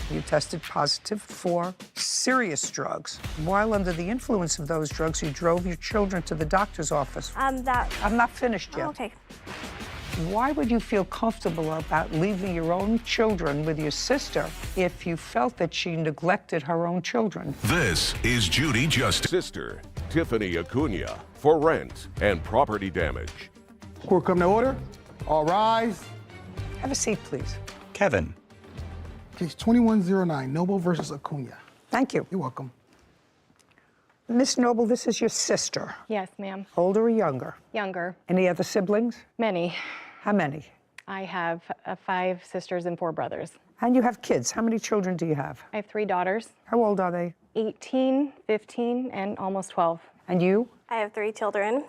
You tested positive for serious drugs. While under the influence of those drugs, you drove your children to the doctor's office. I'm not finished yet. Oh, okay. Why would you feel comfortable about leaving your own children with your sister if you felt that she neglected her own children? This is Judy Justice. Sister Tiffany Acuna for rent and property damage. Court come to order. All rise. Have a seat, please. Kevin. Case 2109, Noble versus Acuna. Thank you. You're welcome. Miss Noble, this is your sister. Yes, ma'am. Older or younger? Younger. Any other siblings? Many. How many? I have 5 sisters and 4 brothers. And you have kids. How many children do you have? I have 3 daughters, How old are they? 18, 15, and almost 12. And you? I have 3 children,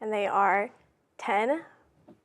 and they are 10,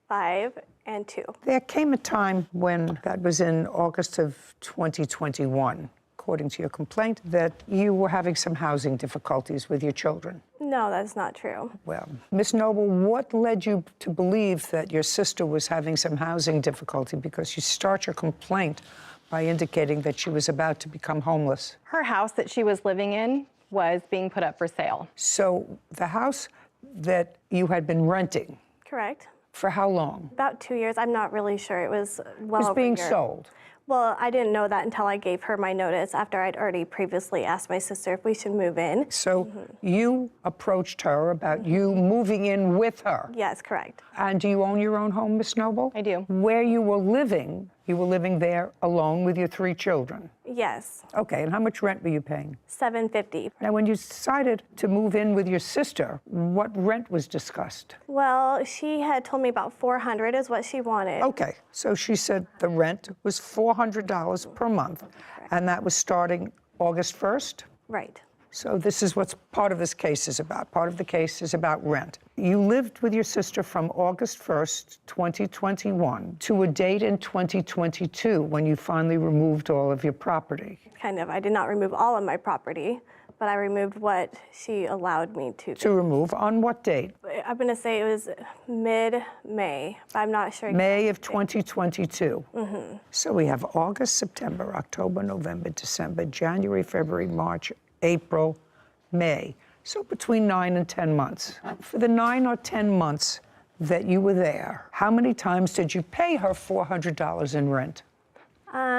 5, and 2. There came a time when, that was in August of 2021, according to your complaint, that you were having some housing difficulties with your children. No, that's not true. Well, Miss Noble, what led you to believe that your sister was having some housing difficulty? Because you start your complaint by indicating that she was about to become homeless. Her house that she was living in was being put up for sale. So the house that you had been renting, Correct. for how long? About 2 years. I'm not really sure. It was well Was over being a year. sold. Well, I didn't know that until I gave her my notice after I'd already previously asked my sister if we should move in. So you approached her about you moving in with her. Yes, correct. And do you own your own home, Miss Noble? I do. Where you were living there alone with your 3 children. Yes, Okay, and how much rent were you paying? $750. Now, when you decided to move in with your sister, what rent was discussed? Well, she had told me about $400 is what she wanted. Okay, so she said the rent was $400 per month, and that was starting August 1st? Right. So this is what part of this case is about. Part of the case is about rent. You lived with your sister from August 1st, 2021, to a date in 2022 when you finally removed all of your property. Kind of. I did not remove all of my property, but I removed what she allowed me to. To remove on what date? I'm going to say it was mid-May, but I'm not sure. May of 2022. So we have August, September, October, November, December, January, February, March, April, May. So between 9 and 10 months. For the 9 or 10 months that you were there, how many times did you pay her $400 in rent?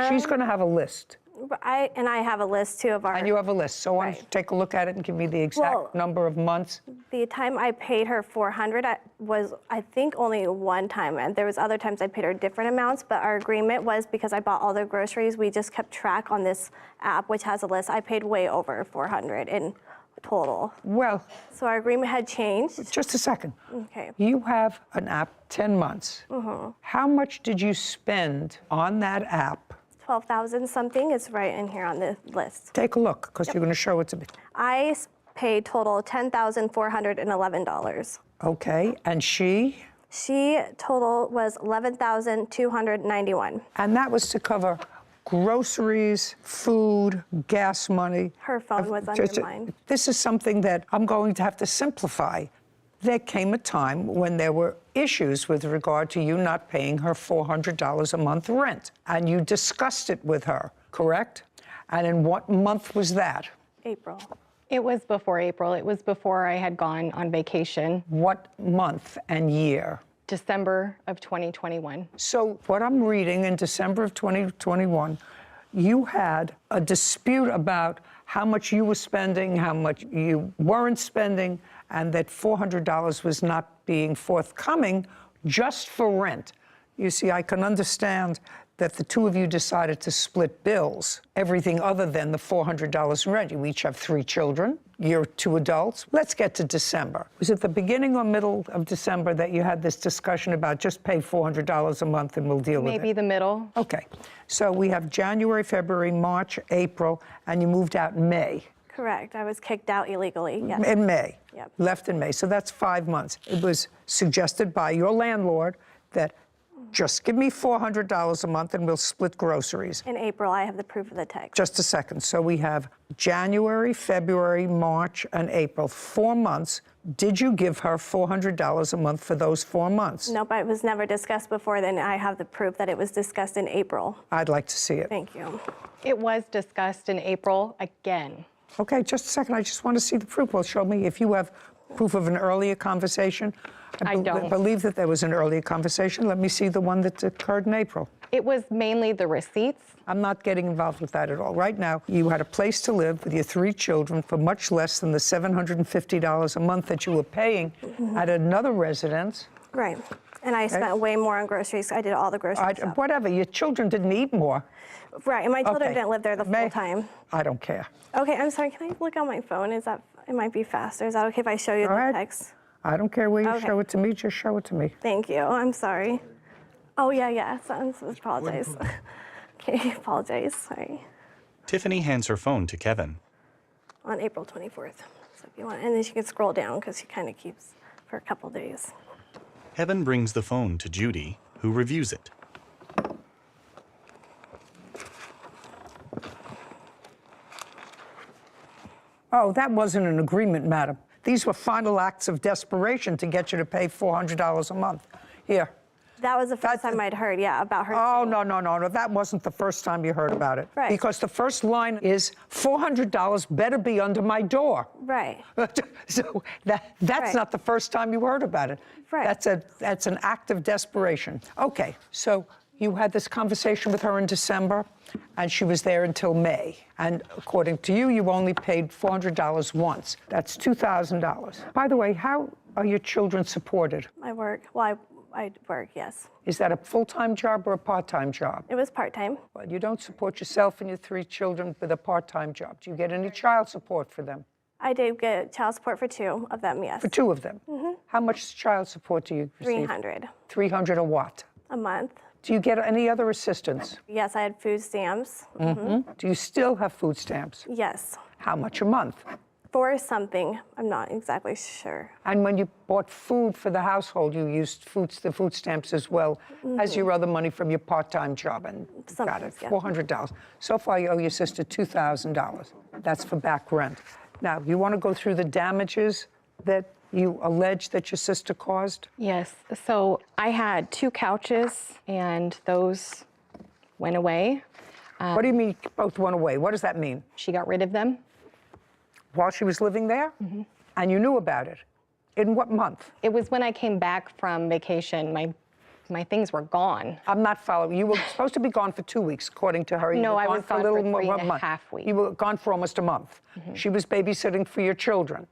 She's going to have a list. I have a list too of our. And you have a list. So why don't you take a look at it and give me the exact number of months? The time I paid her $400 was, I think, only one time, and there was other times I paid her different amounts. But our agreement was because I bought all the groceries, we just kept track on this app, which has a list. I paid way over $400 in total. Well, So our agreement had changed. just a second. Okay. You have an app, 10 months. How much did you spend on that app? 12,000 something is right in here on the list. Take a look, because you're going to show it to me. I paid total $10,411. Okay, and she? She total was $11,291. And that was to cover groceries, food, gas money. Her phone was under mine. This is something that I'm going to have to simplify. There came a time when there were issues with regard to you not paying her $400 a month rent, and you discussed it with her, correct? And in what month was that? April. It was before April. It was before I had gone on vacation. What month and year? December of 2021. So what I'm reading in December of 2021, you had a dispute about how much you were spending, how much you weren't spending, and that $400 was not being forthcoming just for rent. You see, I can understand that the two of you decided to split bills, everything other than the $400 in rent. You each have 3 children. You're 2 adults. Let's get to December. Was it the beginning or middle of December that you had this discussion about just pay $400 a month and we'll deal with it? Maybe the middle. Okay. So we have January, February, March, April, and you moved out in May. Correct. I was kicked out illegally. Yes. In May. Yep. Left in May. So that's 5 months. It was suggested by your landlord that Just give me $400 a month and we'll split groceries. In April, I have the proof of the text. Just a second. So we have January, February, March, and April, 4 months. Did you give her $400 a month for those 4 months? Nope, it was never discussed before. Then I have the proof that it was discussed in April. I'd like to see it. Thank you. It was discussed in April again. Okay, just a second. I just want to see the proof. Well, show me if you have proof of an earlier conversation. I don't. Believe that there was an earlier conversation. Let me see the one that occurred in April. It was mainly the receipts. I'm not getting involved with that at all. Right now, you had a place to live with your 3 children for much less than the $750 a month that you were paying at another residence. Right. And I spent way more on groceries. I did all the groceries. Whatever, your children didn't eat more. Right, and my children Okay. didn't live there the full time. I don't care. Okay, I'm sorry. Can I look on my phone? It might be faster. Is that okay if I show you All the right. text? I don't care where you Okay. show it to me, just show it to me. Thank you. I'm sorry. Oh, yeah. So, apologize. Okay, apologize. Sorry. Tiffany hands her phone to Kevin. On April 24th. So if you want, and then she can scroll down because she kind of keeps for a couple days. Kevin brings the phone to Judy, who reviews it. Oh, that wasn't an agreement, madam. These were final acts of desperation to get you to pay $400 a month. Here. That was the first time I'd heard, about her. Oh, too. no. That wasn't the first time you heard about it. Right. Because the first line is $400 better be under my door. Right. So that's Right. not the first time you heard about it. Right. That's an act of desperation. Okay, so you had this conversation with her in December, and she was there until May. And according to you, you only paid $400 once. That's $2,000. By the way, how are your children supported? I work. Well, I work, yes. Is that a full-time job or a part-time job? It was part-time. Well, you don't support yourself and your 3 children with a part-time job. Do you get any child support for them? I did get child support for 2 of them, yes. For 2 of them? Mm-hmm. How much child support do you receive? $300 $300 a what? a month. Do you get any other assistance? Yes, I had food stamps. Do you still have food stamps? Yes. How much a month? For something, I'm not exactly sure. And when you bought food for the household, you used the food stamps as well as your other money from your part-time job, and got it, Sometimes, yeah. $400. So far, you owe your sister $2,000. That's for back rent. Now, you want to go through the damages that you allege that your sister caused? Yes. So I had 2 couches, and those went away. What do you mean both went away? What does that mean? She got rid of them. While she was living there? And you knew about it? In what month? It was when I came back from vacation. My things were gone. I'm not following. You were supposed to be gone for 2 weeks, according to her. You No, were I was a gone little for more 3.5 weeks. You were gone for almost a month. She was babysitting for your children.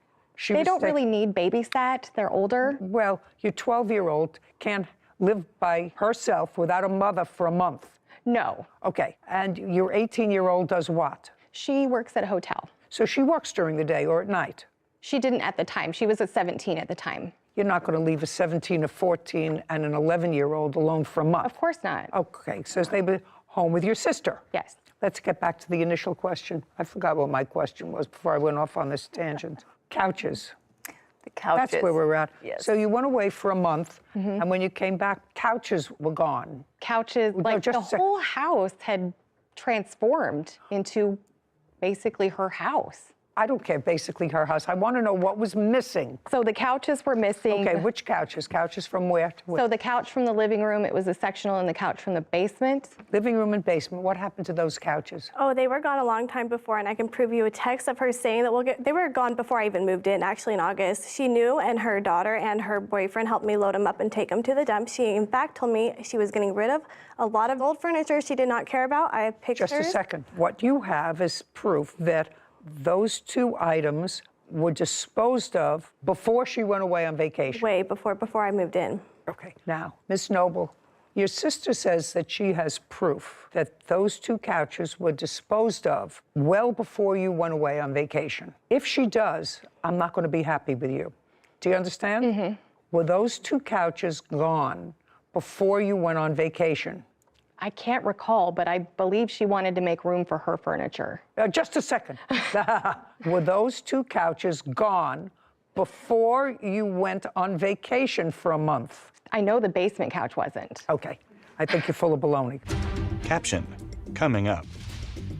They don't really need babysat. They're older. Well, your 12-year-old can't live by herself without a mother for a month. No. Okay, and your 18-year-old does what? She works at a hotel. So she works during the day or at night. She didn't at the time. She was at 17 at the time. You're not going to leave a 17, a 14, and an 11-year-old alone for a month. Of course not. Okay, so they were home with your sister. Yes. Let's get back to the initial question. I forgot what my question was before I went off on this tangent. Couches. The couches. That's where we're at. Yes. So you went away for a month, and when you came back, couches were gone. Couches, like just the a sec- whole house had transformed into basically her house. I don't care, basically her house. I want to know what was missing. So the couches were missing. Okay, which couches? Couches from where to where? So the couch from the living room, it was a sectional, and the couch from the basement. Living room and basement. What happened to those couches? Oh, they were gone a long time before, and I can prove you a text of her saying that they were gone before I even moved in, actually in August. She knew, and her daughter and her boyfriend helped me load them up and take them to the dump. She, in fact, told me she was getting rid of a lot of old furniture she did not care about. I have pictures. Just a second. What you have is proof that those 2 items were disposed of before she went away on vacation. Way before I moved in. Okay. Now, Miss Noble, your sister says that she has proof that those 2 couches were disposed of well before you went away on vacation. If she does, I'm not going to be happy with you. Do you understand? Were those 2 couches gone before you went on vacation? I can't recall, but I believe she wanted to make room for her furniture. Just a second. Were those 2 couches gone before you went on vacation for a month? I know the basement couch wasn't. Okay. I think you're full of baloney. Caption, coming up.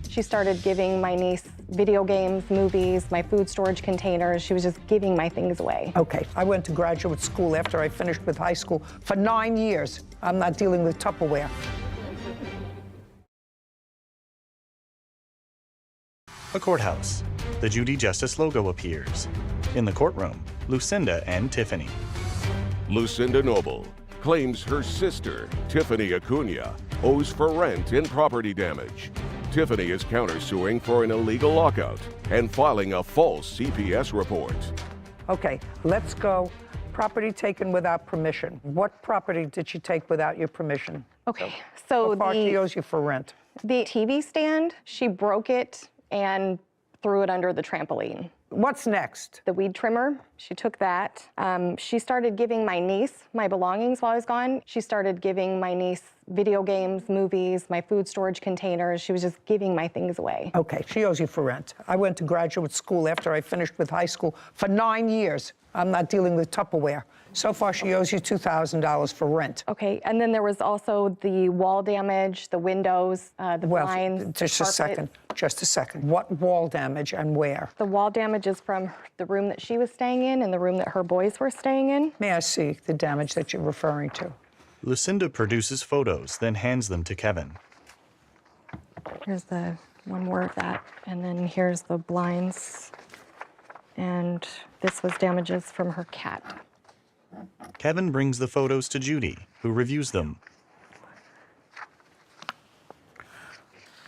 She started giving my niece video games, movies, my food storage containers. She was just giving my things away. Okay, I went to graduate school after I finished with high school for 9 years. I'm not dealing with Tupperware. A courthouse. The Judy Justice logo appears. In the courtroom, Lucinda and Tiffany. Lucinda Noble claims her sister, Tiffany Acuna, owes for rent and property damage. Tiffany is countersuing for an illegal lockout and filing a false CPS report. Okay, let's go. Property taken without permission. What property did she take without your permission? Okay, so How far she owes you for rent? the TV stand, she broke it and threw it under the trampoline. What's next? The weed trimmer, she took that. She started giving my niece my belongings while I was gone. She started giving my niece video games, movies, my food storage containers. She was just giving my things away. Okay, she owes you for rent. I went to graduate school after I finished with high school for 9 years. I'm not dealing with Tupperware. So far, she owes you $2,000 for rent. Okay, and then there was also the wall damage, the windows, the blinds, just a carpet. second, just a second. What wall damage and where? The wall damage is from the room that she was staying in and the room that her boys were staying in. May I see the damage that you're referring to? Lucinda produces photos, then hands them to Kevin. Here's the one more of that, and then here's the blinds. And this was damages from her cat. Kevin brings the photos to Judy, who reviews them.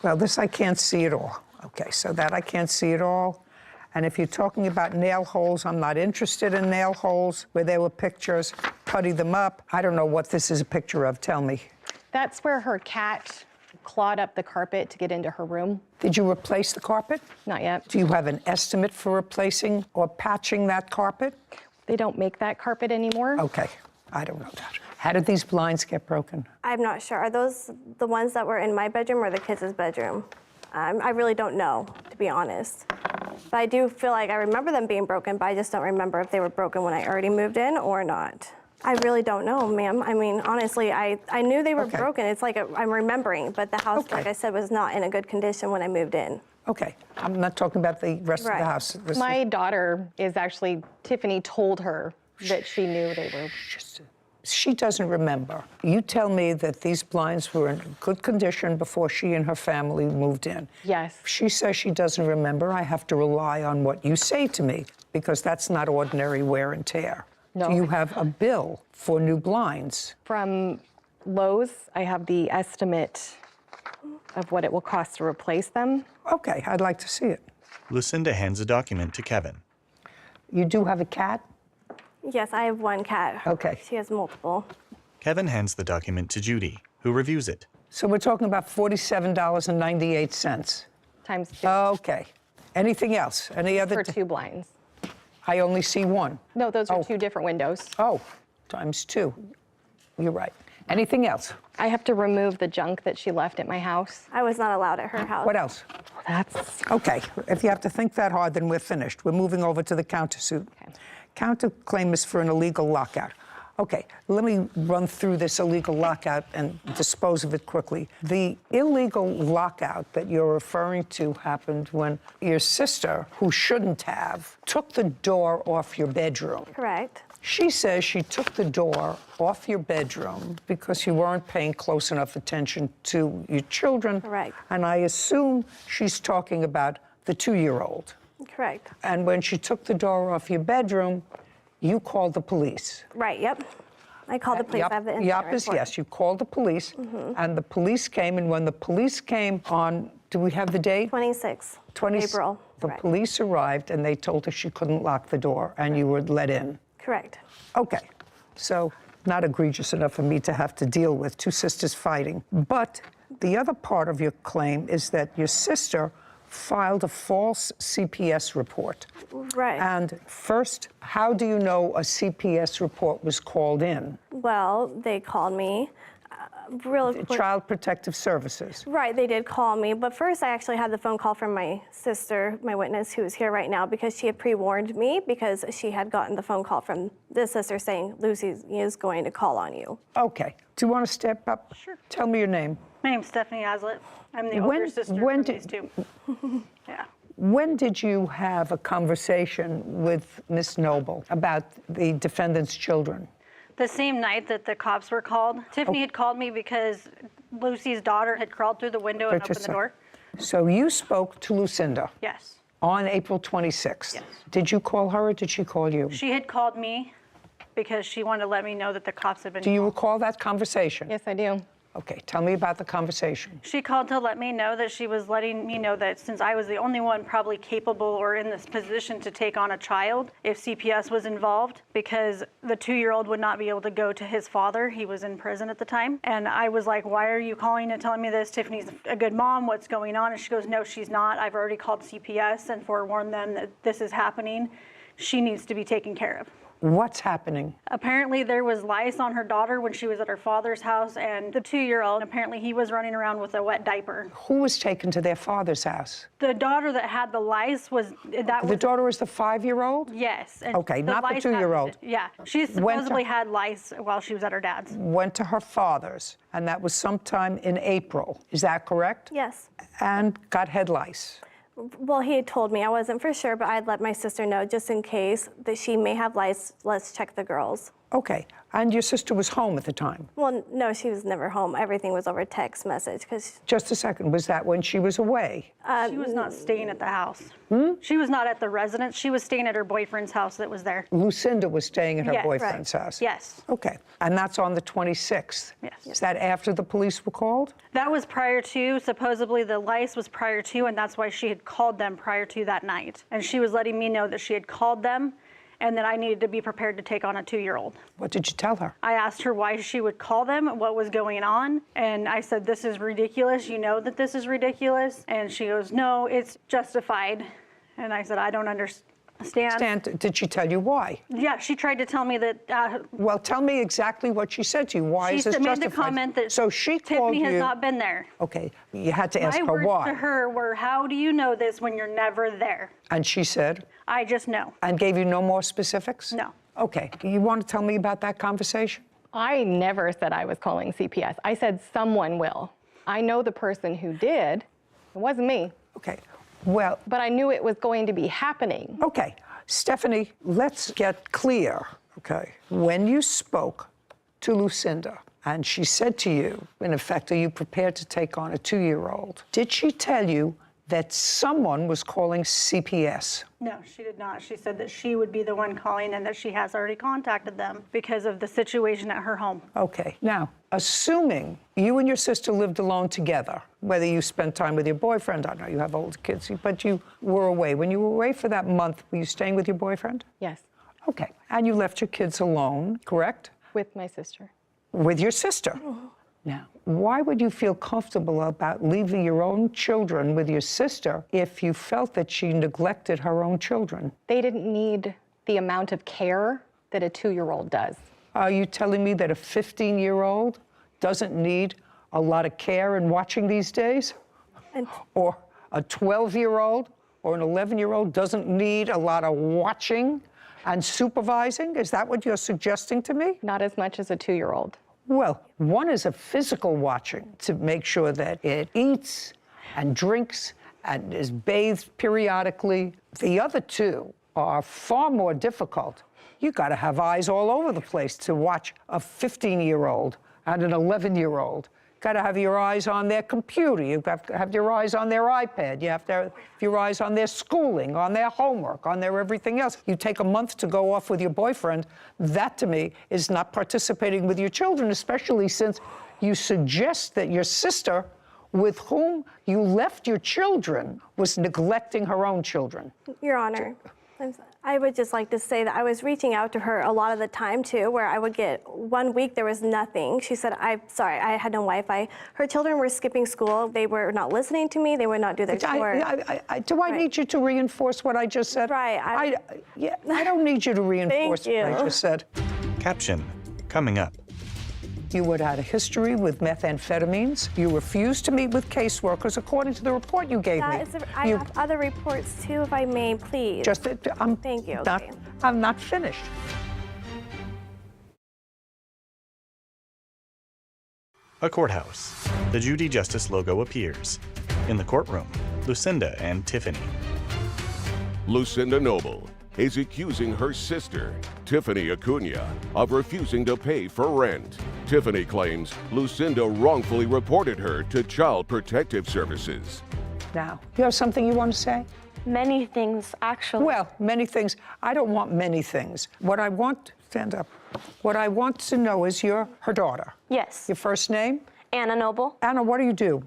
Well, this I can't see at all. Okay, so that I can't see at all. And if you're talking about nail holes, I'm not interested in nail holes where there were pictures, putty them up. I don't know what this is a picture of. Tell me. That's where her cat clawed up the carpet to get into her room. Did you replace the carpet? Not yet. Do you have an estimate for replacing or patching that carpet? They don't make that carpet anymore. Okay, I don't know that. How did these blinds get broken? I'm not sure. Are those the ones that were in my bedroom or the kids' bedroom? I really don't know, to be honest. But I do feel like I remember them being broken, but I just don't remember if they were broken when I already moved in or not. I really don't know, ma'am. I mean, honestly, I knew they were Okay. broken. It's like I'm remembering, but the house, Okay. like I said, was not in a good condition when I moved in. Okay, I'm not talking about the rest of Right. the house. This My is daughter is actually, Tiffany told her that she knew they were. she doesn't remember. You tell me that these blinds were in good condition before she and her family moved in. Yes. If she says she doesn't remember, I have to rely on what you say to me because that's not ordinary wear and tear. No. Do you have a bill for new blinds? From Lowe's, I have the estimate of what it will cost to replace them. Okay, I'd like to see it. Lucinda hands a document to Kevin. You do have a cat? Yes, I have one cat. Okay. She has multiple. Kevin hands the document to Judy, who reviews it. So we're talking about $47.98. Times two. Okay. Anything else? Any other? For two blinds. I only see one. No, those are two different windows. Oh, times two. You're right. Anything else? I have to remove the junk that she left at my house. I was not allowed at her house. What else? That's Okay. If you have to think that hard, then we're finished. We're moving over to the countersuit. Okay. Counterclaim is for an illegal lockout. Okay, let me run through this illegal lockout and dispose of it quickly. The illegal lockout that you're referring to happened when your sister, who shouldn't have, took the door off your bedroom. Correct. She says she took the door off your bedroom because you weren't paying close enough attention to your children. Correct. And I assume she's talking about the 2-year-old. Correct. And when she took the door off your bedroom, you called the police. Right, yep. I called the police. I have the incident Yup is report. yes. You called the police, and the police came. And when the police came on, do we have the date? 26 20 April. The Correct. police arrived, and they told her she couldn't lock the door, and you were let in. Correct. Okay, so not egregious enough for me to have to deal with two sisters fighting. But the other part of your claim is that your sister filed a false CPS report. Right. And first, how do you know a CPS report was called in? Well, they called me Real quick. Child Protective Services. Right, they did call me, but first I actually had the phone call from my sister, my witness, who is here right now, because she had pre-warned me because she had gotten the phone call from this sister saying, Lucy is going to call on you. Okay. Do you want to step up? Sure. Tell me your name. My name's Stephanie Aslett. I'm the older sister when from did- these two. Yeah. When did you have a conversation with Miss Noble about the defendant's children? The same night that the cops were called, Tiffany had called me because Lucy's daughter had crawled through the window and opened the door. So you spoke to Lucinda Yes. on April 26th. Yes. Did you call her or did she call you? She had called me because she wanted to let me know that the cops had been Do you called. recall that conversation? Yes, I do. Okay, tell me about the conversation. She called to let me know that she was letting me know that since I was the only one probably capable or in this position to take on a child, if CPS was involved, because the 2-year-old would not be able to go to his father. He was in prison at the time. And I was like, why are you calling and telling me this? Tiffany's a good mom. What's going on? And she goes, no, she's not. I've already called CPS and forewarned them that this is happening. She needs to be taken care of. What's happening? Apparently there was lice on her daughter when she was at her father's house, and the 2-year-old, apparently he was running around with a wet diaper. Who was taken to their father's house? The daughter that had the lice was, The daughter is the 5-year-old? yes. And Okay, not the lice 2-year-old. happened. Yeah, she supposedly had lice while she was at her dad's. Went to her father's, and that was sometime in April. Is that correct? Yes. And got head lice. Well, he had told me, I wasn't for sure, but I'd let my sister know just in case that she may have lice. Let's check the girls. Okay, and your sister was home at the time? Well, no, she was never home. Everything was over text message because Just a second, was that when she was away? She was not staying at the house. She was not at the residence. She was staying at her boyfriend's house that was there. Lucinda was staying at her Yes. boyfriend's house? Yes. Okay, and that's on the 26th? Yes. Is that after the police were called? That was prior to, supposedly the lice was prior to, and that's why she had called them prior to that night. And she was letting me know that she had called them and that I needed to be prepared to take on a 2-year-old. What did you tell her? I asked her why she would call them, what was going on, and I said, this is ridiculous. You know that this is ridiculous? And she goes, no, it's justified. And I said, I don't understand. Did she tell you why? Yeah, she tried to tell me that Well, tell me exactly what she said to you. Why she is this made justified? the comment that so she called Tiffany you. has not been there. Okay, you had to ask My her words why. to her were, how do you know this when you're never there? And she said? I just know. And gave you no more specifics? No. Okay, you want to tell me about that conversation? I never said I was calling CPS. I said someone will. I know the person who did. It wasn't me. Okay, well, But I knew it was going to be happening. okay. Stephanie, let's get clear, okay? When you spoke to Lucinda and she said to you, in effect, are you prepared to take on a 2-year-old? Did she tell you that someone was calling CPS? No, she did not. She said that she would be the one calling and that she has already contacted them because of the situation at her home. Okay, now, assuming you and your sister lived alone together, whether you spent time with your boyfriend, I know you have older kids, but you were away. When you were away for that month, were you staying with your boyfriend? Yes, Okay, and you left your kids alone, correct? with my sister. With your sister. Now, why would you feel comfortable about leaving your own children with your sister if you felt that she neglected her own children? They didn't need the amount of care that a 2-year-old does. Are you telling me that a 15-year-old doesn't need a lot of care and watching these days? Or a 12-year-old or an 11-year-old doesn't need a lot of watching and supervising? Is that what you're suggesting to me? Not as much as a 2-year-old. Well, one is a physical watching to make sure that it eats and drinks and is bathed periodically. The other two are far more difficult. You got to have eyes all over the place to watch a 15-year-old and an 11-year-old. Got to have your eyes on their computer. You've got to have your eyes on their iPad. You have to have your eyes on their schooling, on their homework, on their everything else. You take a month to go off with your boyfriend. That, to me, is not participating with your children, especially since you suggest that your sister, with whom you left your children, was neglecting her own children. Your Honor, I would just like to say that I was reaching out to her a lot of the time too, where I would get 1 week there was nothing. She said, I'm sorry, I had no Wi-Fi. Her children were skipping school. They were not listening to me. They would not do their work. Do I need you to reinforce what I just said? Right, I don't need you to reinforce Thank what I you. just said. Caption coming up. You had had a history with methamphetamines. You refused to meet with caseworkers, according to the report you gave me. I have other reports too, if I may, please. Thank you. Okay. I'm not finished. A courthouse. The Judy Justice logo appears. In the courtroom, Lucinda and Tiffany. Lucinda Noble is accusing her sister, Tiffany Acuna, of refusing to pay for rent. Tiffany claims Lucinda wrongfully reported her to Child Protective Services. Now, you have something you want to say? Many things, actually. Well, many things. I don't want many things. What I want, stand up. What I want to know is you're her daughter. Yes. Your first name? Anna Noble. Anna, what do you do?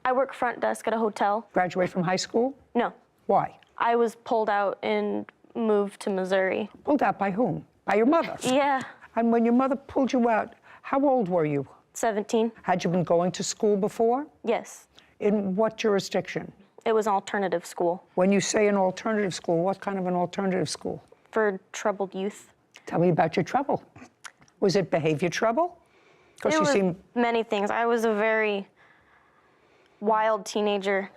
I work front desk at a hotel. Graduate from high school? No. Why? I was pulled out and moved to Missouri. Pulled out by whom? By your mother? Yeah. And when your mother pulled you out, how old were you? 17. Had you been going to school before? Yes. In what jurisdiction? It was an alternative school. When you say an alternative school, what kind of an alternative school? For troubled youth. Tell me about your trouble. Was it behavior trouble? Because It you was seem... many things. I was a very wild teenager.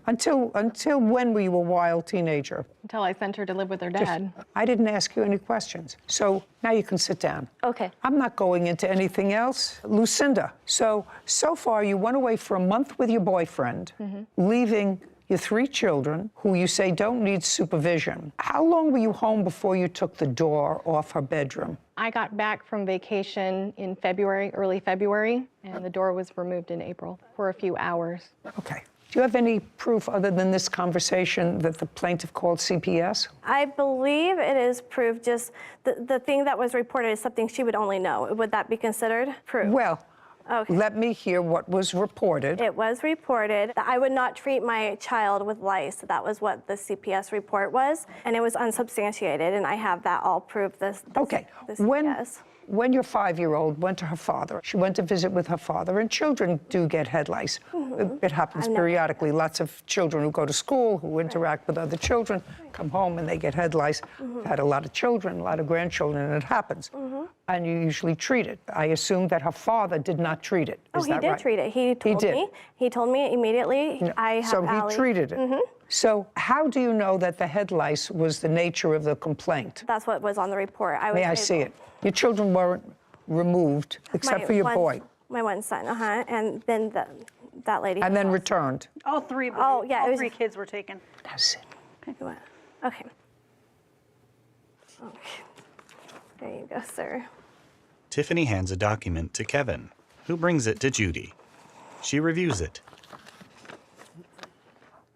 Until when were you a wild teenager? Until I sent her to live with her dad. I didn't ask you any questions. So now you can sit down. Okay. I'm not going into anything else. Lucinda, so far you went away for a month with your boyfriend, leaving your 3 children, who you say don't need supervision. How long were you home before you took the door off her bedroom? I got back from vacation in February, early February, and the door was removed in April for a few hours. Okay. Do you have any proof other than this conversation that the plaintiff called CPS? I believe it is proof, just the thing that was reported is something she would only know. Would that be considered proof? Well, okay. Let me hear what was reported. It was reported that I would not treat my child with lice. That was what the CPS report was, and it was unsubstantiated, and I have that all proved. Okay. The CPS. When your 5-year-old went to her father, she went to visit with her father, and children do get head lice. It happens periodically. Lots of children who go to school, who interact with other children, come home and they get head lice. I've had a lot of children, a lot of grandchildren, and it happens. And you usually treat it. I assume that her father did not treat it. Is that right? He did treat it. He told me. He told me immediately. So he treated it. So how do you know that the head lice was the nature of the complaint? That's what was on the report. May I see it? Your children weren't removed, except for your boy. My one son, and then that lady. And then returned. All 3 boys, Oh, yeah, all 3 kids were taken. Now sit. Okay. Okay. There you go, sir. Tiffany hands a document to Kevin, who brings it to Judy. She reviews it.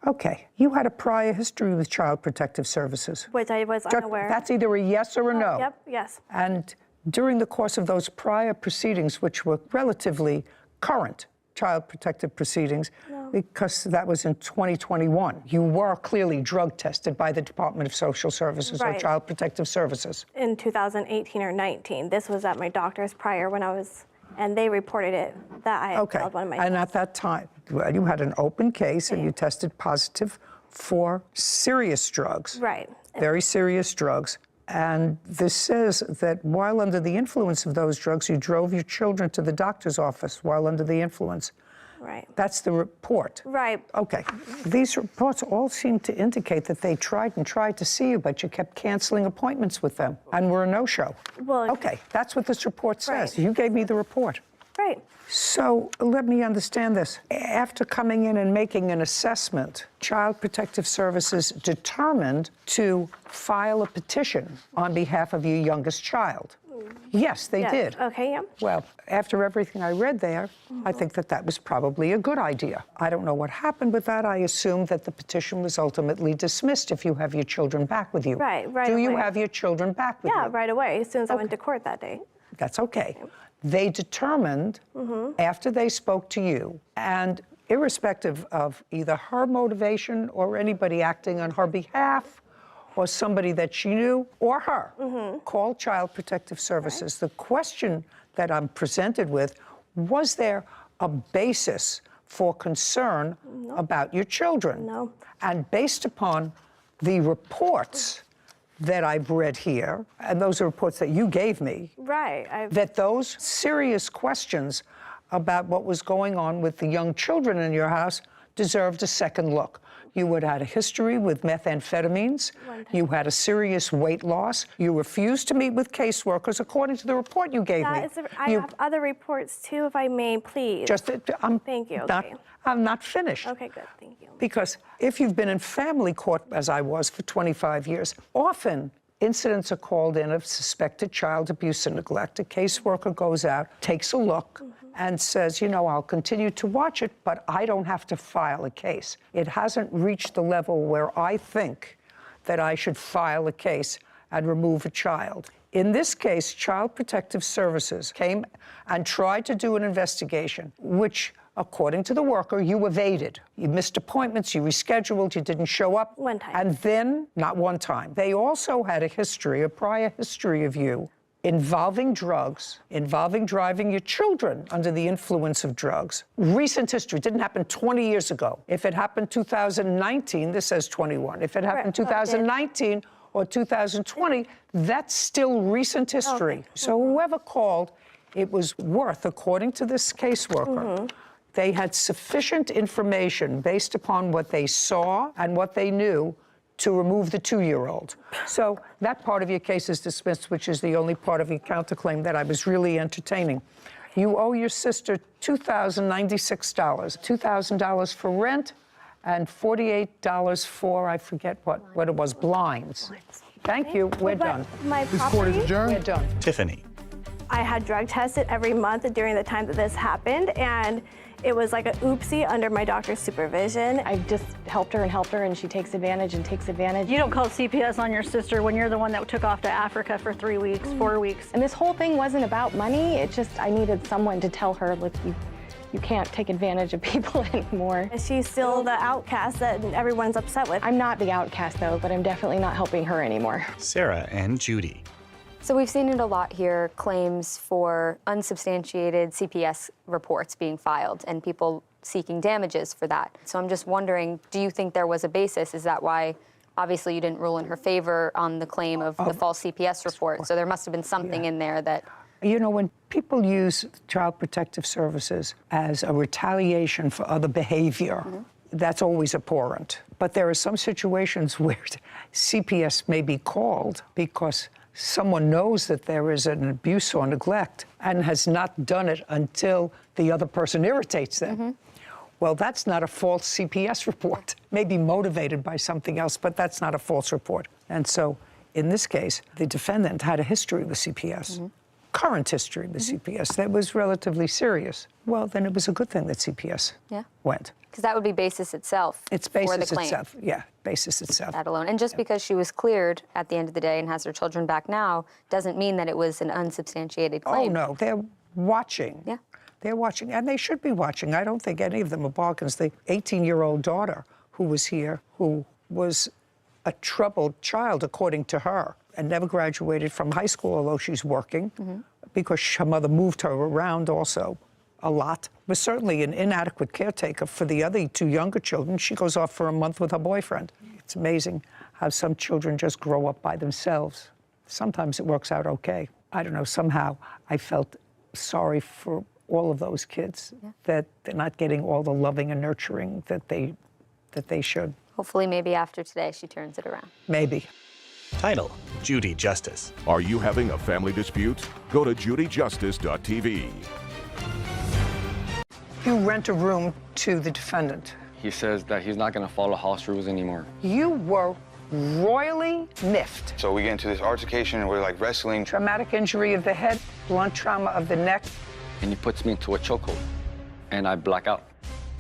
Okay, you had a prior history with Child Protective Services. Which I was unaware. That's either a yes or a no. Yep, yes. And during the course of those prior proceedings, which were relatively current Child Protective proceedings, because that was in 2021, you were clearly drug tested by the Department of Social Services or Child Protective Services. In 2018 or 19. This was at my doctor's prior when I was, and they reported it that I had failed one of my And tests. at that time, well, you had an open case and you tested positive for serious drugs. Right. Very serious drugs. And this says that while under the influence of those drugs, you drove your children to the doctor's office while under the influence. Right. That's the report. Right. Okay. These reports all seem to indicate that they tried to see you, but you kept canceling appointments with them and were a no-show. Well, okay, that's what this report says. Right. You gave me the report. Right. So let me understand this. After coming in and making an assessment, Child Protective Services determined to file a petition on behalf of your youngest child. Yes, they did. Okay, yeah. Well, after everything I read there, I think that was probably a good idea. I don't know what happened with that. I assume that the petition was ultimately dismissed if you have your children back with you. Right Do away. you have your children back with you? Yeah, right away, as soon as I went to court that day. That's okay. They determined, after they spoke to you, and irrespective of either her motivation or anybody acting on her behalf, or somebody that she knew, or her, call Child Protective Services. The question that I'm presented with, was there a basis for concern about your children? No. And based upon the reports that I've read here, and those are reports that you gave me, Right. that those serious questions about what was going on with the young children in your house deserved a second look. You had had a history with methamphetamines. You had a serious weight loss. You refused to meet with caseworkers, according to the report you gave me. I have other reports too, if I may, please. Thank you. Okay. I'm not finished. Okay, good. Thank you. Because if you've been in family court, as I was for 25 years, often incidents are called in of suspected child abuse and neglect. A caseworker goes out, takes a look, and says, you know, I'll continue to watch it, but I don't have to file a case. It hasn't reached the level where I think that I should file a case and remove a child. In this case, Child Protective Services came and tried to do an investigation, which, according to the worker, you evaded. You missed appointments, you rescheduled, you didn't show up. One time. And then, not one time, they also had a prior history of you involving drugs, involving driving your children under the influence of drugs. Recent history, didn't happen 20 years ago. If it happened 2019, this says 21. If it happened 2019 or 2020, that's still recent history. Okay. So whoever called, it was worth, according to this caseworker, they had sufficient information based upon what they saw and what they knew to remove the 2-year-old. So that part of your case is dismissed, which is the only part of your counterclaim that I was really entertaining. You owe your sister $2,096, $2,000 for rent and $48 for, I forget what it was, blinds. Thank you, we're done. My This court is property, adjourned. We're done. Tiffany. I had drug tested every month during the time that this happened, and it was like a oopsie under my doctor's supervision. I've just helped her, and she takes advantage and takes advantage. You don't call CPS on your sister when you're the one that took off to Africa for 3 weeks, 4 weeks. And this whole thing wasn't about money. It just, I needed someone to tell her, look, you can't take advantage of people anymore. She's still the outcast that everyone's upset with. I'm not the outcast, though, but I'm definitely not helping her anymore. Sarah and Judy. So we've seen it a lot here, claims for unsubstantiated CPS reports being filed and people seeking damages for that. So I'm just wondering, do you think there was a basis? Is that why, obviously, you didn't rule in her favor on the claim of the false CPS report? So there must have been something in there that... You know, when people use Child Protective Services as a retaliation for other behavior, that's always abhorrent. But there are some situations where CPS may be called because someone knows that there is an abuse or neglect and has not done it until the other person irritates them. Well, that's not a false CPS report. Maybe motivated by something else, but that's not a false report. And so, in this case, the defendant had a history with CPS, current history with CPS that was relatively serious. Well, then it was a good thing that CPS went. Because that would be basis itself It's for the basis claim. itself, yeah, basis itself. That alone. And just because she was cleared at the end of the day and has her children back now doesn't mean that it was an unsubstantiated claim. Oh, no, they're watching. Yeah. They're watching, and they should be watching. I don't think any of them are bargains. The 18-year-old daughter who was here, who was a troubled child, according to her, and never graduated from high school, although she's working, because her mother moved her around also a lot, was certainly an inadequate caretaker for the other 2 younger children. She goes off for a month with her boyfriend. It's amazing how some children just grow up by themselves. Sometimes it works out okay. I don't know, somehow I felt sorry for all of those kids, that they're not getting all the loving and nurturing that they should. Hopefully, maybe after today, she turns it around. Maybe. Title, Judy Justice. Are you having a family dispute? Go to judyjustice.tv. You rent a room to the defendant. He says that he's not gonna follow house rules anymore. You were royally miffed. So we get into this altercation and we're like wrestling. Traumatic injury of the head, blunt trauma of the neck. And he puts me into a chokehold, and I black out.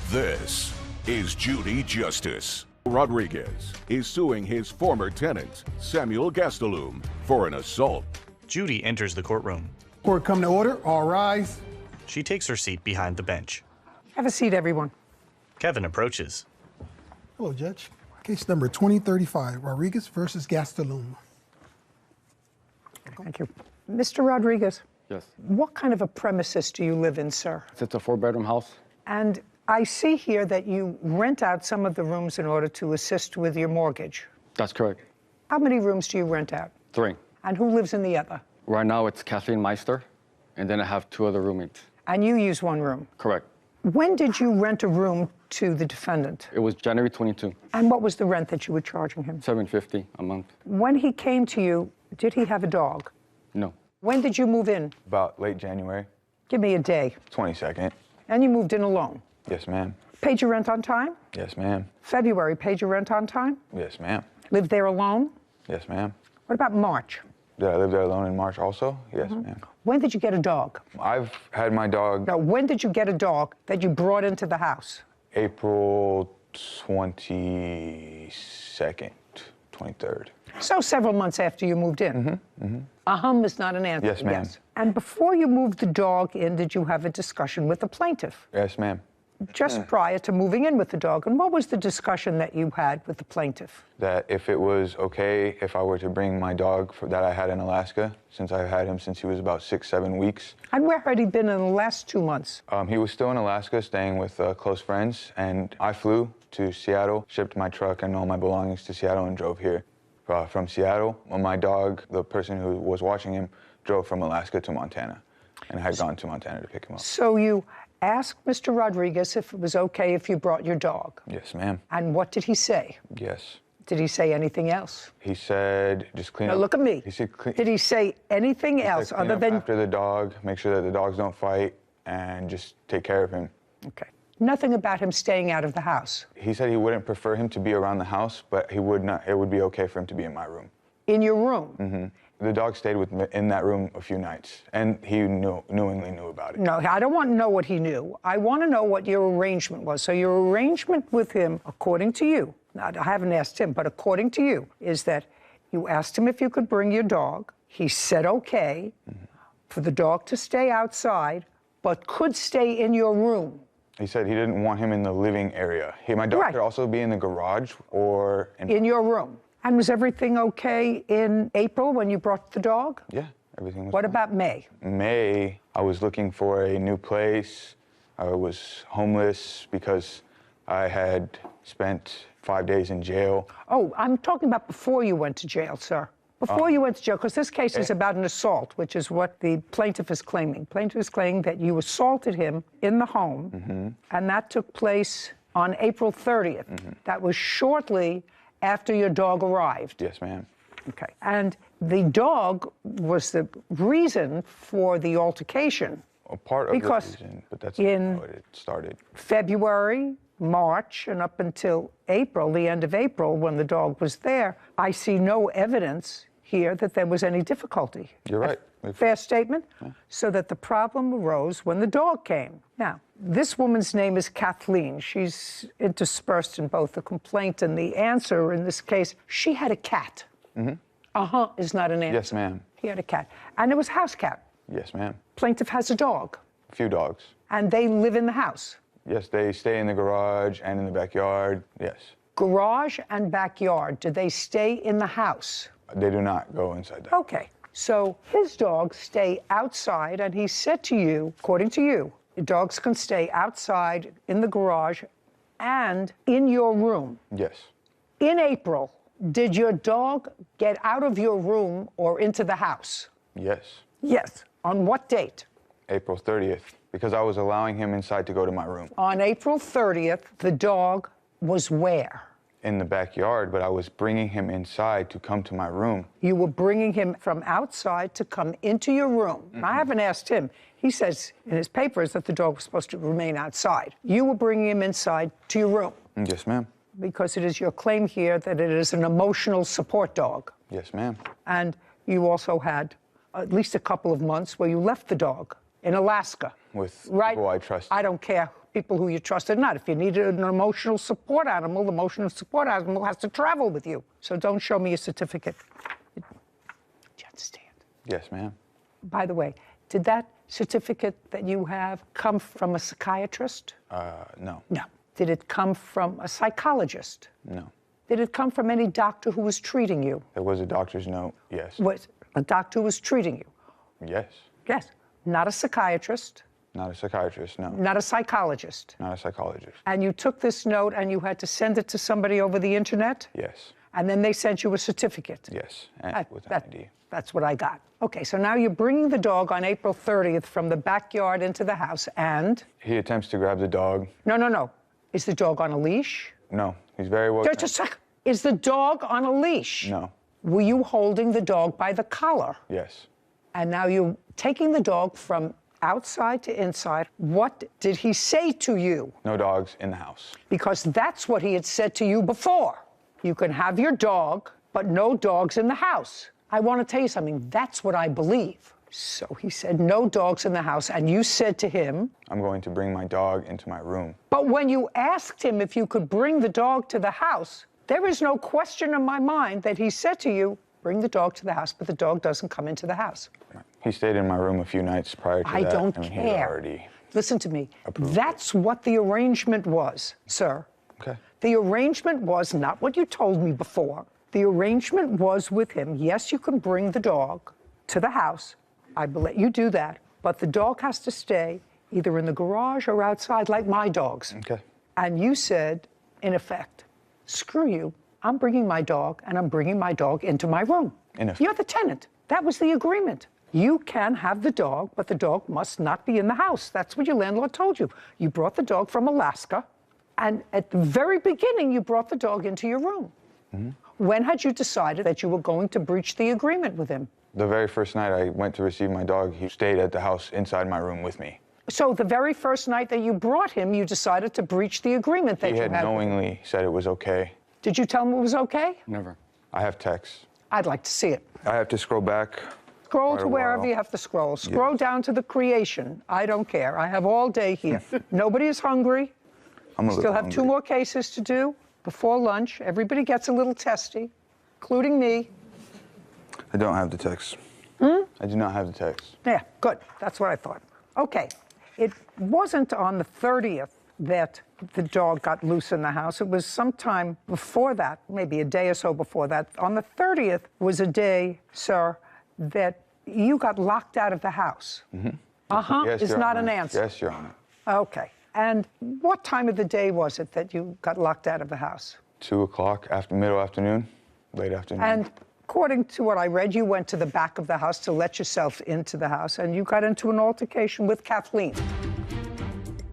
This is Judy Justice. Rodriguez is suing his former tenant, Samuel Gastelum, for an assault. Judy enters the courtroom. Court come to order. All rise. She takes her seat behind the bench. Have a seat, everyone. Kevin approaches. Hello, Judge. Case number 2035, Rodriguez versus Gastelum. Thank you. Mr. Rodriguez, Yes. what kind of a premises do you live in, sir? It's a 4-bedroom house. And I see here that you rent out some of the rooms in order to assist with your mortgage. That's correct. How many rooms do you rent out? 3. And who lives in the other? Right now it's Kathleen Meister, and then I have 2 other roommates. And you use one room? Correct. When did you rent a room to the defendant? It was January 22. And what was the rent that you were charging him? $750 a month. When he came to you, did he have a dog? No. When did you move in? About late January. Give me a day. 22nd. And you moved in alone? Yes, ma'am. Paid your rent on time? Yes, ma'am. February, paid your rent on time? Yes, ma'am. Lived there alone? Yes, ma'am. What about March? Did I live there alone in March also? Yes, ma'am. When did you get a dog? I've had my dog No, when did you get a dog that you brought into the house? April 22nd, 23rd. So several months after you moved in. Is not an answer. Yes, ma'am. And before you moved the dog in, did you have a discussion with the plaintiff? Yes, ma'am. Just prior to moving in with the dog. And what was the discussion that you had with the plaintiff? That if it was okay if I were to bring my dog that I had in Alaska, since I've had him since he was about 6-7 weeks. And where had he been in the last 2 months? He was still in Alaska staying with close friends, and I flew to Seattle, shipped my truck and all my belongings to Seattle and drove here. From Seattle, my dog, the person who was watching him, drove from Alaska to Montana, and I had gone to Montana to pick him up. So you asked Mr. Rodriguez if it was okay if you brought your dog. Yes, ma'am. And what did he say? Yes. Did he say anything else? He said, just clean Now up. look at me. He said, Did he say anything else clean other up than... after the dog, make sure that the dogs don't fight, and just take care of him. Okay. Nothing about him staying out of the house? He said he wouldn't prefer him to be around the house, but he would not. It would be okay for him to be in my room. In your room? The dog stayed with me in that room a few nights, and he knowingly knew about it. No, I don't want to know what he knew. I want to know what your arrangement was. So your arrangement with him, according to you, now I haven't asked him, but according to you, is that you asked him if you could bring your dog. He said okay for the dog to stay outside, but could stay in your room. He said he didn't want him in the living area. My dog could also be in the garage or in your room. And was everything okay in April when you brought the dog? Yeah, everything was What fine. about May? May, I was looking for a new place. I was homeless because I had spent 5 days in jail. Oh, I'm talking about before you went to jail, sir. Before you went to jail, because this case is about an assault, which is what the plaintiff is claiming. Plaintiff is claiming that you assaulted him in the home, and that took place on April 30th. That was shortly after your dog arrived. Yes, ma'am. Okay. And the dog was the reason for the altercation. A part of because the reason, but that's in how it started. February, March, and up until April, the end of April, when the dog was there, I see no evidence here that there was any difficulty. You're right. Fair statement? Yeah. So that the problem arose when the dog came. Now, this woman's name is Kathleen. She's interspersed in both the complaint and the answer. In this case, she had a cat. Is not an answer. Yes, ma'am. He had a cat. And it was a house cat. Yes, ma'am. Plaintiff has a dog. A few dogs. And they live in the house. Yes, they stay in the garage and in the backyard, yes. Garage and backyard, do they stay in the house? They do not go inside that. Okay, so his dogs stay outside, and he said to you, according to you, the dogs can stay outside in the garage and in your room. Yes. In April, did your dog get out of your room or into the house? Yes. Yes. On what date? April 30th, because I was allowing him inside to go to my room. On April 30th, the dog was where? In the backyard, but I was bringing him inside to come to my room. You were bringing him from outside to come into your room. I haven't asked him. He says in his papers that the dog was supposed to remain outside. You were bringing him inside to your room. Yes, ma'am. Because it is your claim here that it is an emotional support dog. Yes, ma'am. And you also had at least a couple of months where you left the dog in Alaska. With people I trust. I don't care people who you trust or not. If you needed an emotional support animal, the emotional support animal has to travel with you. So don't show me a certificate. Do you understand? Yes, ma'am. By the way, did that certificate that you have come from a psychiatrist? No. No. Did it come from a psychologist? No. Did it come from any doctor who was treating you? There was a doctor's note, yes. Was a doctor who was treating you? Yes. Yes. Not a psychiatrist? Not a psychiatrist, no. Not a psychologist? Not a psychologist. And you took this note and you had to send it to somebody over the internet? Yes. And then they sent you a certificate. Yes, and with an ID. That's what I got. Okay, so now you're bringing the dog on April 30th from the backyard into the house, and? He attempts to grab the dog. No. Is the dog on a leash? No, he's very well. Just a second. Is the dog on a leash? No. Were you holding the dog by the collar? Yes. And now you're taking the dog from outside to inside. What did he say to you? No dogs in the house. Because that's what he had said to you before. You can have your dog, but no dogs in the house. I want to tell you something. That's what I believe. So he said, no dogs in the house. And you said to him, I'm going to bring my dog into my room. But when you asked him if you could bring the dog to the house, there is no question in my mind that he said to you, bring the dog to the house, but the dog doesn't come into the house. He stayed in my room a few nights prior to that. I don't and care. He had already Listen to me. approved That's what the arrangement was, sir. Okay. The arrangement was not what you told me before. The arrangement was with him. Yes, you can bring the dog to the house. I will let you do that. But the dog has to stay either in the garage or outside like my dogs. Okay. And you said, in effect, screw you. I'm bringing my dog, and I'm bringing my dog into my room. In effect. You're the tenant. That was the agreement. You can have the dog, but the dog must not be in the house. That's what your landlord told you. You brought the dog from Alaska, and at the very beginning, you brought the dog into your room. Mm-hmm. When had you decided that you were going to breach the agreement with him? The very first night I went to receive my dog, he stayed at the house inside my room with me. So the very first night that you brought him, you decided to breach the agreement that He you had had. knowingly said it was okay. Did you tell him it was okay? Never. I have texts. I'd like to see it. I have to scroll back. Scroll quite to a wherever while. you have to scroll. Scroll down to the creation. I don't care. I have all day here. Nobody is hungry. I'm a Still little have hungry. 2 more cases to do before lunch. Everybody gets a little testy, including me. I don't have the text. I do not have the text. Yeah, good. That's what I thought. Okay. It wasn't on the 30th that the dog got loose in the house. It was sometime before that, maybe a day or so before that. On the 30th was a day, sir, that you got locked out of the house. Uh-huh Yes, is Your not Honor. an answer. Yes, Your Honor. Okay. And what time of the day was it that you got locked out of the house? 2 o'clock, middle afternoon, late afternoon. And according to what I read, you went to the back of the house to let yourself into the house, and you got into an altercation with Kathleen.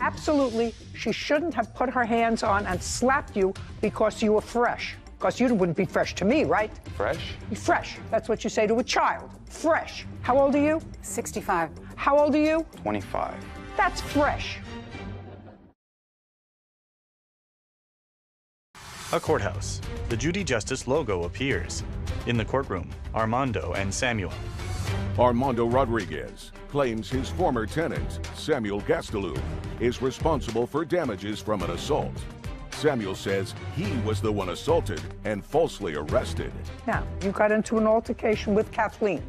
Absolutely, she shouldn't have put her hands on and slapped you because you were fresh. Because you wouldn't be fresh to me, right? Fresh? Fresh. That's what you say to a child. Fresh. How old are you? 65. How old are you? 25. That's fresh. A courthouse. The Judy Justice logo appears. In the courtroom, Armando and Samuel. Armando Rodriguez claims his former tenant, Samuel Gastelum, is responsible for damages from an assault. Samuel says he was the one assaulted and falsely arrested. Now, you got into an altercation with Kathleen.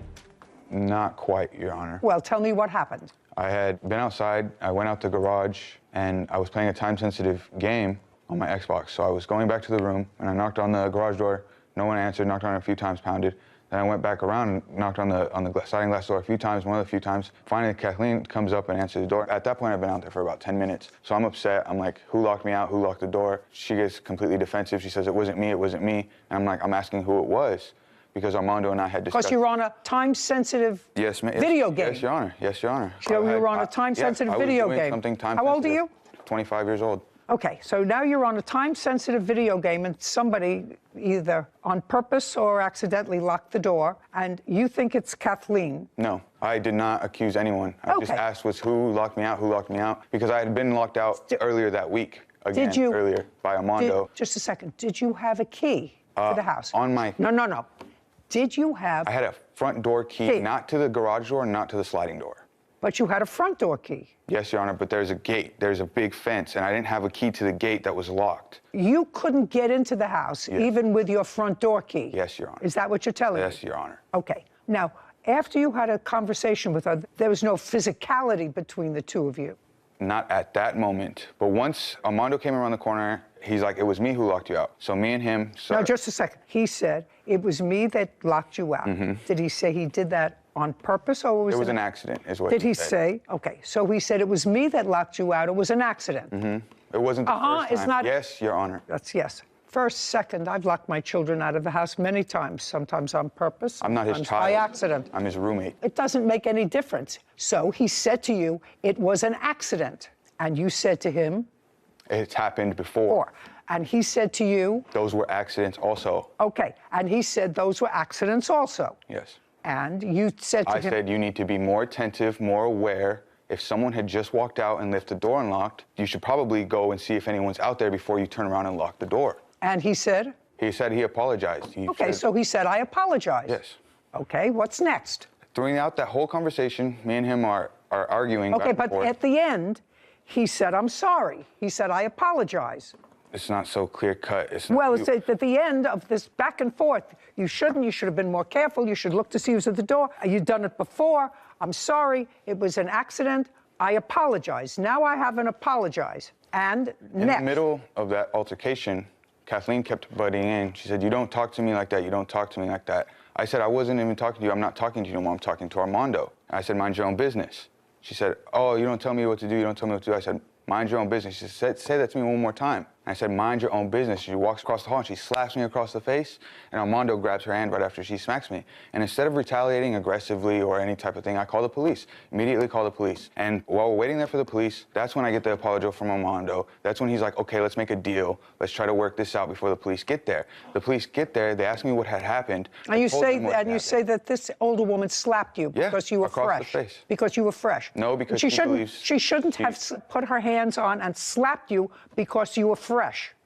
Not quite, Your Honor. Well, tell me what happened. I had been outside, I went out the garage, and I was playing a time-sensitive game on my Xbox. So I was going back to the room, and I knocked on the garage door. No one answered, knocked on it a few times, pounded. Then I went back around and knocked on the sliding glass door a few times, one of the few times. Finally, Kathleen comes up and answers the door. At that point, I've been out there for about 10 minutes. So I'm upset. I'm like, who locked me out? Who locked the door? She gets completely defensive. She says, it wasn't me, it wasn't me. And I'm like, I'm asking who it was, because Armando and I had discussed. Because you're on a time-sensitive Yes, ma'am. video game. Yes, Your Honor. Yes, Your Honor. So you were on a time-sensitive yes, I was video doing game. Something How old are you? 25 years old. Okay, so now you're on a time-sensitive video game and somebody either on purpose or accidentally locked the door, and you think it's Kathleen. No, I did not accuse anyone. I just Okay. asked was who locked me out, because I had been locked out earlier that week, again, Did you- earlier, by Armando. Just a second. Did you have a key to the house? On my... No. Did you have... I had a front door key, not to the garage door, not to the sliding door. But you had a front door key. Yes, Your Honor, but there's a gate. There's a big fence, and I didn't have a key to the gate that was locked. You couldn't get into the house even with your front door key. Yes, Your Honor. Is that what you're telling me? Yes, Your Honor. Okay. Now, after you had a conversation with her, there was no physicality between the two of you. Not at that moment, but once Armando came around the corner, he's like, it was me who locked you out. So me and him... No, just a second. He said, it was me that locked you out. Did he say he did that on purpose, or was it was an accident, is what Did he said. say? Okay, so he said it was me that locked you out. It was an accident. It wasn't the first time. It's not. Yes, Your Honor. That's yes. first, second, I've locked my children out of the house many times, sometimes on purpose, I'm not his sometimes child. by accident. I'm his roommate. It doesn't make any difference. So he said to you, it was an accident. And you said to him, It's happened before. And he said to you, Those were accidents also. okay. And he said those were accidents also. Yes. And you said to I him, said you need to be more attentive, more aware. If someone had just walked out and left the door unlocked, you should probably go and see if anyone's out there before you turn around and lock the door. and he said, He said he apologized. okay, so he said, I apologize. Yes. Okay, what's next? Throughout that whole conversation, me and him are arguing Okay, back but and forth. at the end, he said, I'm sorry. He said, I apologize. It's not so clear cut. It's not Well, you. it's at the end of this back and forth. You should have been more careful. You should look to see who's at the door. You've done it before. I'm sorry. It was an accident. I apologize. Now I haven't apologized. And In next. the middle of that altercation, Kathleen kept butting in. She said, you don't talk to me like that. You don't talk to me like that. I said, I wasn't even talking to you. I'm not talking to you anymore. I'm talking to Armando. I said, mind your own business. She said, oh, you don't tell me what to do. You don't tell me what to do. I said, mind your own business. She said, say that to me one more time. I said, mind your own business. She walks across the hall and she slaps me across the face, and Armando grabs her hand right after she smacks me. And instead of retaliating aggressively or any type of thing, I call the police. Immediately call the police. And while we're waiting there for the police, that's when I get the apology from Armando. That's when he's like, okay, let's make a deal. Let's try to work this out before the police get there. The police get there, they ask me what had happened. And you say that this older woman slapped you because you were across fresh. the face. Because you were fresh. No, because she she shouldn't. believes She shouldn't have put her hands on and slapped you because you were fresh.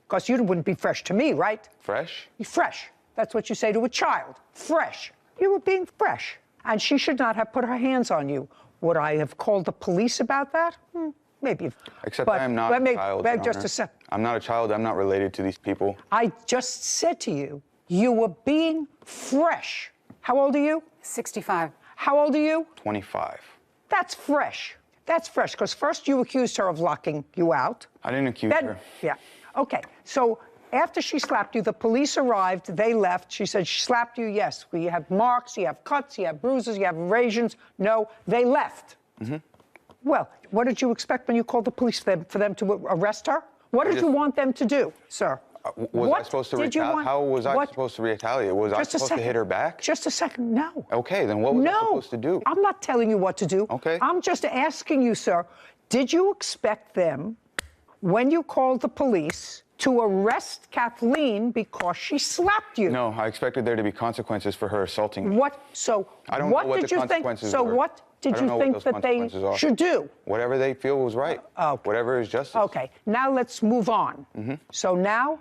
Because you wouldn't be fresh to me, right? Fresh? Fresh. That's what you say to a child. Fresh. You were being fresh. And she should not have put her hands on you. Would I have called the police about that? Maybe. Except but I am not a child, Your just Honor. a sec. I'm not a child. I'm not related to these people. I just said to you, you were being fresh. How old are you? 65. How old are you? 25. That's fresh. That's fresh, because first you accused her of locking you out. I didn't accuse her. Yeah. Okay. So after she slapped you, the police arrived. They left. She said, she slapped you. Yes. You have marks. You have cuts. You have bruises. You have abrasions. No. They left. Mm-hmm. Well, what did you expect when you called the police for them to arrest her? What did you want them to do, sir? Was I supposed to retaliate? How was I supposed to retaliate? Was I supposed to hit her back? Just a second. No. Okay, then what was I supposed to do? I'm not telling you what to do. Okay. I'm just asking you, sir, did you expect them, when you called the police, to arrest Kathleen because she slapped you? No, I expected there to be consequences for her assaulting me. What? So I don't know what what did the you think? consequences So were. what did I don't you know what think those that they consequences are. should do? Whatever they feel was right. Whatever is justice. Okay. Now let's move on. Mm-hmm. So now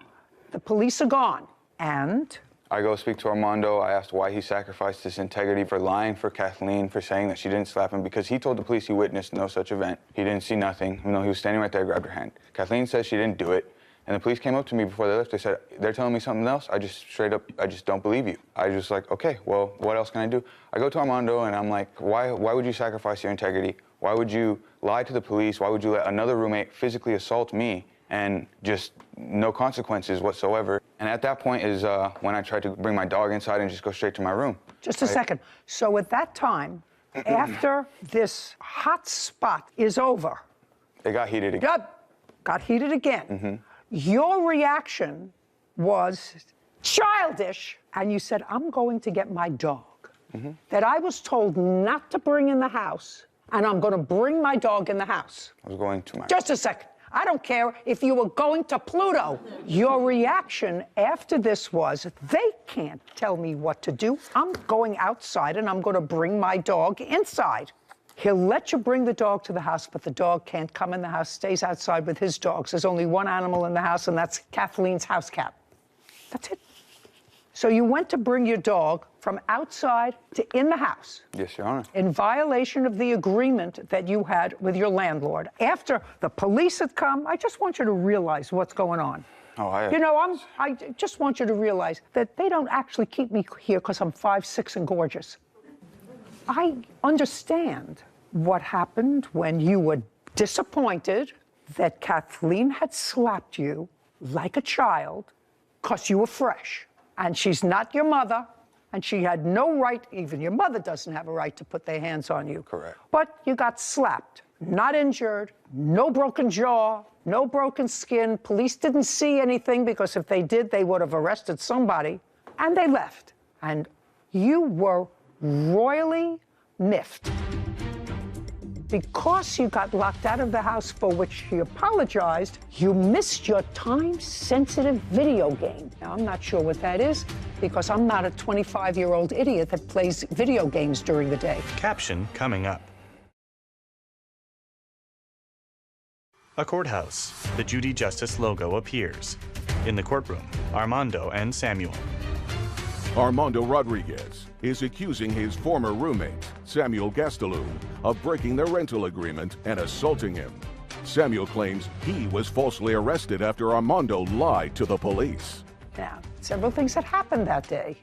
the police are gone, and I go speak to Armando. I asked why he sacrificed his integrity for lying for Kathleen, for saying that she didn't slap him, because he told the police he witnessed no such event. He didn't see nothing, even though he was standing right there, grabbed her hand. Kathleen says she didn't do it, and the police came up to me before they left. They said, they're telling me something else. I just straight up, I just don't believe you. I just like, okay, well, what else can I do? I go to Armando, and I'm like, why would you sacrifice your integrity? Why would you lie to the police? Why would you let another roommate physically assault me and just no consequences whatsoever? And at that point is when I tried to bring my dog inside and just go straight to my room. Just a second. So at that time, after this hot spot is over, it got heated again. Got heated again. Mm-hmm. Your reaction was childish, and you said, I'm going to get my dog that I was told not to bring in the house, and I'm going to bring my dog in the house. I was going to my... Just a second. I don't care if you were going to Pluto. Your reaction after this was, they can't tell me what to do. I'm going outside, and I'm going to bring my dog inside. He'll let you bring the dog to the house, but the dog can't come in the house, stays outside with his dogs. There's only one animal in the house, and that's Kathleen's house cat. That's it. So you went to bring your dog from outside to in the house. Yes, Your Honor. In violation of the agreement that you had with your landlord. After the police had come, I just want you to realize what's going on. Oh, I just want you to realize that they don't actually keep me here because I'm 5'6" and gorgeous. I understand what happened when you were disappointed that Kathleen had slapped you like a child because you were fresh. And she's not your mother, and she had no right, even your mother doesn't have a right to put their hands on you. Correct. But you got slapped. not injured, no broken jaw, no broken skin. Police didn't see anything because if they did, they would have arrested somebody. And they left. And you were royally miffed. Because you got locked out of the house, for which he apologized, you missed your time-sensitive video game. Now, I'm not sure what that is, because I'm not a 25-year-old idiot that plays video games during the day. Caption coming up. A courthouse. The Judy Justice logo appears. In the courtroom, Armando and Samuel. Armando Rodriguez is accusing his former roommate, Samuel Gastelum, of breaking their rental agreement and assaulting him. Samuel claims he was falsely arrested after Armando lied to the police. Now, several things that happened that day,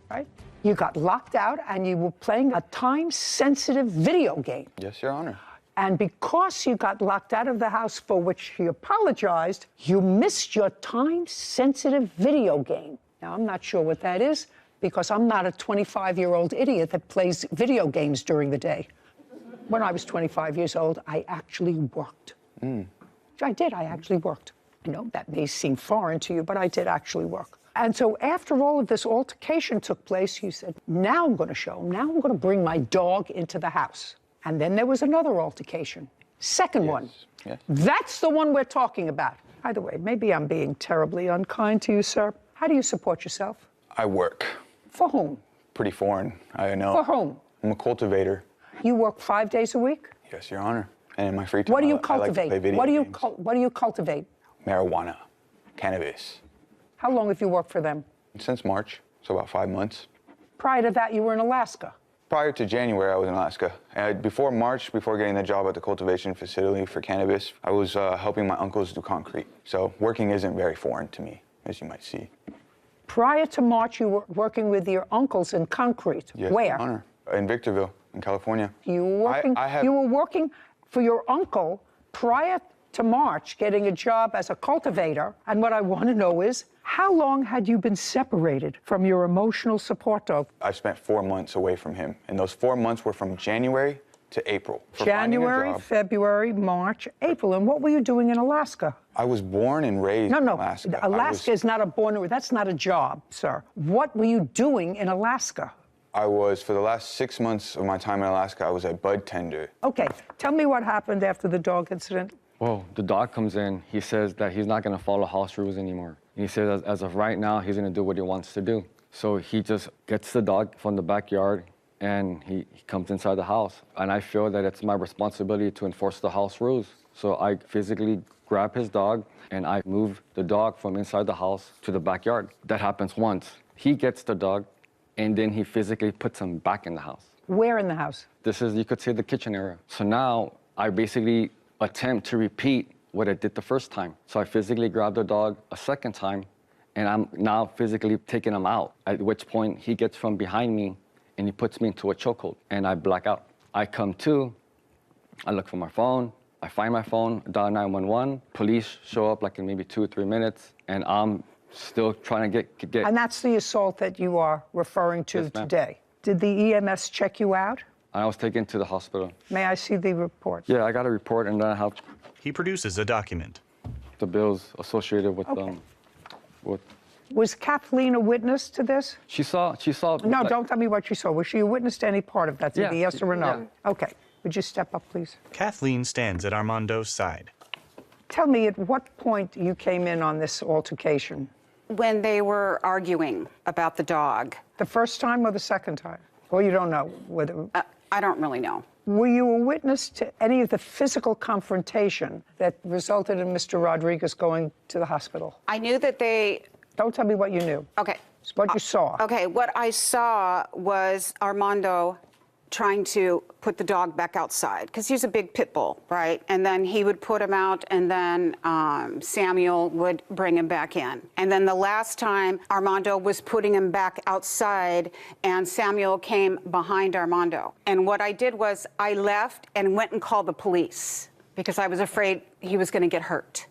right? You got locked out and you were playing a time-sensitive video game. Yes, Your Honor. And because you got locked out of the house, for which he apologized, you missed your time-sensitive video game. Now, I'm not sure what that is, because I'm not a 25-year-old idiot that plays video games during the day. When I was 25 years old, I actually worked. I did, I actually worked. I know that may seem foreign to you, but I did actually work. And so after all of this altercation took place, you said, now I'm gonna show him, now I'm gonna bring my dog into the house. And then there was another altercation. Second one. Yes. That's the one we're talking about. By the way, maybe I'm being terribly unkind to you, sir. How do you support yourself? I work. For whom? Pretty foreign, I know. For whom? I'm a cultivator. You work 5 days a week? Yes, Your Honor. And in my free time, What do you I like to cultivate? play video What do you games. what do you cultivate? Marijuana, cannabis. How long have you worked for them? Since March, so about 5 months. Prior to that, you were in Alaska. Prior to January, I was in Alaska. Before March, before getting the job at the cultivation facility for cannabis, I was helping my uncles do concrete. So working isn't very foreign to me, as you might see. Prior to March, you were working with your uncles in concrete. Yes, Where? Your Honor. In Victorville, in California. You were working. You were working for your uncle prior to March, getting a job as a cultivator. And what I want to know is, how long had you been separated from your emotional support dog? I spent 4 months away from him, and those 4 months were from January to April. For finding a January, job. February, March, April. And what were you doing in Alaska? I was born and raised in Alaska. Alaska is not a born, that's not a job, sir. What were you doing in Alaska? I was, for the last 6 months of my time in Alaska, I was a bud tender. Okay, tell me what happened after the dog incident. Well, the dog comes in. He says that he's not going to follow house rules anymore. He says as of right now, he's going to do what he wants to do. So he just gets the dog from the backyard and he comes inside the house. And I feel that it's my responsibility to enforce the house rules. So I physically grab his dog and I move the dog from inside the house to the backyard. That happens once. He gets the dog and then he physically puts him back in the house. Where in the house? This is, you could say, the kitchen area. So now I basically attempt to repeat what I did the first time. So I physically grab the dog a second time and I'm now physically taking him out, at which point he gets from behind me and he puts me into a chokehold and I black out. I come to, I look for my phone, I find my phone, dial 911, police show up like in maybe 2 or 3 minutes and I'm still trying to get. And that's the assault that you are referring to Yes, ma'am. today. Did the EMS check you out? I was taken to the hospital. May I see the report? Yeah, I got a report and then I have He produces a document. the bills associated with Okay. with. Was Kathleen a witness to this? She saw. No, like- don't tell me what she saw. Was she a witness to any part of that? Yeah, Yes or a no? yeah. Okay. Would you step up, please? Kathleen stands at Armando's side. Tell me at what point you came in on this altercation. When they were arguing about the dog. The first time or the second time? Or you don't know whether... I don't really know. Were you a witness to any of the physical confrontation that resulted in Mr. Rodriguez going to the hospital? I knew that they... Don't tell me what you knew. Okay. It's what you saw. Okay, what I saw was Armando trying to put the dog back outside, because he's a big pit bull, right? And then he would put him out, and then Samuel would bring him back in. And then the last time, Armando was putting him back outside, and Samuel came behind Armando. And what I did was I left and went and called the police, because I was afraid he was going to get hurt.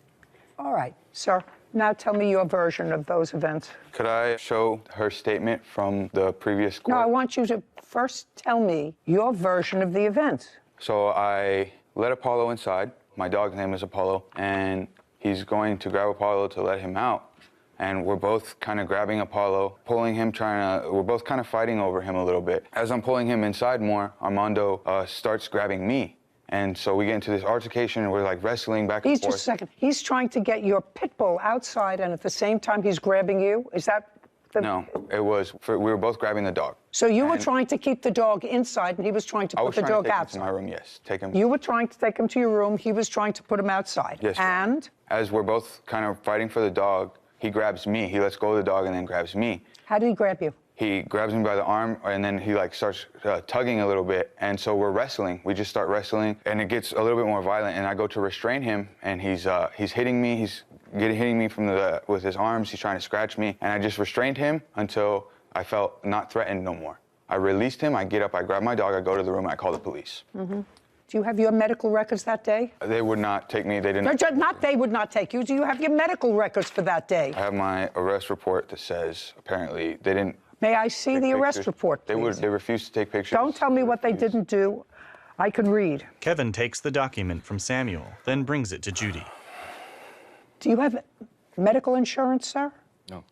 All right, sir. Now tell me your version of those events. Could I show her statement from the previous court? No, I want you to first tell me your version of the events. So I let Apollo inside. My dog's name is Apollo, and he's going to grab Apollo to let him out. And we're both kind of grabbing Apollo, pulling him, we're both kind of fighting over him a little bit. As I'm pulling him inside more, Armando starts grabbing me. And so we get into this altercation, and we're like wrestling back and forth. Just a second. He's trying to get your pit bull outside, and at the same time, he's grabbing you? Is that the... No, we were both grabbing the dog. So you were trying to keep the dog inside, and he was trying to put the dog outside? I was trying to take him to my room, yes. Take him. You were trying to take him to your room. He was trying to put him outside. Yes. And? As we're both kind of fighting for the dog, he grabs me. He lets go of the dog and then grabs me. How did he grab you? He grabs me by the arm, and then he like starts tugging a little bit, and so we're wrestling. We just start wrestling, and it gets a little bit more violent. And I go to restrain him, and he's hitting me. He's hitting me from with his arms. He's trying to scratch me, and I just restrained him until I felt not threatened no more. I released him. I get up. I grab my dog. I go to the room. I call the police. Mm-hmm. Do you have your medical records that day? They would not take me. They didn't. They would not take you. Do you have your medical records for that day? I have my arrest report that says apparently they didn't. May I see the arrest report, please? They refused to take pictures. Don't tell me what they didn't do. I could read. Kevin takes the document from Samuel, then brings it to Judy. Do you have medical insurance, sir? No.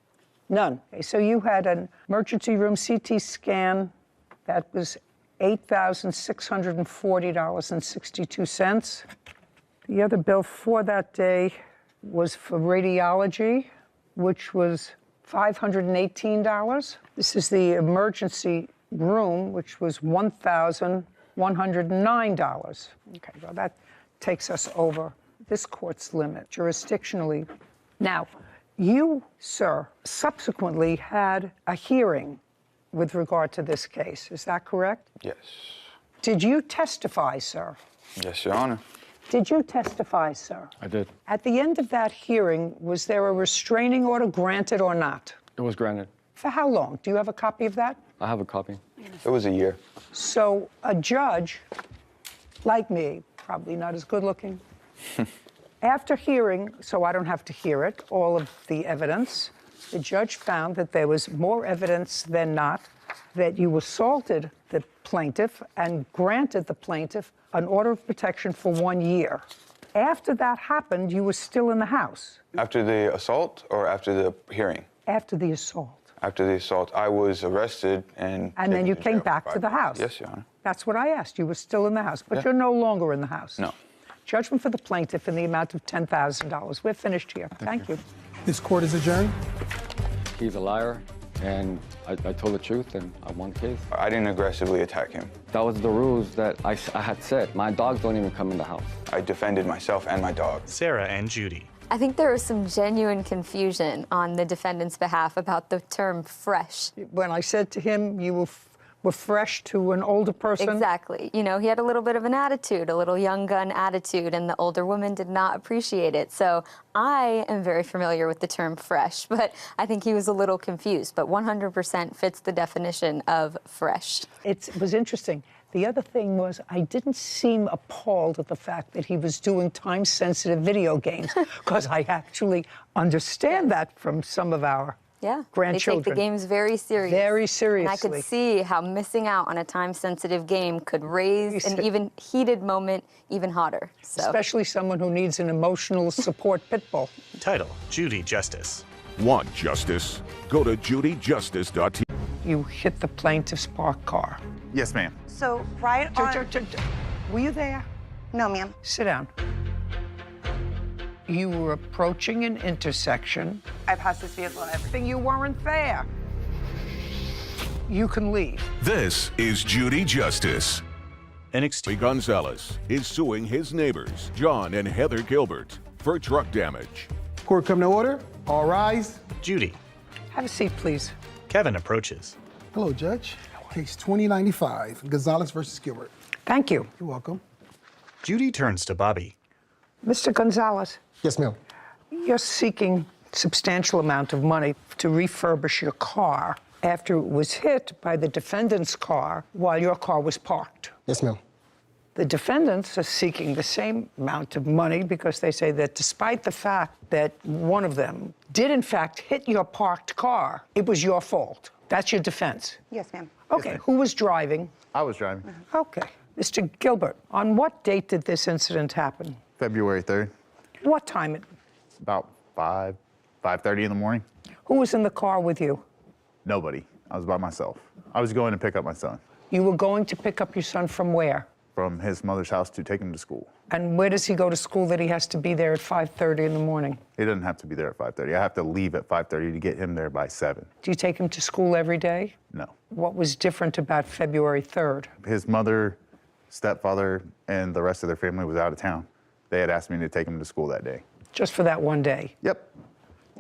None. Okay, so you had an emergency room CT scan that was $8,640.62. The other bill for that day was for radiology, which was $518. This is the emergency room, which was $1,109. Okay, well, that takes us over this court's limit jurisdictionally. Now, you, sir, subsequently had a hearing with regard to this case. Is that correct? Yes. Did you testify, sir? Yes, Your Honor. Did you testify, sir? I did. At the end of that hearing, was there a restraining order granted or not? It was granted. For how long? Do you have a copy of that? I have a copy. It was a year. So a judge, like me, probably not as good looking, after hearing, so I don't have to hear it, all of the evidence, the judge found that there was more evidence than not that you assaulted the plaintiff and granted the plaintiff an order of protection for 1 year. After that happened, you were still in the house. After the assault or after the hearing? After the assault. After the assault, I was arrested and then you came back to the house. Yes, Your Honor. That's what I asked. You were still in the house, but Yeah. you're no longer in the house. No. Judgment for the plaintiff in the amount of $10,000. We're finished here. Thank you. This court is adjourned. He's a liar, and I told the truth, and I won the case. I didn't aggressively attack him. That was the rules that I had set. My dogs don't even come in the house. I defended myself and my dog. Sarah and Judy. I think there was some genuine confusion on the defendant's behalf about the term fresh. When I said to him, you were fresh to an older person. Exactly. You know, he had a little bit of an attitude, a little young gun attitude, and the older woman did not appreciate it. So I am very familiar with the term fresh, but I think he was a little confused, but 100% fits the definition of fresh. It was interesting. The other thing was I didn't seem appalled at the fact that he was doing time-sensitive video games, because I actually understand that from some of our grandchildren. They take the games very seriously. Very seriously. And I could see how missing out on a time-sensitive game could raise an even heated moment even hotter. So. Especially someone who needs an emotional support pit bull. Title, Judy Justice. Want justice? Go to judyjustice.tv. You hit the plaintiff's parked car. Yes, ma'am. So right on... Were you there? No, ma'am. Sit down. You were approaching an intersection. I passed this vehicle and everything. You weren't there. You can leave. This is Judy Justice. Gonzalez is suing his neighbors, John and Heather Gilbert, for truck damage. Court come to order. All rise. Judy. Have a seat, please. Kevin approaches. Hello, Judge. Case 2095, Gonzalez versus Gilbert. Thank you. You're welcome. Judy turns to Bobby. Mr. Gonzalez. Yes, ma'am. You're seeking substantial amount of money to refurbish your car after it was hit by the defendant's car while your car was parked. Yes, ma'am. The defendants are seeking the same amount of money because they say that despite the fact that one of them did in fact hit your parked car, it was your fault. That's your defense. Yes, ma'am. Okay, who was driving? I was driving. Okay. Mr. Gilbert, on what date did this incident happen? February 3rd, What time? about 5:30 in the morning. Who was in the car with you? Nobody. I was by myself. I was going to pick up my son You were going to pick up your son from where? from his mother's house to take him to school. And where does he go to school that he has to be there at 5:30 in the morning? He doesn't have to be there at 5:30. I have to leave at 5:30 to get him there by 7. Do you take him to school every day? No. What was different about February 3rd? His mother, stepfather, and the rest of their family was out of town. They had asked me to take him to school that day. Just for that one day? Yep.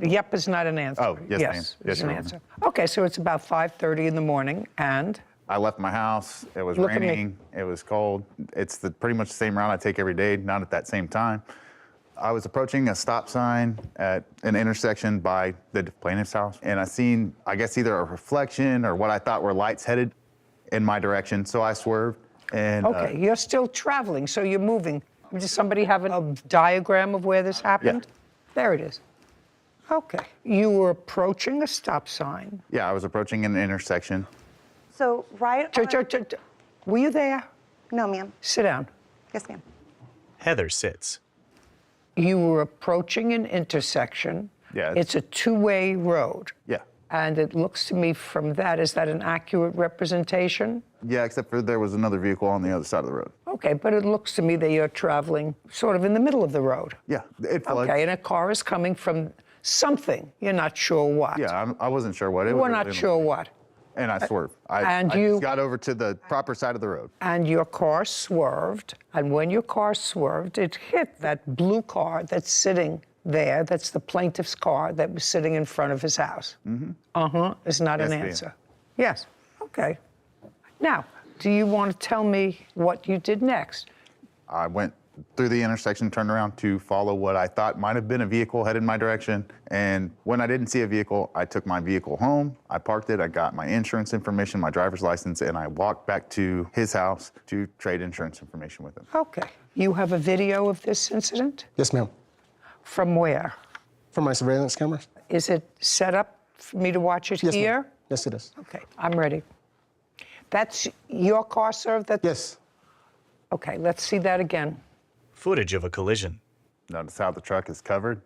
Yep is not an answer. Oh, yes, ma'am. Yes, Yes, is an Your Honor. answer. Okay, so it's about 5:30 in the morning, and? I left my house. It was Look at me. raining. It was cold. It's pretty much the same route I take every day, not at that same time. I was approaching a stop sign at an intersection by the plaintiff's house, and I seen, I guess, either a reflection or what I thought were lights headed in my direction. So I swerved. And Okay, you're still traveling, so you're moving. Does somebody have a diagram of where this happened? There it is. Okay. You were approaching a stop sign. yeah, I was approaching an intersection. So right on... Were you there? No, ma'am. Sit down. Yes, ma'am. Heather sits. You were approaching an intersection. Yeah. It's a two-way road. Yeah. And it looks to me from that, is that an accurate representation? Yeah, except for there was another vehicle on the other side of the road. Okay, but it looks to me that you're traveling sort of in the middle of the road. Yeah, it floods. Okay, and a car is coming from something. You're not sure what. Yeah, I wasn't sure what it You was. were not sure what. And I swerved. I you just got over to the proper side of the road. And your car swerved, and when your car swerved, it hit that blue car that's sitting there. That's the plaintiff's car that was sitting in front of his house. Mm-hmm. Uh-huh is not an Yes, ma'am. answer. Yes, okay. Now, do you want to tell me what you did next? I went through the intersection, turned around to follow what I thought might have been a vehicle headed my direction. And when I didn't see a vehicle, I took my vehicle home, I parked it, I got my insurance information, my driver's license, and I walked back to his house to trade insurance information with him. Okay. You have a video of this incident? Yes, ma'am. From where? From my surveillance cameras. Is it set up for me to watch it Yes, here? ma'am. Yes, it is. Okay, I'm ready. That's your car, sir? Yes. Okay, let's see that again. Footage of a collision. Notice how the truck is covered?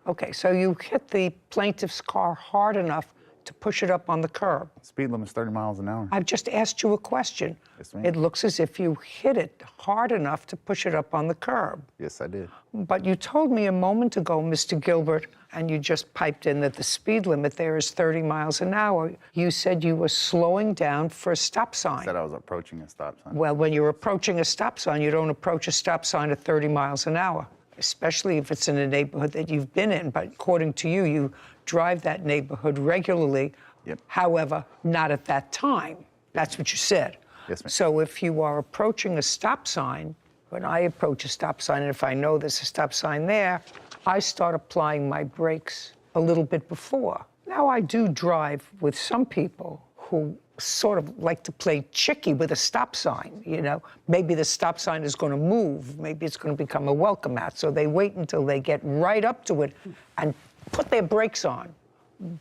Okay, so you hit the plaintiff's car hard enough to push it up on the curb. Speed limit is 30 miles an hour. I've just asked you a question. Yes, ma'am. It looks as if you hit it hard enough to push it up on the curb. Yes, I did. But you told me a moment ago, Mr. Gilbert, and you just piped in that the speed limit there is 30 miles an hour. You said you were slowing down for a stop sign. I said I was approaching a stop sign. Well, when you're approaching a stop sign, you don't approach a stop sign at 30 miles an hour, especially if it's in a neighborhood that you've been in. But according to you, you drive that neighborhood regularly. Yep. However, not at that time. That's what you said. Yes, ma'am. So if you are approaching a stop sign, when I approach a stop sign, and if I know there's a stop sign there, I start applying my brakes a little bit before. Now, I do drive with some people who sort of like to play chicky with a stop sign, you know. Maybe the stop sign is going to move. Maybe it's going to become a welcome mat. So they wait until they get right up to it and put their brakes on.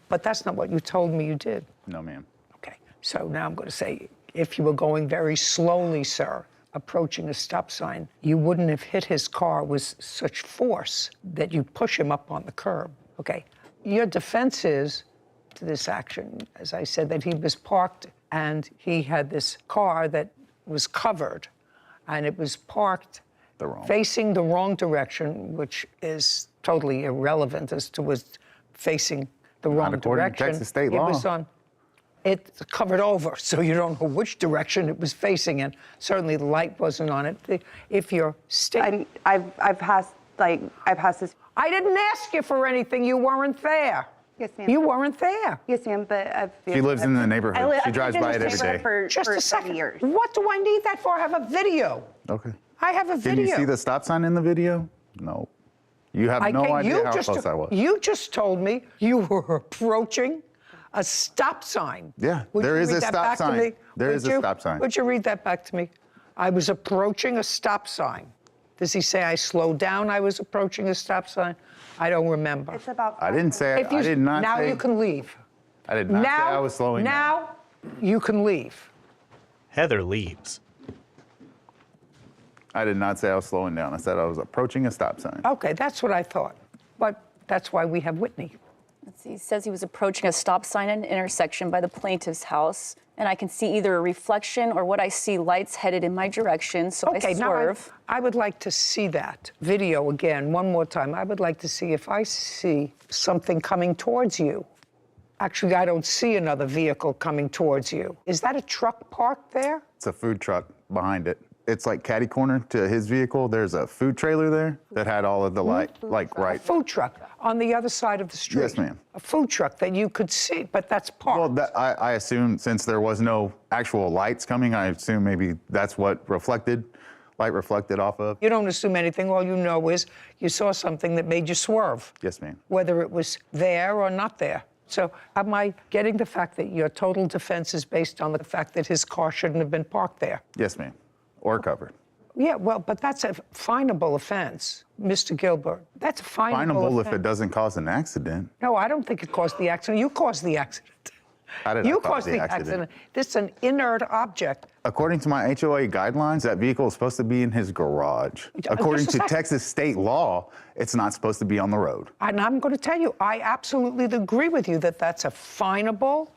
But that's not what you told me you did. No, ma'am. Okay, so now I'm going to say, if you were going very slowly, sir, approaching a stop sign, you wouldn't have hit his car with such force that you push him up on the curb. Okay, your defense is to this action, as I said, that he was parked and he had this car that was covered, and it was parked facing the wrong direction, which is totally irrelevant as to was facing the wrong according to direction. Texas state It law. was on. It's covered over, so you don't know which direction it was facing in. Certainly, the light wasn't on it. If you're I've passed this. I didn't ask you for anything. You weren't there. Yes, ma'am. You weren't there. Yes, ma'am, but She lives in the neighborhood. She drives by it every day. For Just a 30 second. years. What do I need that for? I have a video. Okay. I have a Can video. you see the stop sign in the video? No. You have no idea how close I was. You just told me you were approaching a stop sign. Yeah, Would there you is read a that stop back to sign. me? There Would is a you? stop sign. Would you read that back to me? I was approaching a stop sign. Does he say I slowed down? I was approaching a stop sign. I don't remember. It's about. I didn't say. If you- I did not now say. you can leave. I did not say I was slowing down. Now you can leave. Heather leaves. I did not say I was slowing down. I said I was approaching a stop sign. Okay, that's what I thought. But that's why we have Whitney. Let's see, he says he was approaching a stop sign at an intersection by the plaintiff's house, and I can see either a reflection or what I see lights headed in my direction, so I swerve. Now I would like to see that video again one more time. I would like to see if I see something coming towards you. Actually, I don't see another vehicle coming towards you. Is that a truck parked there? It's a food truck behind it. It's like catty corner to his vehicle. There's a food trailer there that had all of the light, right. A food truck on the other side of the street? Yes, ma'am. A food truck that you could see, but that's parked. Well, I assume since there was no actual lights coming, I assume maybe that's what light reflected off of. You don't assume anything. All you know is you saw something that made you swerve. Yes, ma'am. Whether it was there or not there. So am I getting the fact that your total defense is based on the fact that his car shouldn't have been parked there? Yes, ma'am. Or covered. Yeah, well, but that's a finable offense, Mr. Gilbert. That's a finable offense. If it doesn't cause an accident. No, I don't think it caused the accident. You caused the accident. How did You I cause caused the accident. This is an inert object. According to my HOA guidelines, that vehicle is supposed to be in his garage. According to Texas state law, it's not supposed to be on the road. And I'm going to tell you, I absolutely agree with you that that's a finable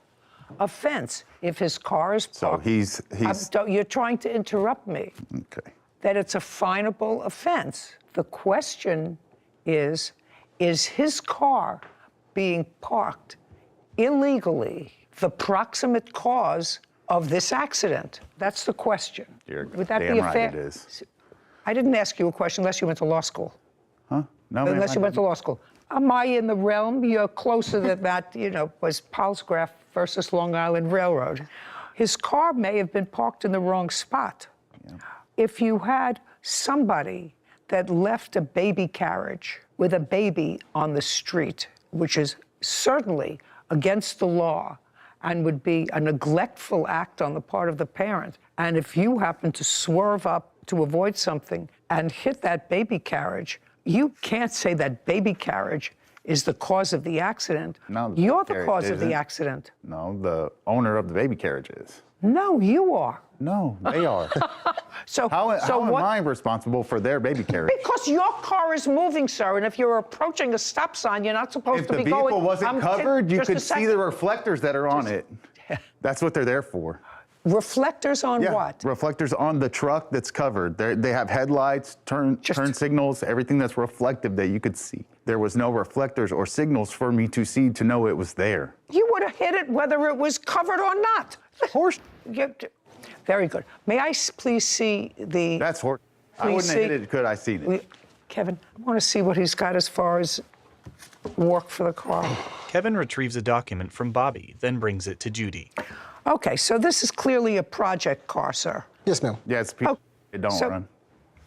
offense if his car is parked. So you're trying to interrupt me. Okay. That it's a finable offense. The question is his car being parked illegally the proximate cause of this accident? That's the question. Would that damn be a right fair? it is. I didn't ask you a question unless you went to law school. Huh? No, ma'am, unless you went to law school. Am I in the realm? You're closer than that, was Palsgraf versus Long Island Railroad. His car may have been parked in the wrong spot. Yeah. If you had somebody that left a baby carriage with a baby on the street, which is certainly against the law and would be a neglectful act on the part of the parent, and if you happen to swerve up to avoid something and hit that baby carriage, you can't say that baby carriage is the cause of the accident. No, You're the cause of the accident. No, the owner of the baby carriage is. No, you are. No, they are. So how am I responsible for their baby carriage? Because your car is moving, sir, and if you're approaching a stop sign, you're not supposed to be going. If the vehicle wasn't covered, you could see the reflectors that are on it. That's what they're there for. Reflectors on what? Reflectors on the truck that's covered. They have headlights, turn signals, everything that's reflective that you could see. There was no reflectors or signals for me to see to know it was there. You would have hit it whether it was covered or not. Of course. Very good. May I please see the... That's horse. I wouldn't have hit it could I seen it. Kevin, I want to see what he's got as far as work for the car. Kevin retrieves a document from Bobby, then brings it to Judy. Okay, so this is clearly a project car, sir. Yes, ma'am. Yeah, it don't run.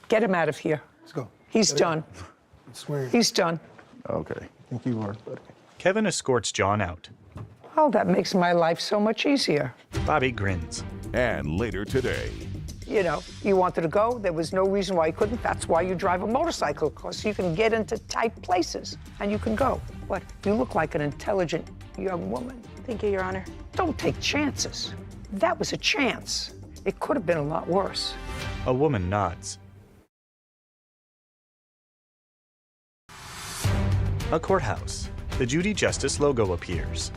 Get him out of here. Let's go. He's done. I swear. He's done. Okay. Thank you, Lord. Kevin escorts John out. Oh, that makes my life so much easier. Bobby grins. And later today. You wanted to go. There was no reason why you couldn't. That's why you drive a motorcycle, because you can get into tight places and you can go. But you look like an intelligent young woman. Thank you, Your Honor. Don't take chances. That was a chance. It could have been a lot worse. A woman nods. A courthouse. The Judy Justice logo appears.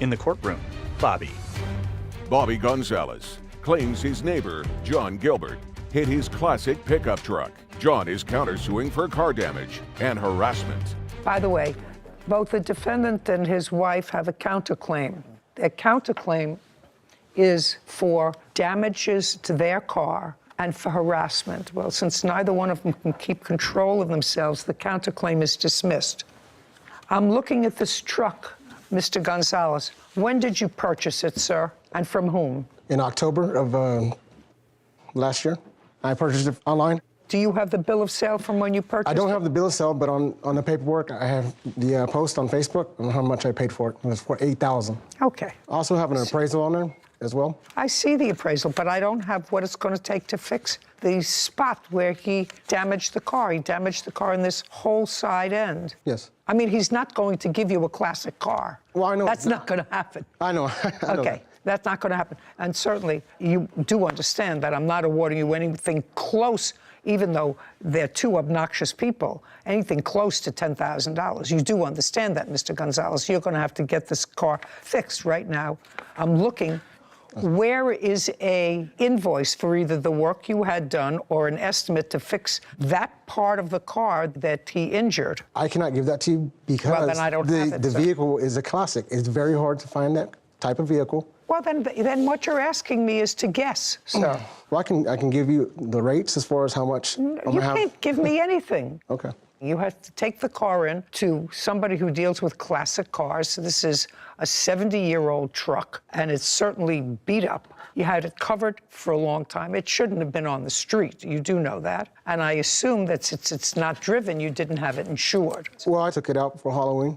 In the courtroom, Bobby. Bobby Gonzalez claims his neighbor, John Gilbert, hit his classic pickup truck. John is countersuing for car damage and harassment. By the way, both the defendant and his wife have a counterclaim. Their counterclaim is for damages to their car and for harassment. Well, since neither one of them can keep control of themselves, the counterclaim is dismissed. I'm looking at this truck, Mr. Gonzalez. When did you purchase it, sir, and from whom? In October of last year, I purchased it online. Do you have the bill of sale from when you purchased it? I don't have the bill of sale, but on the paperwork, I have the post on Facebook on how much I paid for it. It was for $8,000. Okay. I also have an appraisal on there as well. I see the appraisal, but I don't have what it's going to take to fix the spot where he damaged the car. He damaged the car in this whole side end. Yes. I mean, he's not going to give you a classic car. Well, I know. That's not going to happen. I know. I know okay. that. That's not going to happen. And certainly, you do understand that I'm not awarding you anything close even though they're two obnoxious people, anything close to $10,000. You do understand that, Mr. Gonzalez. You're going to have to get this car fixed right now. I'm looking. Where is a invoice for either the work you had done or an estimate to fix that part of the car that he injured? I cannot give that to you because then I don't have it, the sir. vehicle is a classic. It's very hard to find that type of vehicle. Well, then what you're asking me is to guess, sir. Well, I can give you the rates as far as how much. You can't give me anything. Okay. You have to take the car in to somebody who deals with classic cars. So this is a 70-year-old truck, and it's certainly beat up. You had it covered for a long time. It shouldn't have been on the street. You do know that. And I assume that since it's not driven, you didn't have it insured. Well, I took it out for Halloween,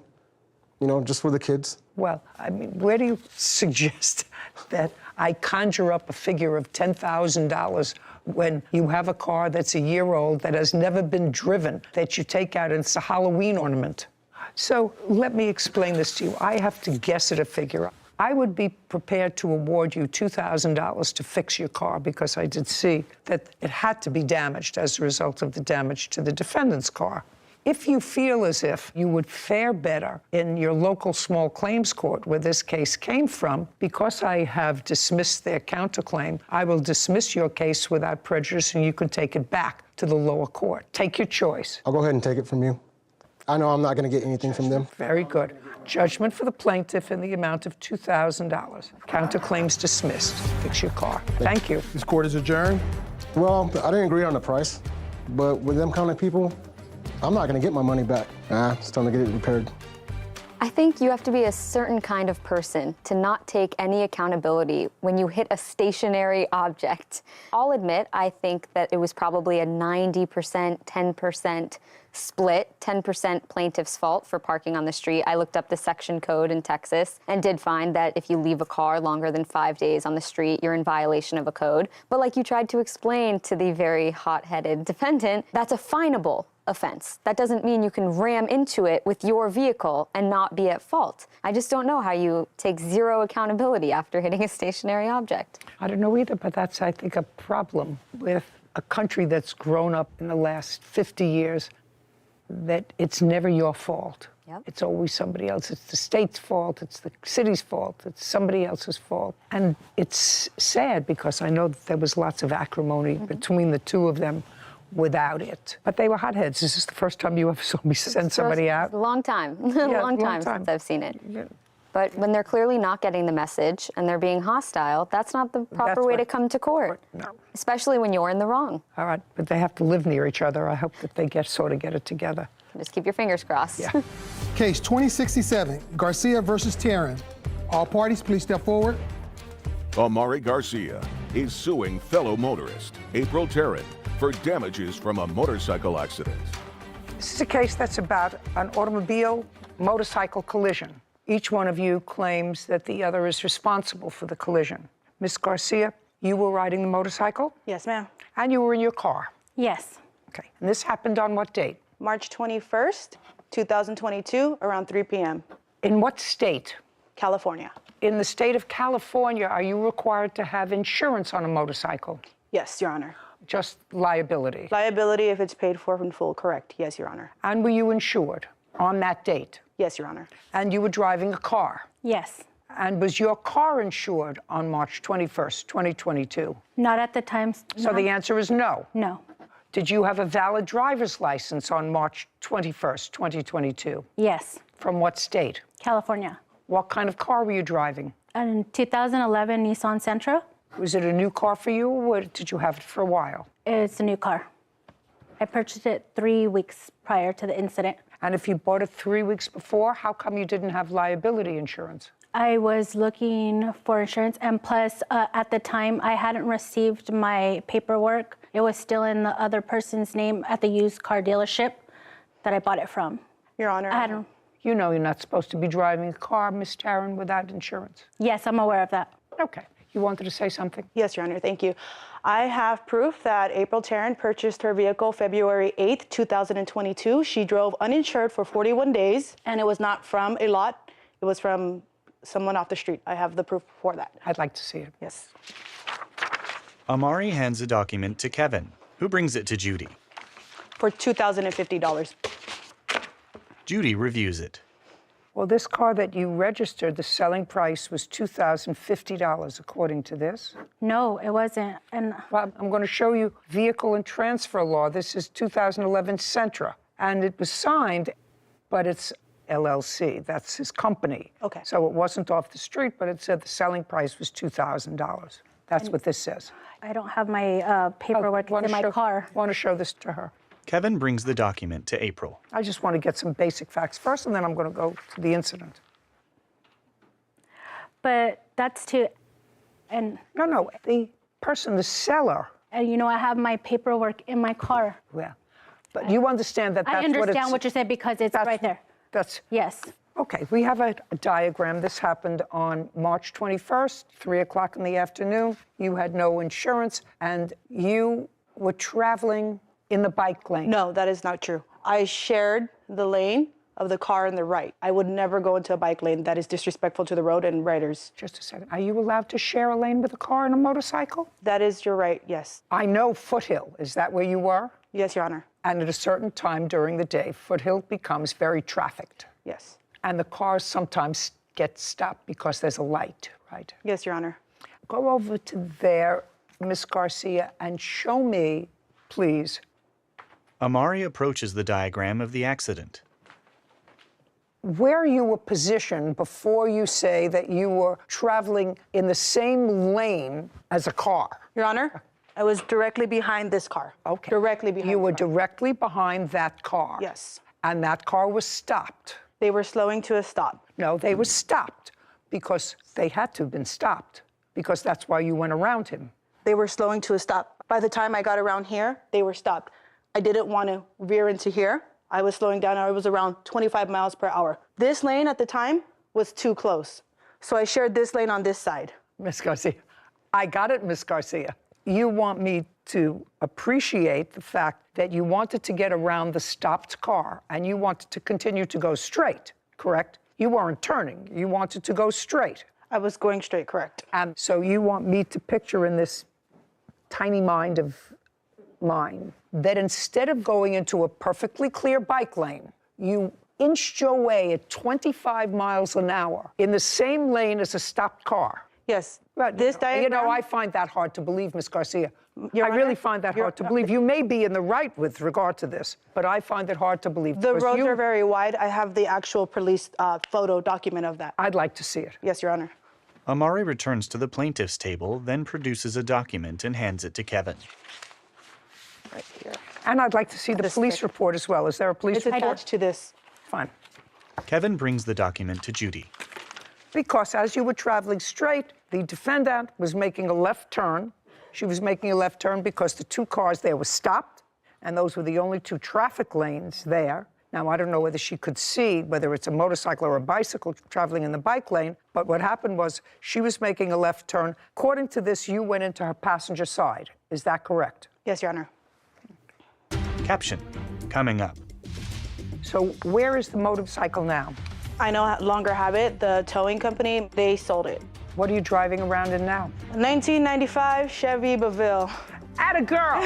just for the kids. Well, I mean, where do you suggest that I conjure up a figure of $10,000 when you have a car that's a year old that has never been driven, that you take out and it's a Halloween ornament? So let me explain this to you. I have to guess at a figure. I would be prepared to award you $2,000 to fix your car because I did see that it had to be damaged as a result of the damage to the defendant's car. If you feel as if you would fare better in your local small claims court where this case came from, because I have dismissed their counterclaim, I will dismiss your case without prejudice and you can take it back to the lower court. Take your choice. I'll go ahead and take it from you. I know I'm not going to get anything from them. Very good. Judgment for the plaintiff in the amount of $2,000. Counterclaims dismissed. Fix your car. Thank you. This court is adjourned. Well, I didn't agree on the price, but with them kind of people, I'm not going to get my money back. It's time to get it repaired. I think you have to be a certain kind of person to not take any accountability when you hit a stationary object. I'll admit, I think that it was probably a 90%, 10% split, 10% plaintiff's fault for parking on the street. I looked up the section code in Texas and did find that if you leave a car longer than 5 days on the street, you're in violation of a code. But like you tried to explain to the very hot-headed defendant, that's a finable offense. That doesn't mean you can ram into it with your vehicle and not be at fault. I just don't know how you take zero accountability after hitting a stationary object. I don't know either, but that's, I think, a problem with a country that's grown up in the last 50 years, that it's never your fault. Yep. It's always somebody else. It's the state's fault. It's the city's fault. It's somebody else's fault. And it's sad because I know that there was lots of acrimony between the two of them without it. But they were hotheads. This is the first time you ever saw me send somebody out. A long time. Yeah, long time since I've seen it. Yeah. But when they're clearly not getting the message and they're being hostile, that's not the proper way to come to court. No. Especially when you're in the wrong. All right, but they have to live near each other. I hope that they sort of get it together. Just keep your fingers crossed. Yeah. Case 2067, Garcia versus Taryn. All parties, please step forward. Amari Garcia is suing fellow motorist April Taryn for damages from a motorcycle accident. This is a case that's about an automobile-motorcycle collision. Each one of you claims that the other is responsible for the collision. Ms. Garcia, you were riding the motorcycle? Yes, ma'am. And you were in your car? Yes. Okay. And this happened on what date? March 21st, 2022, around 3 p.m. In what state? California. In the state of California, are you required to have insurance on a motorcycle? Yes, Your Honor. Just liability? Liability if it's paid for in full, correct. Yes, Your Honor. And were you insured on that date? Yes, Your Honor. And you were driving a car? Yes. And was your car insured on March 21st, 2022? Not at the time. So the answer is no? No. Did you have a valid driver's license on March 21st, 2022? Yes. From what state? California. What kind of car were you driving? A 2011 Nissan Sentra. Was it a new car for you, or did you have it for a while? It's a new car. I purchased it 3 weeks prior to the incident. And if you bought it 3 weeks before, how come you didn't have liability insurance? I was looking for insurance, and plus, at the time, I hadn't received my paperwork. It was still in the other person's name at the used car dealership that I bought it from. Your Honor. I hadn't. You know you're not supposed to be driving a car, Miss Taryn, without insurance. Yes, I'm aware of that. Okay. You wanted to say something? Yes, Your Honor, thank you. I have proof that April Taryn purchased her vehicle February 8th, 2022. She drove uninsured for 41 days, and it was not from a lot. It was from someone off the street. I have the proof for that. I'd like to see it. Yes. Amari hands a document to Kevin. who brings it to Judy. For $2,050. Judy reviews it. Well, this car that you registered, the selling price was $2,050, according to this. No, it wasn't. And Well, I'm going to show you vehicle and transfer law. This is 2011 Sentra, and it was signed, but it's LLC. That's his company. Okay. So it wasn't off the street, but it said the selling price was $2,000. That's what this says. I don't have my paperwork in my car. Want to show this to her? Kevin brings the document to April. I just want to get some basic facts first, and then I'm going to go to the incident. But that's to, and No, the person, the seller. and you know, I have my paperwork in my car. Yeah, but you understand that that's I understand what it's, you're saying because it's right there. That's Yes. okay. We have a diagram. This happened on March 21st, 3 o'clock in the afternoon. You had no insurance, and you were traveling in the bike lane. No, that is not true. I shared the lane of the car on the right. I would never go into a bike lane. That is disrespectful to the road and riders. Just a second. Are you allowed to share a lane with a car and a motorcycle? That is your right, yes. I know Foothill. Is that where you were? Yes, Your Honor. And at a certain time during the day, Foothill becomes very trafficked. Yes. And the cars sometimes get stopped because there's a light, right? Yes, Your Honor. Go over to there, Miss Garcia, and show me, please. Amari approaches the diagram of the accident. Where you were positioned before you say that you were traveling in the same lane as a car. Your Honor, I was directly behind this car. Okay. Directly behind. You were the car. directly behind that car. Yes. And that car was stopped. They were slowing to a stop. No, they were stopped because they had to have been stopped because that's why you went around him. They were slowing to a stop. By the time I got around here, they were stopped. I didn't want to veer into here. I was slowing down. I was around 25 miles per hour. This lane at the time was too close. So I shared this lane on this side. Miss Garcia, I got it, Miss Garcia. You want me to appreciate the fact that you wanted to get around the stopped car and you wanted to continue to go straight, correct? You weren't turning. You wanted to go straight. I was going straight, correct. And so you want me to picture in this tiny mind of mine that instead of going into a perfectly clear bike lane, you inched your way at 25 miles an hour in the same lane as a stopped car. Yes. But this diagram. You know, I find that hard to believe, Miss Garcia. Your I Honor, really find that hard to believe. You may be in the right with regard to this, but I find it hard to believe. The because roads are very wide. I have the actual police photo document of that. I'd like to see it. Yes, Your Honor. Amari returns to the plaintiff's table, then produces a document and hands it to Kevin. Right here. And I'd like to see the police report as well. Is there a police It's report? attached to this. Fine. Kevin brings the document to Judy. Because as you were traveling straight, the defendant was making a left turn. She was making a left turn because the two cars there were stopped, and those were the only two traffic lanes there. Now, I don't know whether she could see whether it's a motorcycle or a bicycle traveling in the bike lane, but what happened was she was making a left turn. According to this, you went into her passenger side. Is that correct? Yes, Your Honor. Caption, coming up. So where is the motorcycle now? I no longer have it. The towing company, they sold it. What are you driving around in now? 1995 Chevy Baville. Atta girl!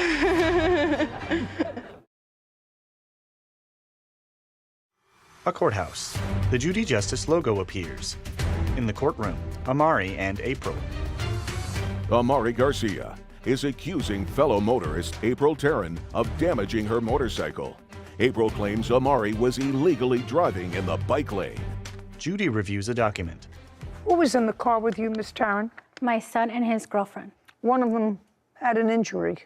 A courthouse. The Judy Justice logo appears. In the courtroom, Amari and April. Amari Garcia is accusing fellow motorist April Taryn of damaging her motorcycle. April claims Amari was illegally driving in the bike lane. Judy reviews a document. Who was in the car with you, Miss Taryn? My son and his girlfriend. One of them had an injury.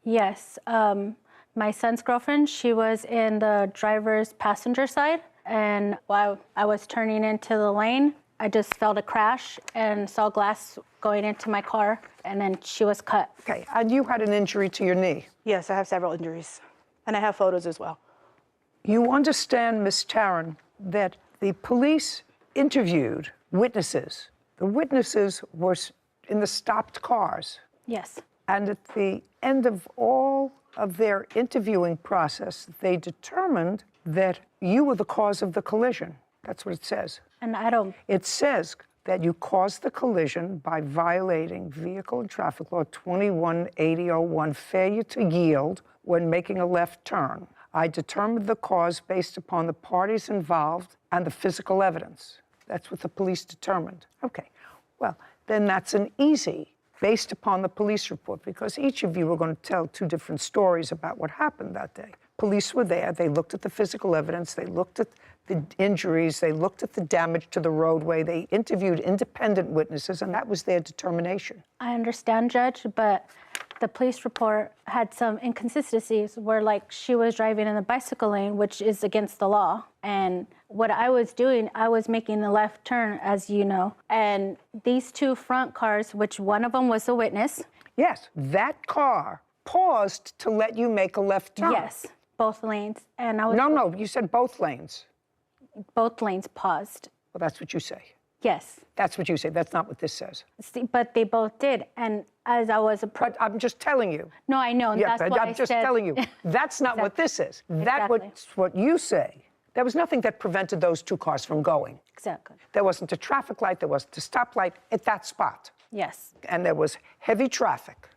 Yes. My son's girlfriend, she was in the driver's passenger side. And while I was turning into the lane, I just felt a crash and saw glass going into my car, and then she was cut. Okay, and you had an injury to your knee. Yes, I have several injuries. And I have photos as well. You understand, Miss Taryn, that the police interviewed witnesses. The witnesses were in the stopped cars. Yes. And at the end of all of their interviewing process, they determined that you were the cause of the collision. That's what it says. And I don't... It says that you caused the collision by violating Vehicle and Traffic Law 218001, failure to yield when making a left turn. I determined the cause based upon the parties involved and the physical evidence. That's what the police determined. Okay, well, then that's an easy, based upon the police report, because each of you are going to tell two different stories about what happened that day. Police were there, they looked at the physical evidence, they looked at the injuries, they looked at the damage to the roadway, they interviewed independent witnesses, and that was their determination. I understand, Judge, but the police report had some inconsistencies where, like, she was driving in the bicycle lane, which is against the law. And what I was doing, I was making the left turn, as you know. And these two front cars, which one of them was a witness. Yes, that car paused to let you make a left turn. Yes, both lanes. And I was. No, you said both lanes. Both lanes paused. Well, that's what you say. Yes. That's what you say. That's not what this says. See, but they both did. And as I was But I'm just telling you. No, I know. And Yeah, that's but why I'm just telling you. That's not what this is. That's what you say. There was nothing that prevented those two cars from going. Exactly. There wasn't a traffic light. There wasn't a stoplight at that spot. Yes. And there was heavy traffic.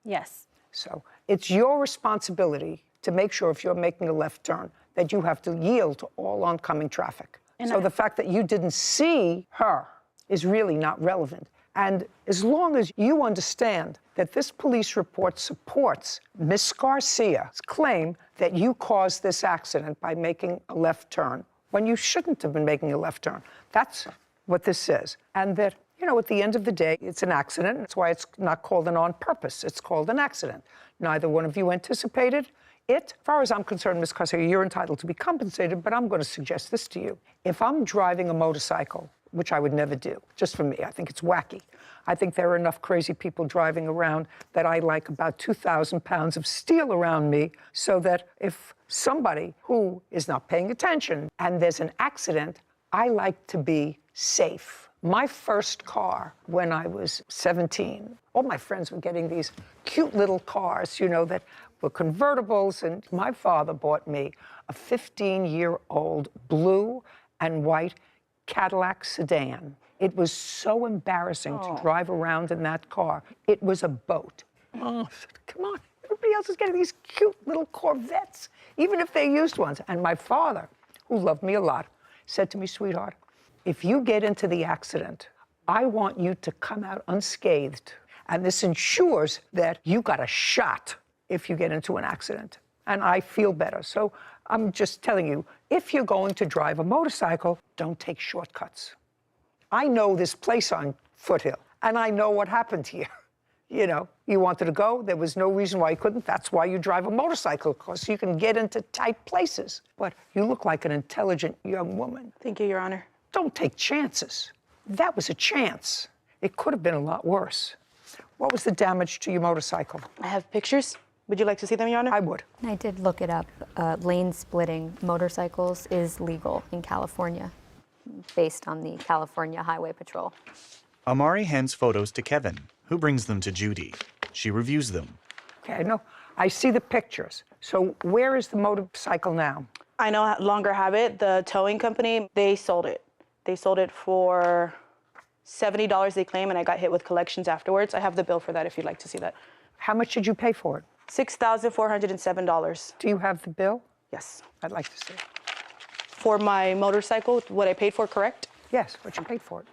Yes. So it's your responsibility to make sure if you're making a left turn that you have to yield to all oncoming traffic. So the fact that you didn't see her is really not relevant. And as long as you understand that this police report supports Miss Garcia's claim that you caused this accident by making a left turn when you shouldn't have been making a left turn, that's what this says. And that, you know, at the end of the day, it's an accident. That's why it's not called an on purpose. It's called an accident. Neither one of you anticipated it. As far as I'm concerned, Ms. Garcia, you're entitled to be compensated, but I'm going to suggest this to you. If I'm driving a motorcycle, which I would never do, just for me, I think it's wacky. I think there are enough crazy people driving around that I like about 2,000 pounds of steel around me, so that if somebody who is not paying attention and there's an accident, I like to be safe. My first car when I was 17, all my friends were getting these cute little cars, you know, that were convertibles, and my father bought me a 15-year-old blue and white Cadillac sedan. It was so embarrassing to drive around in that car. It was a boat. Oh, come on. Everybody else is getting these cute little Corvettes, even if they're used ones. And my father, who loved me a lot, said to me, sweetheart, if you get into the accident, I want you to come out unscathed. And this ensures that you got a shot if you get into an accident. And I feel better. So I'm just telling you, if you're going to drive a motorcycle, don't take shortcuts. I know this place on Foothill, and I know what happened here. You know, you wanted to go, there was no reason why you couldn't. That's why you drive a motorcycle, because you can get into tight places. But you look like an intelligent young woman. Thank you, Your Honor. Don't take chances. That was a chance. It could have been a lot worse. What was the damage to your motorcycle? I have pictures. Would you like to see them, Your Honor? I would. I did look it up. Lane splitting motorcycles is legal in California, based on the California Highway Patrol. Amari hands photos to Kevin, who brings them to Judy. She reviews them. Okay, I know. I see the pictures. So where is the motorcycle now? I no longer have it. The towing company, they sold it. They sold it for $70 they claim, and I got hit with collections afterwards. I have the bill for that if you'd like to see that. How much did you pay for it? $6,407. Do you have the bill? Yes. I'd like to see it. For my motorcycle, what I paid for, correct? Yes, what you paid for it.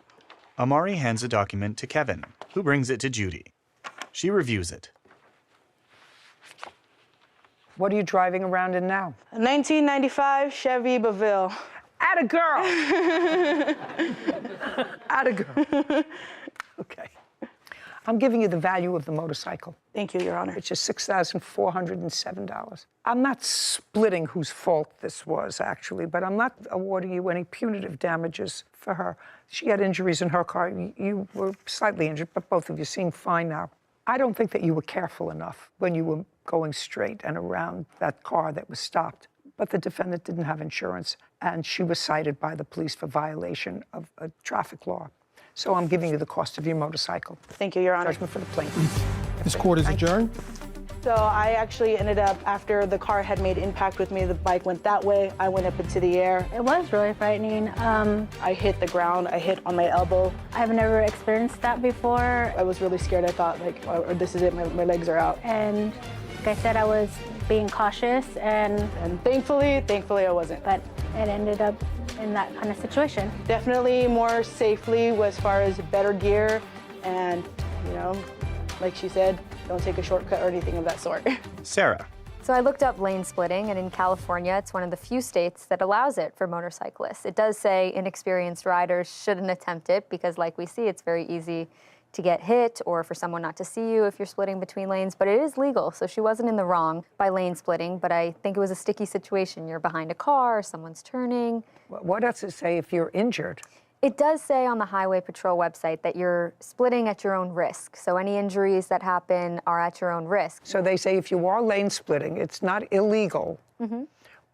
Amari hands a document to Kevin, who brings it to Judy. She reviews it. What are you driving around in now? A 1995 Chevy Baville. Atta girl! Atta girl. Okay. I'm giving you the value of the motorcycle. Thank you, Your Honor. Which is $6,407. I'm not splitting whose fault this was, actually, but I'm not awarding you any punitive damages for her. She had injuries in her car. You were slightly injured, but both of you seem fine now. I don't think that you were careful enough when you were going straight and around that car that was stopped. But the defendant didn't have insurance, and she was cited by the police for violation of a traffic law. So I'm giving you the cost of your motorcycle. Thank you, Your Honor. Judgment for the plaintiff. This court is adjourned. So I actually ended up, after the car had made impact with me, the bike went that way, I went up into the air. It was really frightening. I hit the ground, I hit on my elbow. I've never experienced that before. I was really scared. I thought, like, oh, this is it, my legs are out. And like I said, I was being cautious and thankfully I wasn't. But it ended up in that kind of situation. Definitely more safely as far as better gear and, you know, like she said, don't take a shortcut or anything of that sort. Sarah. So I looked up lane splitting, and in California, it's one of the few states that allows it for motorcyclists. It does say inexperienced riders shouldn't attempt it because, like we see, it's very easy to get hit or for someone not to see you if you're splitting between lanes, but it is legal, so she wasn't in the wrong by lane splitting, but I think it was a sticky situation. You're behind a car, someone's turning. What does it say if you're injured? It does say on the Highway Patrol website that you're splitting at your own risk. So any injuries that happen are at your own risk. So they say if you are lane splitting, it's not illegal.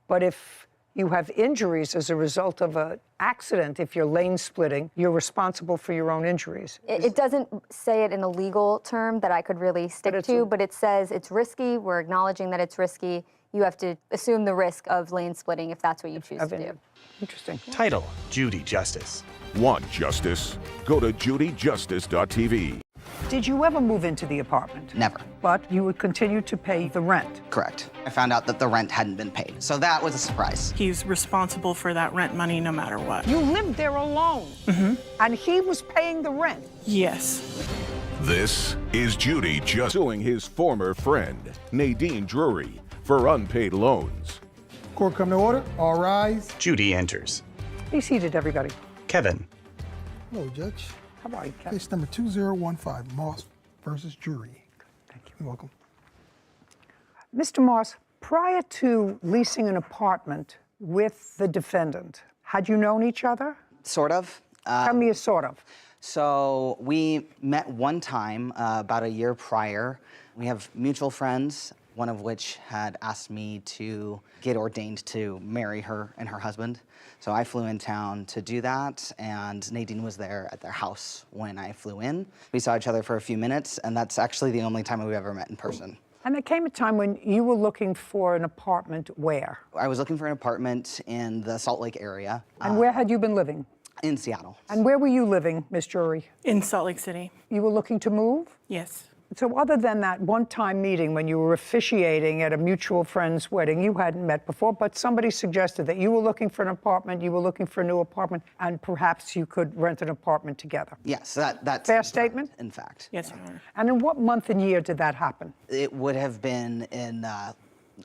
But if you have injuries as a result of an accident, if you're lane splitting, you're responsible for your own injuries. It doesn't say it in a legal term that I could really stick to, but it says it's risky. We're acknowledging that it's risky. You have to assume the risk of lane splitting if that's what you choose to do. Interesting. Title, Judy Justice. Want justice? Go to judyjustice.tv. Did you ever move into the apartment? Never. But you would continue to pay the rent? Correct. I found out that the rent hadn't been paid, so that was a surprise. He's responsible for that rent money no matter what. You lived there alone? And he was paying the rent? Yes. This is Judy just suing his former friend, Nadine Drury, for unpaid loans. Court come to order. All rise. Judy enters. Be seated, everybody. Kevin. Hello, Judge. How are you, Kevin? Case number 2015, Moss versus Jury. Thank you. You're welcome. Mr. Moss, prior to leasing an apartment with the defendant, had you known each other? Sort of. Tell me a sort of. So we met one time about a year prior. We have mutual friends, one of which had asked me to get ordained to marry her and her husband. So I flew in town to do that, and Nadine was there at their house when I flew in. We saw each other for a few minutes, and that's actually the only time we've ever met in person. And there came a time when you were looking for an apartment where? I was looking for an apartment in the Salt Lake area. And where had you been living? In Seattle. And where were you living, Miss Drury? In Salt Lake City. You were looking to move? Yes. So other than that one-time meeting when you were officiating at a mutual friend's wedding you hadn't met before, but somebody suggested that you were looking for an apartment, you were looking for a new apartment, and perhaps you could rent an apartment together. Yes, that's fair statement? In fact. Yes, Your Honor. And in what month and year did that happen? It would have been in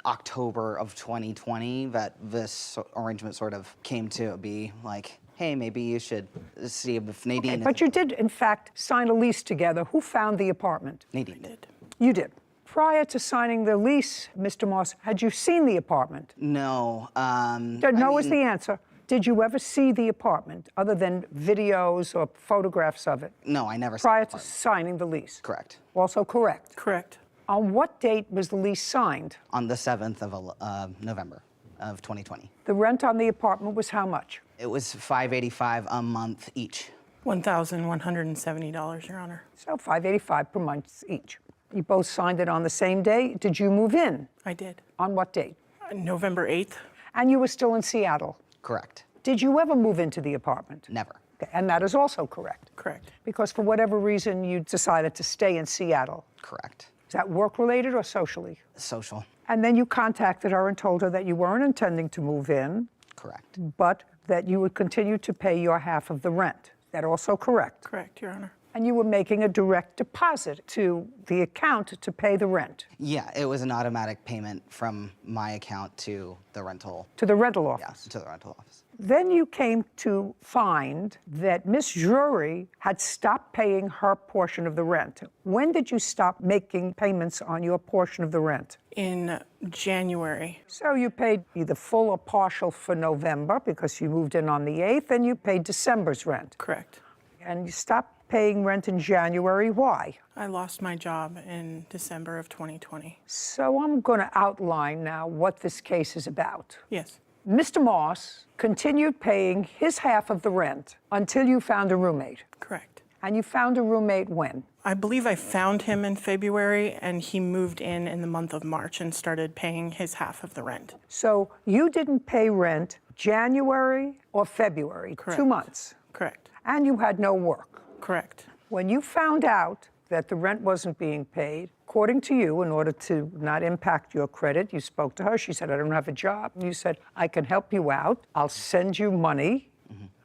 October of 2020 that this arrangement sort of came to be like, hey, maybe you should see if Nadine... Okay, but you did, in fact, sign a lease together. Who found the apartment? Nadine did. You did. Prior to signing the lease, Mr. Moss, had you seen the apartment? No. No is the answer. Did you ever see the apartment, other than videos or photographs of it? No, I never saw Prior to signing the lease? Correct. Also correct? Correct. On what date was the lease signed? On the 7th of November of 2020. The rent on the apartment was how much? It was $585 a month each. $1,170, Your Honor. So $585 per month each. You both signed it on the same day. Did you move in? I did. On what date? November 8th. And you were still in Seattle? Correct. Did you ever move into the apartment? Never. Okay, and that is also correct? Correct. Because for whatever reason you decided to stay in Seattle? Correct. Is that work-related or socially? Social. And then you contacted her and told her that you weren't intending to move in? Correct. But that you would continue to pay your half of the rent. That also correct? Correct, Your Honor. And you were making a direct deposit to the account to pay the rent? Yeah, it was an automatic payment from my account to the rental. To the rental office? Yes, to the rental office. Then you came to find that Miss Drury had stopped paying her portion of the rent. When did you stop making payments on your portion of the rent? In January. So you paid either full or partial for November because you moved in on the 8th, and you paid December's rent. Correct. And you stopped paying rent in January. Why? I lost my job in December of 2020. So I'm going to outline now what this case is about. Yes. Mr. Moss continued paying his half of the rent until you found a roommate. Correct. And you found a roommate when? I believe I found him in February, and he moved in the month of March and started paying his half of the rent. So you didn't pay rent January or February, Correct. 2 months. Correct. And you had no work. Correct. When you found out that the rent wasn't being paid, according to you, in order to not impact your credit, you spoke to her. She said, I don't have a job. You said, I can help you out. I'll send you money.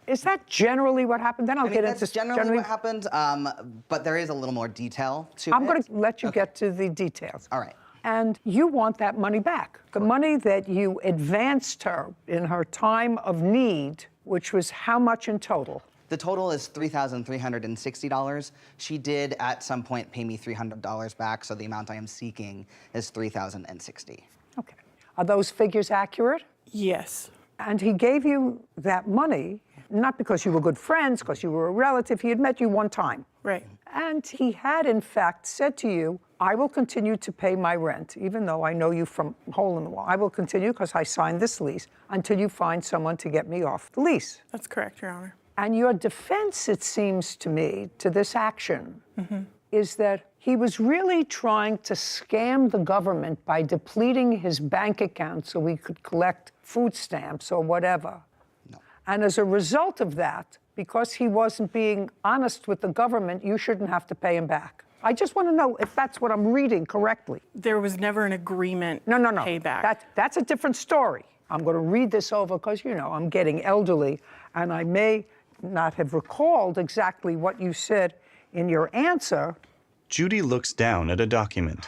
Is that generally what happened? Then I'll get into that's generally what happened, but there is a little more detail to it. I'm going to let you get to the details. All right. And you want that money back. The money that you advanced her in her time of need, which was how much in total? The total is $3,360. She did at some point pay me $300 back, so the amount I am seeking is $3,060. Okay. Are those figures accurate? Yes. And he gave you that money, not because you were good friends, because you were a relative. He had met you one time. Right. And he had, in fact, said to you, I will continue to pay my rent, even though I know you from hole in the wall. I will continue because I signed this lease until you find someone to get me off the lease. That's correct, Your Honor. And your defense, it seems to me, to this action is that he was really trying to scam the government by depleting his bank account so he could collect food stamps or whatever. No. And as a result of that, because he wasn't being honest with the government, you shouldn't have to pay him back. I just want to know if that's what I'm reading correctly. There was never an agreement No. payback. That's a different story. I'm going to read this over because, you know, I'm getting elderly, and I may not have recalled exactly what you said in your answer. Judy looks down at a document.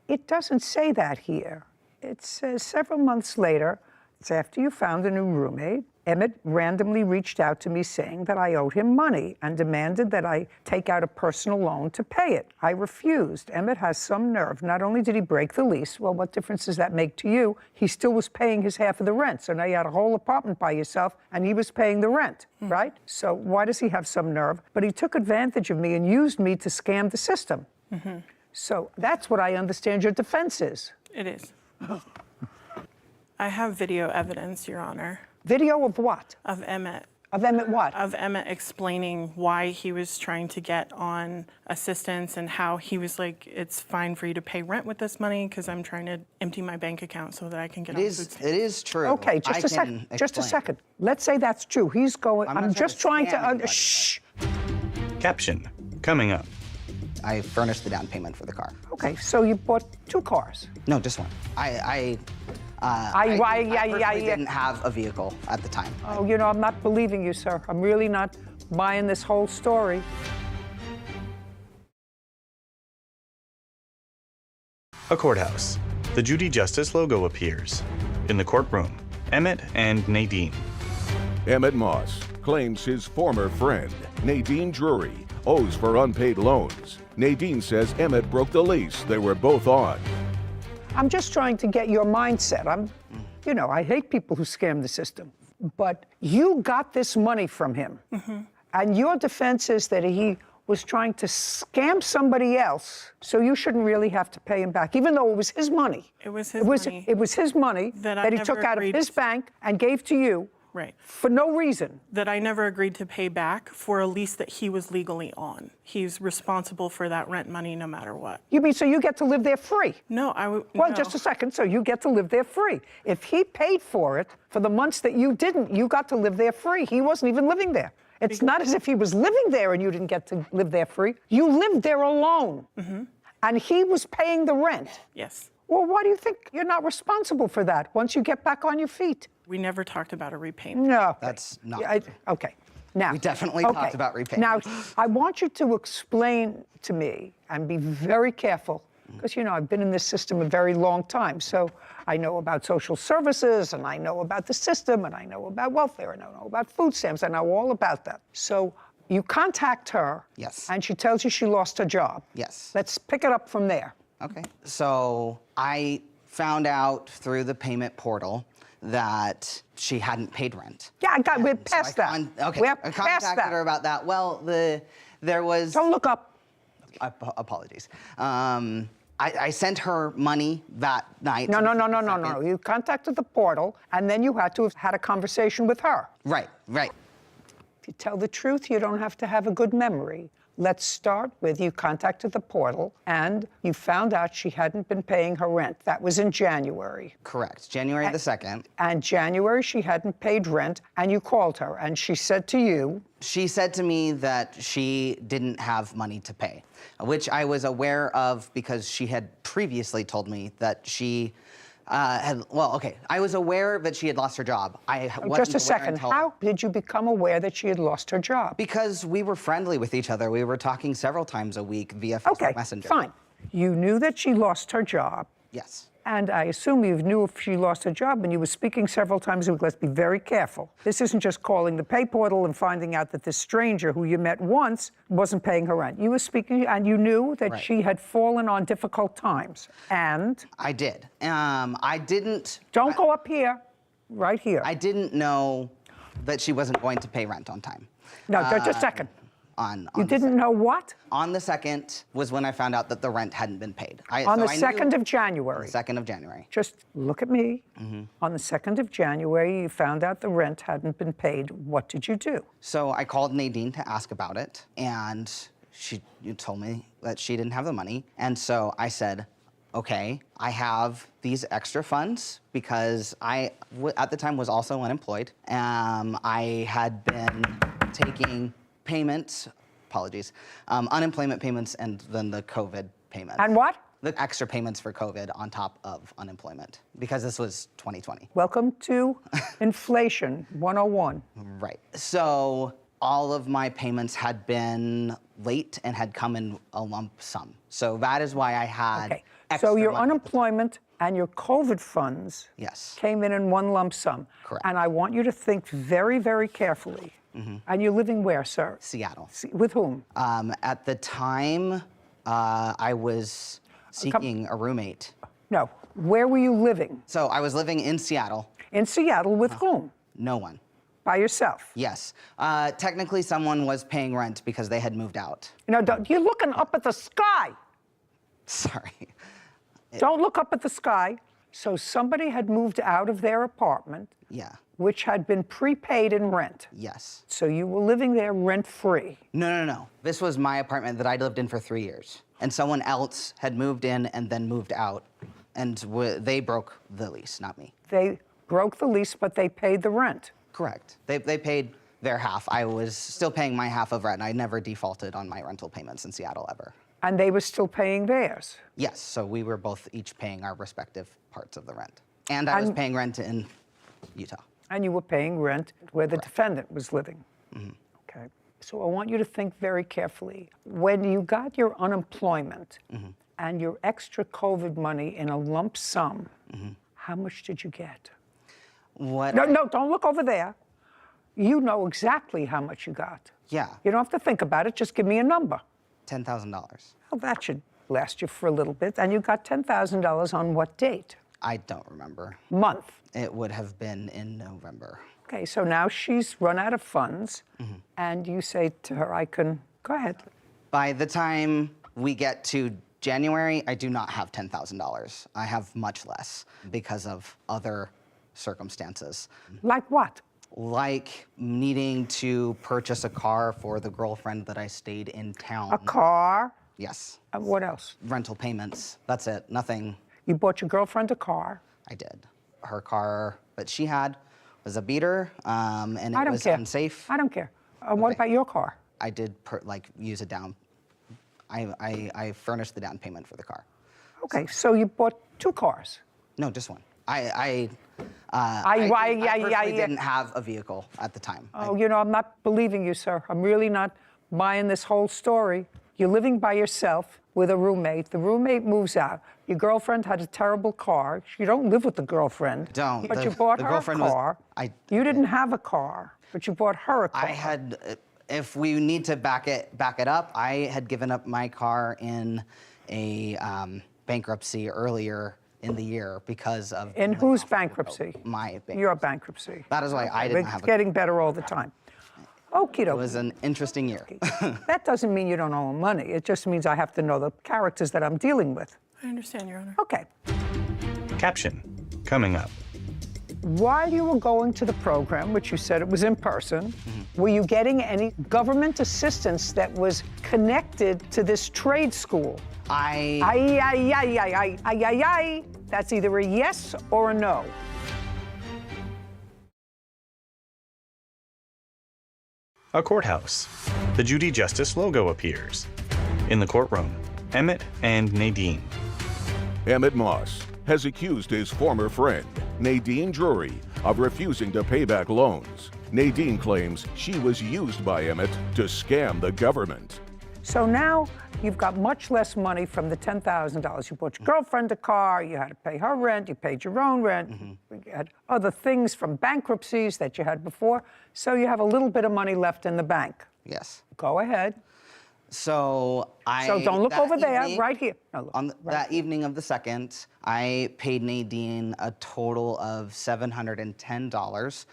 It doesn't say that here. It says several months later, it's after you found a new roommate, Emmett randomly reached out to me saying that I owed him money and demanded that I take out a personal loan to pay it. I refused. Emmett has some nerve. Not only did he break the lease, well, what difference does that make to you? He still was paying his half of the rent. So now you had a whole apartment by yourself and he was paying the rent, right? So why does he have some nerve? But he took advantage of me and used me to scam the system. So that's what I understand your defense is. It is. I have video evidence, Your Honor. Video of what? Of Emmett. Of Emmett what? Of Emmett explaining why he was trying to get on assistance and how he was like, it's fine for you to pay rent with this money because I'm trying to empty my bank account so that I can get on food stamps. It is true. Okay, just a second. Just a second. Let's say that's true. He's going. I'm just trying to. Shh. Caption coming up. I furnished the down payment for the car. Okay, so you bought 2 cars. No, just one. I personally didn't have a vehicle at the time. Oh, you know, I'm not believing you, sir. I'm really not buying this whole story. A courthouse. The Judy Justice logo appears. In the courtroom, Emmett and Nadine. Emmett Moss claims his former friend, Nadine Drury, owes for unpaid loans. Nadine says Emmett broke the lease they were both on. I'm just trying to get your mindset. You know, I hate people who scam the system. But you got this money from him. And your defense is that he was trying to scam somebody else, so you shouldn't really have to pay him back, even though it was his money. It was his money. It was his money that he took out of his bank and gave to you. Right. For no reason. That I never agreed to pay back for a lease that he was legally on. He's responsible for that rent money no matter what. You mean so you get to live there free? No, Well, just a second. So you get to live there free. If he paid for it for the months that you didn't, you got to live there free. He wasn't even living there. It's not as if he was living there and you didn't get to live there free. You lived there alone. And he was paying the rent. Yes. Well, why do you think you're not responsible for that once you get back on your feet? We never talked about a repayment. No. That's not. Okay. Now, we definitely talked about repayment. Now, I want you to explain to me and be very careful, because, you know, I've been in this system a very long time. So I know about social services, and I know about the system, and I know about welfare, and I know about food stamps. I know all about that. So you contact her. Yes. And she tells you she lost her job. Yes. Let's pick it up from there. Okay. So I found out through the payment portal that she hadn't paid rent. Yeah, we're past that. Okay. We're I past contacted that. her about that. Well, there was. Don't look up. Apologies. I sent her money that night. No. You contacted the portal, and then you had to have had a conversation with her. Right. you tell the truth, you don't have to have a good memory. Let's start with you contacted the portal and you found out she hadn't been paying her rent. That was in January. Correct. January the 2nd. And January she hadn't paid rent and you called her and she said to you. She said to me that she didn't have money to pay, which I was aware of because she had previously told me that she I was aware that she had lost her job. Just a second, how did you become aware that she had lost her job? Because we were friendly with each other. We were talking several times a week via Facebook Messenger. Fine. You knew that she lost her job. Yes. And I assume you knew if she lost her job and you were speaking several times a week. Let's be very careful. This isn't just calling the pay portal and finding out that this stranger who you met once wasn't paying her rent. You were speaking and you knew that she had fallen on difficult times. And? I did. I didn't. Don't go up here, right here. I didn't know that she wasn't going to pay rent on time. No, just a second. You didn't know what? On the 2nd was when I found out that the rent hadn't been paid. On the 2nd of January? The 2nd of January. Just look at me. On the 2nd of January, you found out the rent hadn't been paid. What did you do? So I called Nadine to ask about it, and you told me that she didn't have the money. And so I said, okay, I have these extra funds because I, at the time, was also unemployed. I had been taking payments, unemployment payments, and then the COVID payments. And what? The extra payments for COVID on top of unemployment, because this was 2020. Welcome to Inflation 101. Right. So all of my payments had been late and had come in a lump sum. So that is why I had extra So your money. unemployment and your COVID funds came in one lump sum. Correct. And I want you to think very, very carefully. And you're living where, sir? Seattle. With whom? At the time, I was seeking a roommate. No. Where were you living? So I was living in Seattle. In Seattle with whom? No one. By yourself? Yes. Technically, someone was paying rent because they had moved out. No, you're looking up at the sky. Sorry. Don't look up at the sky. So somebody had moved out of their apartment. Yeah. Which had been prepaid in rent. Yes. So you were living there rent-free. No. This was my apartment that I lived in for 3 years. And someone else had moved in and then moved out. And they broke the lease, not me. They broke the lease, but they paid the rent. Correct. They paid their half. I was still paying my half of rent. I never defaulted on my rental payments in Seattle ever. And they were still paying theirs? Yes. So we were both each paying our respective parts of the rent. And I was paying rent in Utah. And you were paying rent where the defendant was living. Okay. So I want you to think very carefully. When you got your unemployment and your extra COVID money in a lump sum, how much did you get? What? No, don't look over there. You know exactly how much you got. Yeah. You don't have to think about it. Just give me a number. $10,000. Well, that should last you for a little bit. And you got $10,000 on what date? I don't remember. Month? It would have been in November. Okay, so now she's run out of funds, and you say to her, go ahead. By the time we get to January, I do not have $10,000. I have much less because of other circumstances. Like what? Like needing to purchase a car for the girlfriend that I stayed in town. A car? Yes. What else? Rental payments. That's it. Nothing. You bought your girlfriend a car? I did. Her car that she had was a beater, and it was unsafe. I don't care. What about your car? I did use a down. I furnished the down payment for the car. Okay, so you bought 2 cars? No, just one. I didn't have a vehicle at the time. Oh, I'm not believing you, sir. I'm really not buying this whole story. You're living by yourself with a roommate. The roommate moves out. Your girlfriend had a terrible car. You don't live with the girlfriend. Don't. But you bought her a car. You didn't have a car, but you bought her a car. I had, if we need to back it up, I had given up my car in a bankruptcy earlier in the year because of... In whose bankruptcy? My bankruptcy. Your bankruptcy. That is why I didn't have a car. It's getting better all the time. Okie dokie. It was an interesting year. That doesn't mean you don't owe money. It just means I have to know the characters that I'm dealing with. I understand, Your Honor. Okay. Caption, coming up. while you were going to the program, which you said it was in person, were you getting any government assistance that was connected to this trade school? That's either a yes or a no. A courthouse. The Judy Justice logo appears. In the courtroom, Emmett and Nadine. Emmett Moss has accused his former friend, Nadine Drury, of refusing to pay back loans. Nadine claims she was used by Emmett to scam the government. So now you've got much less money from the $10,000. You bought your girlfriend a car, you had to pay her rent, you paid your own rent, you had other things from bankruptcies that you had before, so you have a little bit of money left in the bank. Yes. Go ahead. So don't look over there, right here. No, look, that evening of the 2nd, I paid Nadine a total of $710,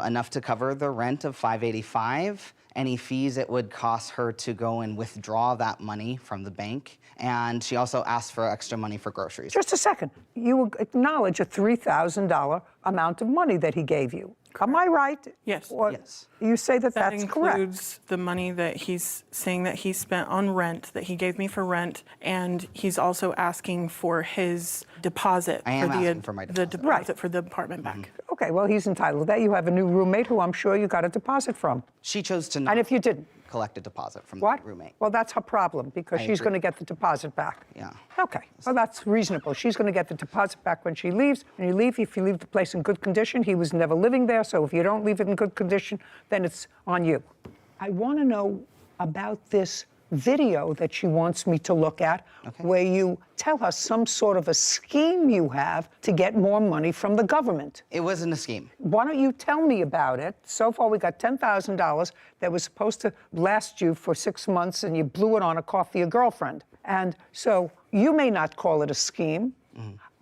enough to cover the rent of $585, any fees it would cost her to go and withdraw that money from the bank, and she also asked for extra money for groceries. Just a second. You acknowledge a $3,000 amount of money that he gave you. Am I right? Yes. Or you say that that's correct. That includes the money that he's saying that he spent on rent, that he gave me for rent, and he's also asking for his deposit. I am asking for my deposit. The deposit for the apartment back. Okay, well, he's entitled to that. You have a new roommate who I'm sure you got a deposit from. She chose to not. And if you didn't? Collect a deposit from What? the roommate. Well, that's her problem because I she's agree. going to get the deposit back. Yeah. Okay, well, that's reasonable. She's going to get the deposit back when she leaves. When you leave, if you leave the place in good condition, he was never living there, so if you don't leave it in good condition, then it's on you. I want to know about this video that she wants me to look at, where you tell her some sort of a scheme you have to get more money from the government. It wasn't a scheme. Why don't you tell me about it? So far, we got $10,000 that was supposed to last you for 6 months, and you blew it on a car for your girlfriend. And so you may not call it a scheme.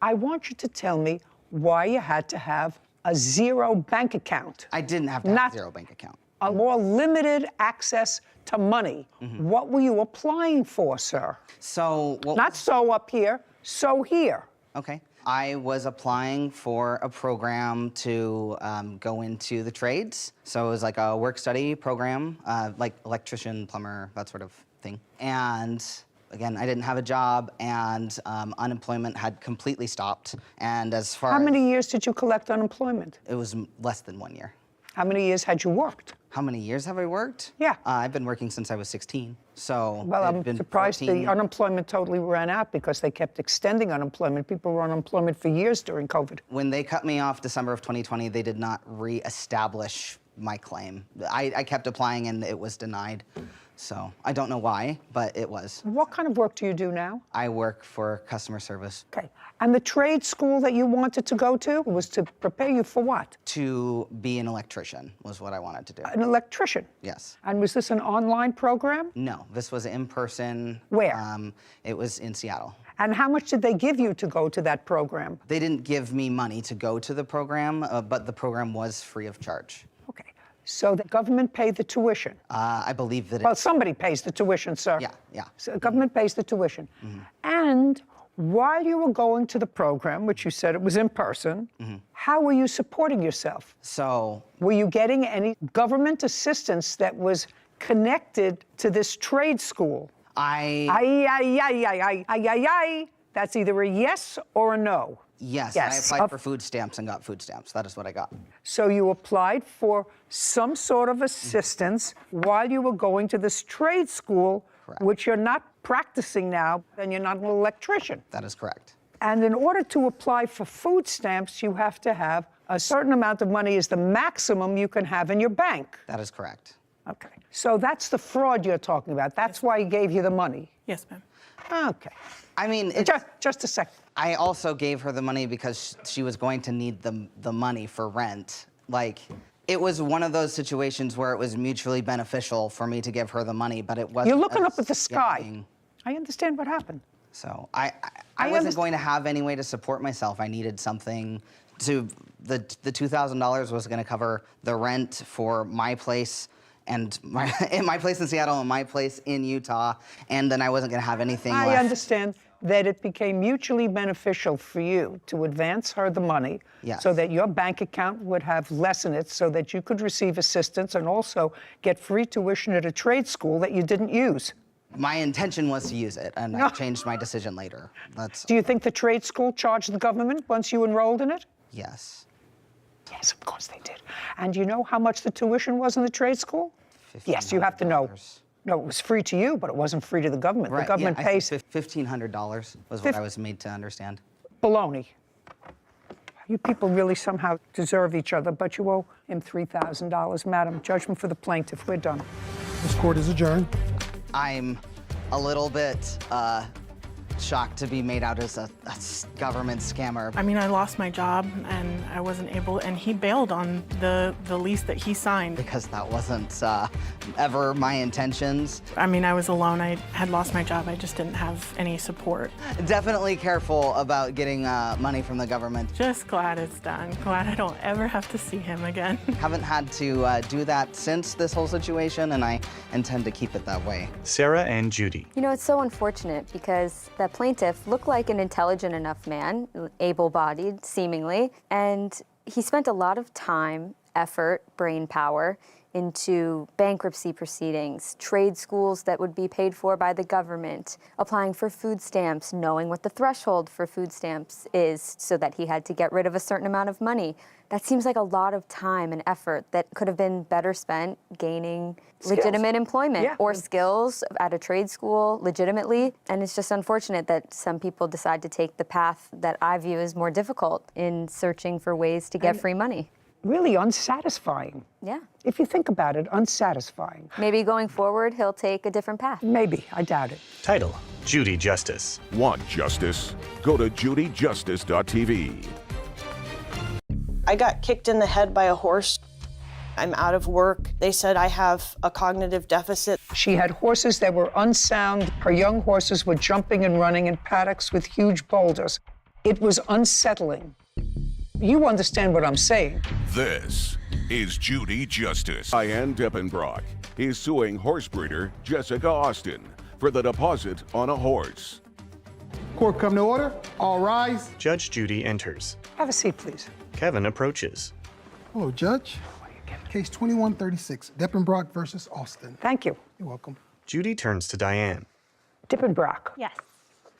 I want you to tell me why you had to have a zero bank account. I didn't have to have a zero bank account. A more limited access to money. What were you applying for, sir? So not so up here, so here. Okay. I was applying for a program to go into the trades. So it was like a work-study program, like electrician, plumber, that sort of thing. And again, I didn't have a job, and unemployment had completely stopped. And as far How many years did you collect unemployment? It was less than 1 year. How many years had you worked? How many years have I worked? Yeah. I've been working since I was 16. So Well, it'd I'm been surprised 14. the unemployment totally ran out because they kept extending unemployment. People were on unemployment for years during COVID. When they cut me off December of 2020, they did not reestablish my claim. I kept applying and it was denied. So I don't know why, but it was. What kind of work do you do now? I work for customer service. Okay. And the trade school that you wanted to go to was to prepare you for what? To be an electrician was what I wanted to do. An electrician? Yes. And was this an online program? No, this was in person. Where? It was in Seattle. And how much did they give you to go to that program? They didn't give me money to go to the program, but the program was free of charge. Okay. So the government paid the tuition? I believe that Well, somebody pays the tuition, sir. Yeah. So the government pays the tuition. And while you were going to the program, which you said it was in person, how were you supporting yourself? So... Were you getting any government assistance that was connected to this trade school? That's either a yes or a no. Yes, Yes. I applied for food stamps and got food stamps. That is what I got. So you applied for some sort of assistance while you were going to this trade school, which you're not practicing now, and you're not an electrician. That is correct. And in order to apply for food stamps, you have to have a certain amount of money is the maximum you can have in your bank. That is correct. Okay. So that's the fraud you're talking about. That's why he gave you the money. Yes, ma'am. Okay. I mean, just a second. I also gave her the money because she was going to need the money for rent. Like, it was one of those situations where it was mutually beneficial for me to give her the money, but it wasn't. You're looking up at the sky. I understand what happened. So I wasn't going to have any way to support myself. I needed something to. The $2,000 was going to cover the rent for my place and my place in Seattle and my place in Utah, and then I wasn't going to have anything left. I understand. that it became mutually beneficial for you to advance her the money Yes. so that your bank account would have less in it so that you could receive assistance and also get free tuition at a trade school that you didn't use. My intention was to use it, and I changed my decision later. Do you think the trade school charged the government once you enrolled in it? Yes. Yes, of course they did. And you know how much the tuition was in the trade school? Yes, you have to know. No, it was free to you, but it wasn't free to the government. Right, The government yeah, pays $1,500 was what I was made to understand. baloney. You people really somehow deserve each other, but you owe him $3,000. Madam, judgment for the plaintiff. We're done. This court is adjourned. I'm a little bit shocked to be made out as a government scammer. I mean, I lost my job and I wasn't able, and he bailed on the lease that he signed. Because that wasn't ever my intentions. I mean, I was alone. I had lost my job. I just didn't have any support. Definitely careful about getting money from the government. Just glad it's done. Glad I don't ever have to see him again. Haven't had to do that since this whole situation, and I intend to keep it that way. Sarah and Judy. You know, it's so unfortunate because the plaintiff looked like an intelligent enough man, able-bodied, seemingly, and he spent a lot of time, effort, brain power into bankruptcy proceedings, trade schools that would be paid for by the government, applying for food stamps, knowing what the threshold for food stamps is so that he had to get rid of a certain amount of money. That seems like a lot of time and effort that could have been better spent gaining legitimate employment or skills at a trade school legitimately. And it's just unfortunate that some people decide to take the path that I view as more difficult in searching for ways to get free money. Really unsatisfying. Yeah. If you think about it, unsatisfying. Maybe going forward, he'll take a different path. Maybe. I doubt it. Title: Judy Justice. Want justice? Go to judyjustice.tv. I got kicked in the head by a horse. I'm out of work. They said I have a cognitive deficit. She had horses that were unsound. Her young horses were jumping and running in paddocks with huge boulders. It was unsettling. You understand what I'm saying. This is Judy Justice. Diane Dippenbrock is suing horse breeder Jessica Austin for the deposit on a horse. Court come to order. All rise. Judge Judy enters. Have a seat, please. Kevin approaches. Hello, Judge. Case 2136, Dippenbrock versus Austin. Thank you. You're welcome. Judy turns to Diane. Dippenbrock. Yes.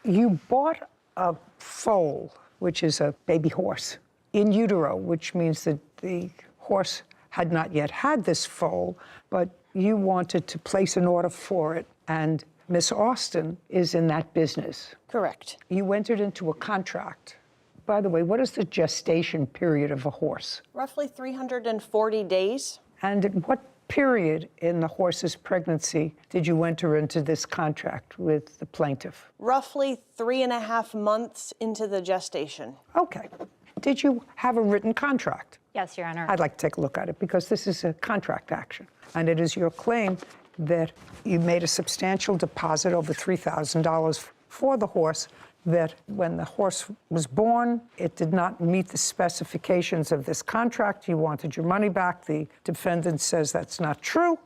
You bought a foal, which is a baby horse, in utero, which means that the horse had not yet had this foal, but you wanted to place an order for it, and Miss Austin is in that business. Correct. You entered into a contract. By the way, what is the gestation period of a horse? Roughly 340 days. And at what period in the horse's pregnancy did you enter into this contract with the plaintiff? Roughly 3.5 months into the gestation. Okay. Did you have a written contract? Yes, Your Honor. I'd like to take a look at it because this is a contract action. And it is your claim that you made a substantial deposit, over $3,000, for the horse, that when the horse was born, it did not meet the specifications of this contract. You wanted your money back. The defendant says that's not true,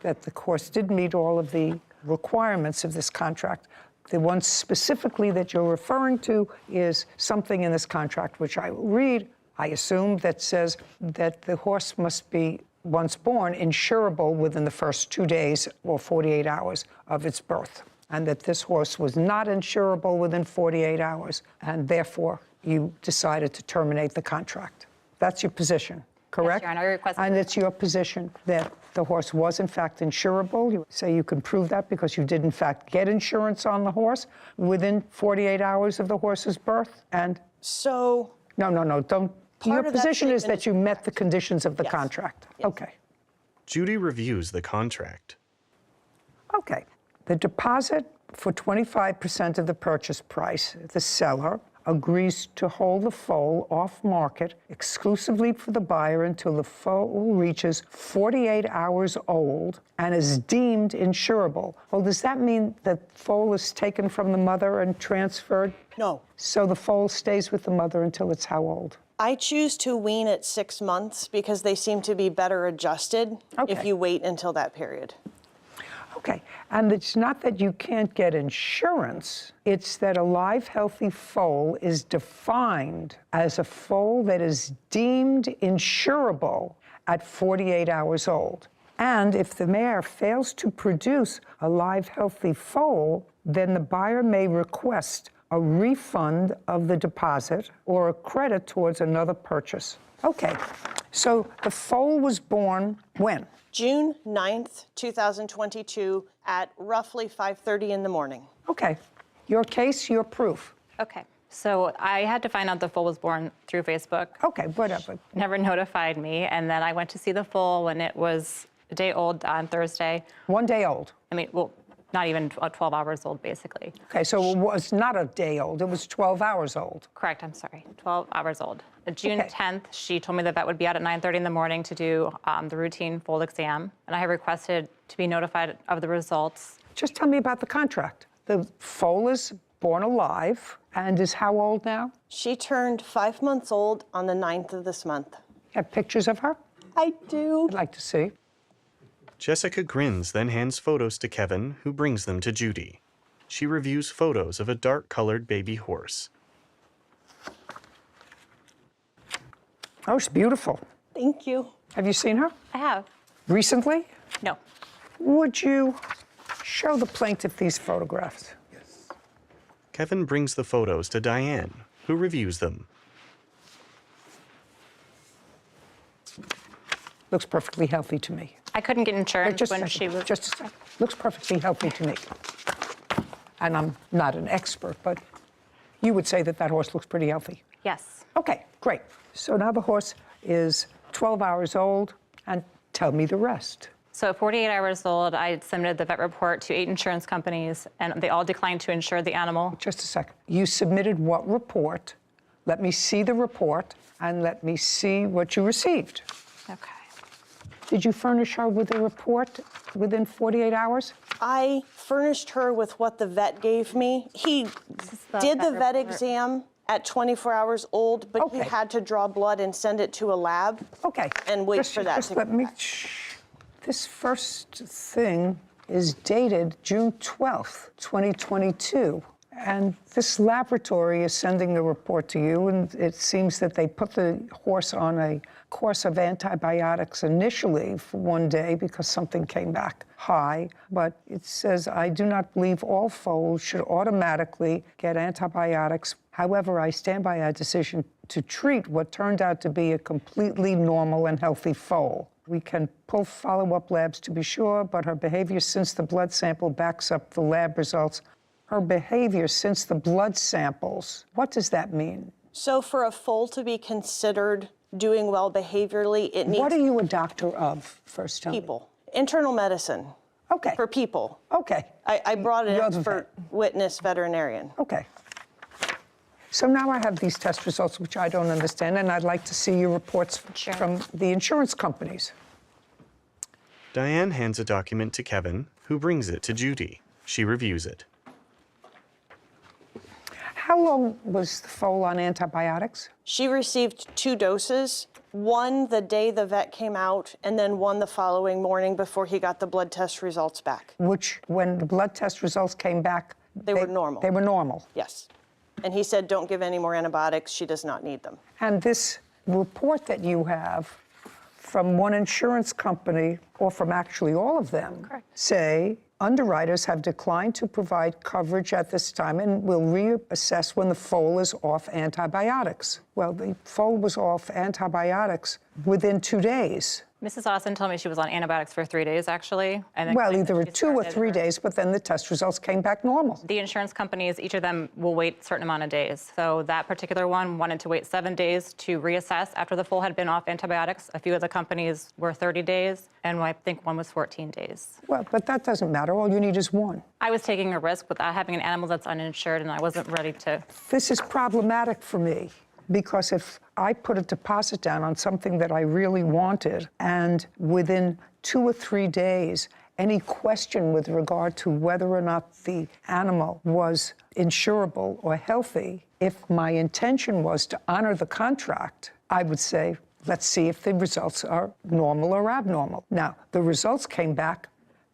that the horse did meet all of the requirements of this contract. The one specifically that you're referring to is something in this contract, which I will read, I assume, that says that the horse must be, once born, insurable within the first 2 days or 48 hours of its birth, and that this horse was not insurable within 48 hours, and therefore you decided to terminate the contract. That's your position, correct? Yes, Your Honor. I request- And it's your position that the horse was in fact insurable. You say you can prove that because you did in fact get insurance on the horse within 48 hours of the horse's birth? And so... No, don't. Your Part of that position is statement that you met the conditions of the contract. Yes. Okay. Judy reviews the contract. Okay. The deposit for 25% of the purchase price, the seller agrees to hold the foal off market exclusively for the buyer until the foal reaches 48 hours old and is deemed insurable. Well, does that mean that foal is taken from the mother and transferred? No. So the foal stays with the mother until it's how old? I choose to wean at 6 months because they seem to be better adjusted if you wait until that period. Okay, and it's not that you can't get insurance, it's that a live, healthy foal is defined as a foal that is deemed insurable at 48 hours old. And if the mare fails to produce a live, healthy foal, then the buyer may request a refund of the deposit or a credit towards another purchase. Okay, so the foal was born when? June 9th, 2022 at roughly 5:30 in the morning. Okay, your case, your proof. Okay, so I had to find out the foal was born through Facebook. Okay, whatever. Never notified me, and then I went to see the foal when it was a day old on Thursday. 1 day old? I mean, well, not even 12 hours old, basically. Okay, so it was not a day old, it was 12 hours old. Correct, I'm sorry, 12 hours old. June Okay. 10th, she told me the vet would be out at 9:30 in the morning to do the routine foal exam, and I had requested to be notified of the results. Just tell me about the contract. The foal is born alive and is how old now? She turned 5 months old on the 9th of this month. Have pictures of her? I do. I'd like to see. Jessica grins, then hands photos to Kevin, who brings them to Judy. She reviews photos of a dark-colored baby horse. Oh, she's beautiful. Thank you. Have you seen her? I have. Recently? No. Would you show the plaintiff these photographs? Kevin brings the photos to Diane, who reviews them. Looks perfectly healthy to me. I couldn't get insurance Just when a she second, was... Just a second. Looks perfectly healthy to me. And I'm not an expert, but you would say that that horse looks pretty healthy. Yes. Okay, great. So now the horse is 12 hours old, and tell me the rest. So at 48 hours old, I submitted the vet report to 8 insurance companies, and they all declined to insure the animal. Just a second. You submitted what report? Let me see the report, and let me see what you received. Okay. Did you furnish her with a report within 48 hours? I furnished her with what the vet gave me. He did the vet exam at 24 hours old, but he had to draw blood and send it to a lab. Okay. And wait for that to let come me. back. This first thing is dated June 12th, 2022. And this laboratory is sending the report to you, and it seems that they put the horse on a course of antibiotics initially for 1 day because something came back high. But it says, I do not believe all foals should automatically get antibiotics. However, I stand by our decision to treat what turned out to be a completely normal and healthy foal. We can pull follow-up labs to be sure, but her behavior since the blood sample backs up the lab results. Her behavior since the blood samples, what does that mean? So for a foal to be considered doing well behaviorally, it needs... What are you a doctor of, first tell me? People. Internal medicine. Okay. For people. Okay. I brought an You're the expert witness veterinarian. Okay. So now I have these test results, which I don't understand, and I'd like to see your reports from the insurance companies. Diane hands a document to Kevin, who brings it to Judy. She reviews it. How long was the foal on antibiotics? She received 2 doses, one the day the vet came out, and then one the following morning before he got the blood test results back. Which, when the blood test results came back, They were normal. They were normal. Yes. And he said, don't give any more antibiotics. She does not need them. And this report that you have from one insurance company, or from actually all of them, say underwriters have declined to provide coverage at this time and will reassess when the foal is off antibiotics. Well, the foal was off antibiotics within 2 days. Mrs. Austin told me she was on antibiotics for 3 days, actually. And then Well, either 2 or 3 days, but then the test results came back normal. The insurance companies, each of them will wait a certain amount of days. So that particular one wanted to wait 7 days to reassess after the foal had been off antibiotics. A few of the companies were 30 days, and I think one was 14 days. Well, but that doesn't matter. All you need is one. I was taking a risk with having an animal that's uninsured, and I wasn't ready to. This is problematic for me, because if I put a deposit down on something that I really wanted, and within 2 or 3 days, any question with regard to whether or not the animal was insurable or healthy, if my intention was to honor the contract, I would say, let's see if the results are normal or abnormal. Now, the results came back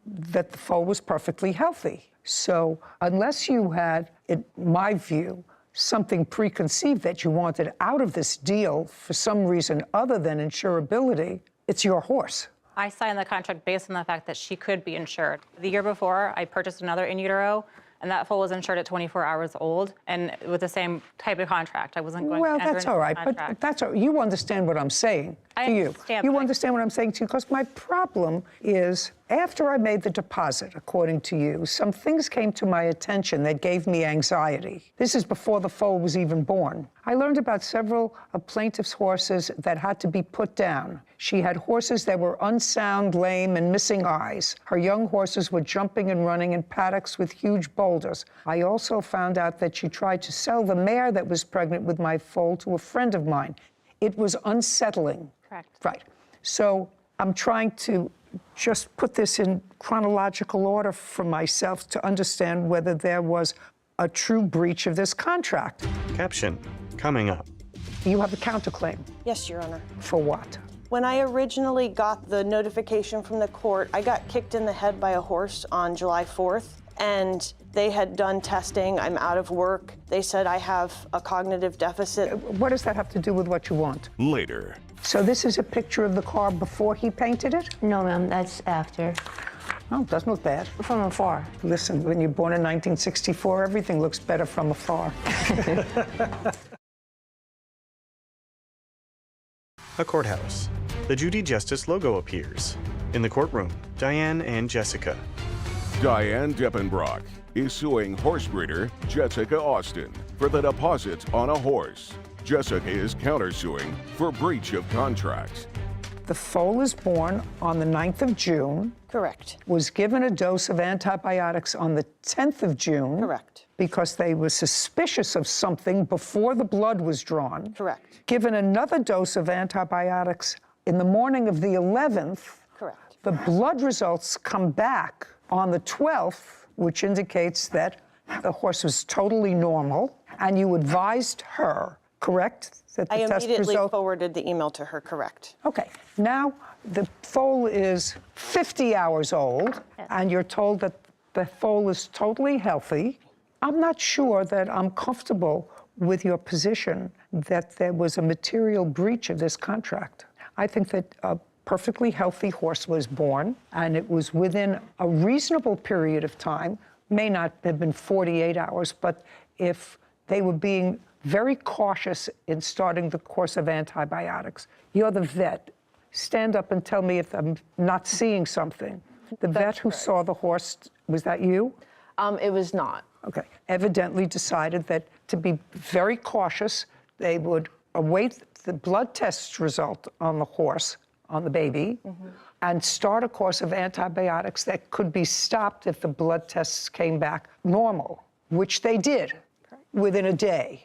that the foal was perfectly healthy. So unless you had, in my view, something preconceived that you wanted out of this deal for some reason other than insurability, it's your horse. I signed the contract based on the fact that she could be insured. The year before, I purchased another in utero, and that foal was insured at 24 hours old, and with the same type of contract. I wasn't going to enter That's into all the right, contract. but that's all, you understand what I'm saying to you. You understand what I'm saying to you, because my problem is, after I made the deposit, according to you, some things came to my attention that gave me anxiety. This is before the foal was even born. I learned about several of plaintiff's horses that had to be put down. She had horses that were unsound, lame, and missing eyes. Her young horses were jumping and running in paddocks with huge boulders. I also found out that she tried to sell the mare that was pregnant with my foal to a friend of mine. It was unsettling. Correct. Right. So I'm trying to just put this in chronological order for myself to understand whether there was a true breach of this contract. Caption coming up. You have a counterclaim. Yes, Your Honor. For what? When I originally got the notification from the court, I got kicked in the head by a horse on July 4th, and they had done testing. I'm out of work. They said I have a cognitive deficit. What does that have to do with what you want? Later. So this is a picture of the car before he painted it? No, ma'am, that's after. Oh, it doesn't look bad. From afar. Listen, when you're born in 1964, everything looks better from afar. A courthouse. The Judy Justice logo appears. In the courtroom, Diane and Jessica. Diane Deppenbrock is suing horse breeder Jessica Austin for the deposit on a horse. Jessica is countersuing for breach of contract. The foal is born on the 9th of June. Correct. Was given a dose of antibiotics on the 10th of June. Correct. Because they were suspicious of something before the blood was drawn. Correct. Given another dose of antibiotics in the morning of the 11th. Correct. The blood results come back on the 12th, which indicates that the horse was totally normal, and you advised her, correct? That the I test immediately result... forwarded the email to her, correct. Okay, now the foal is 50 hours old, and you're told that the foal is totally healthy. I'm not sure that I'm comfortable with your position that there was a material breach of this contract. I think that a perfectly healthy horse was born, and it was within a reasonable period of time, may not have been 48 hours, but if they were being very cautious in starting the course of antibiotics. You're the vet. Stand up and tell me if I'm not seeing something. The vet who saw the horse, was that you? It was not. Okay. Evidently decided that to be very cautious, they would await the blood test result on the horse, on the baby, and start a course of antibiotics that could be stopped if the blood tests came back normal, which they did within a day.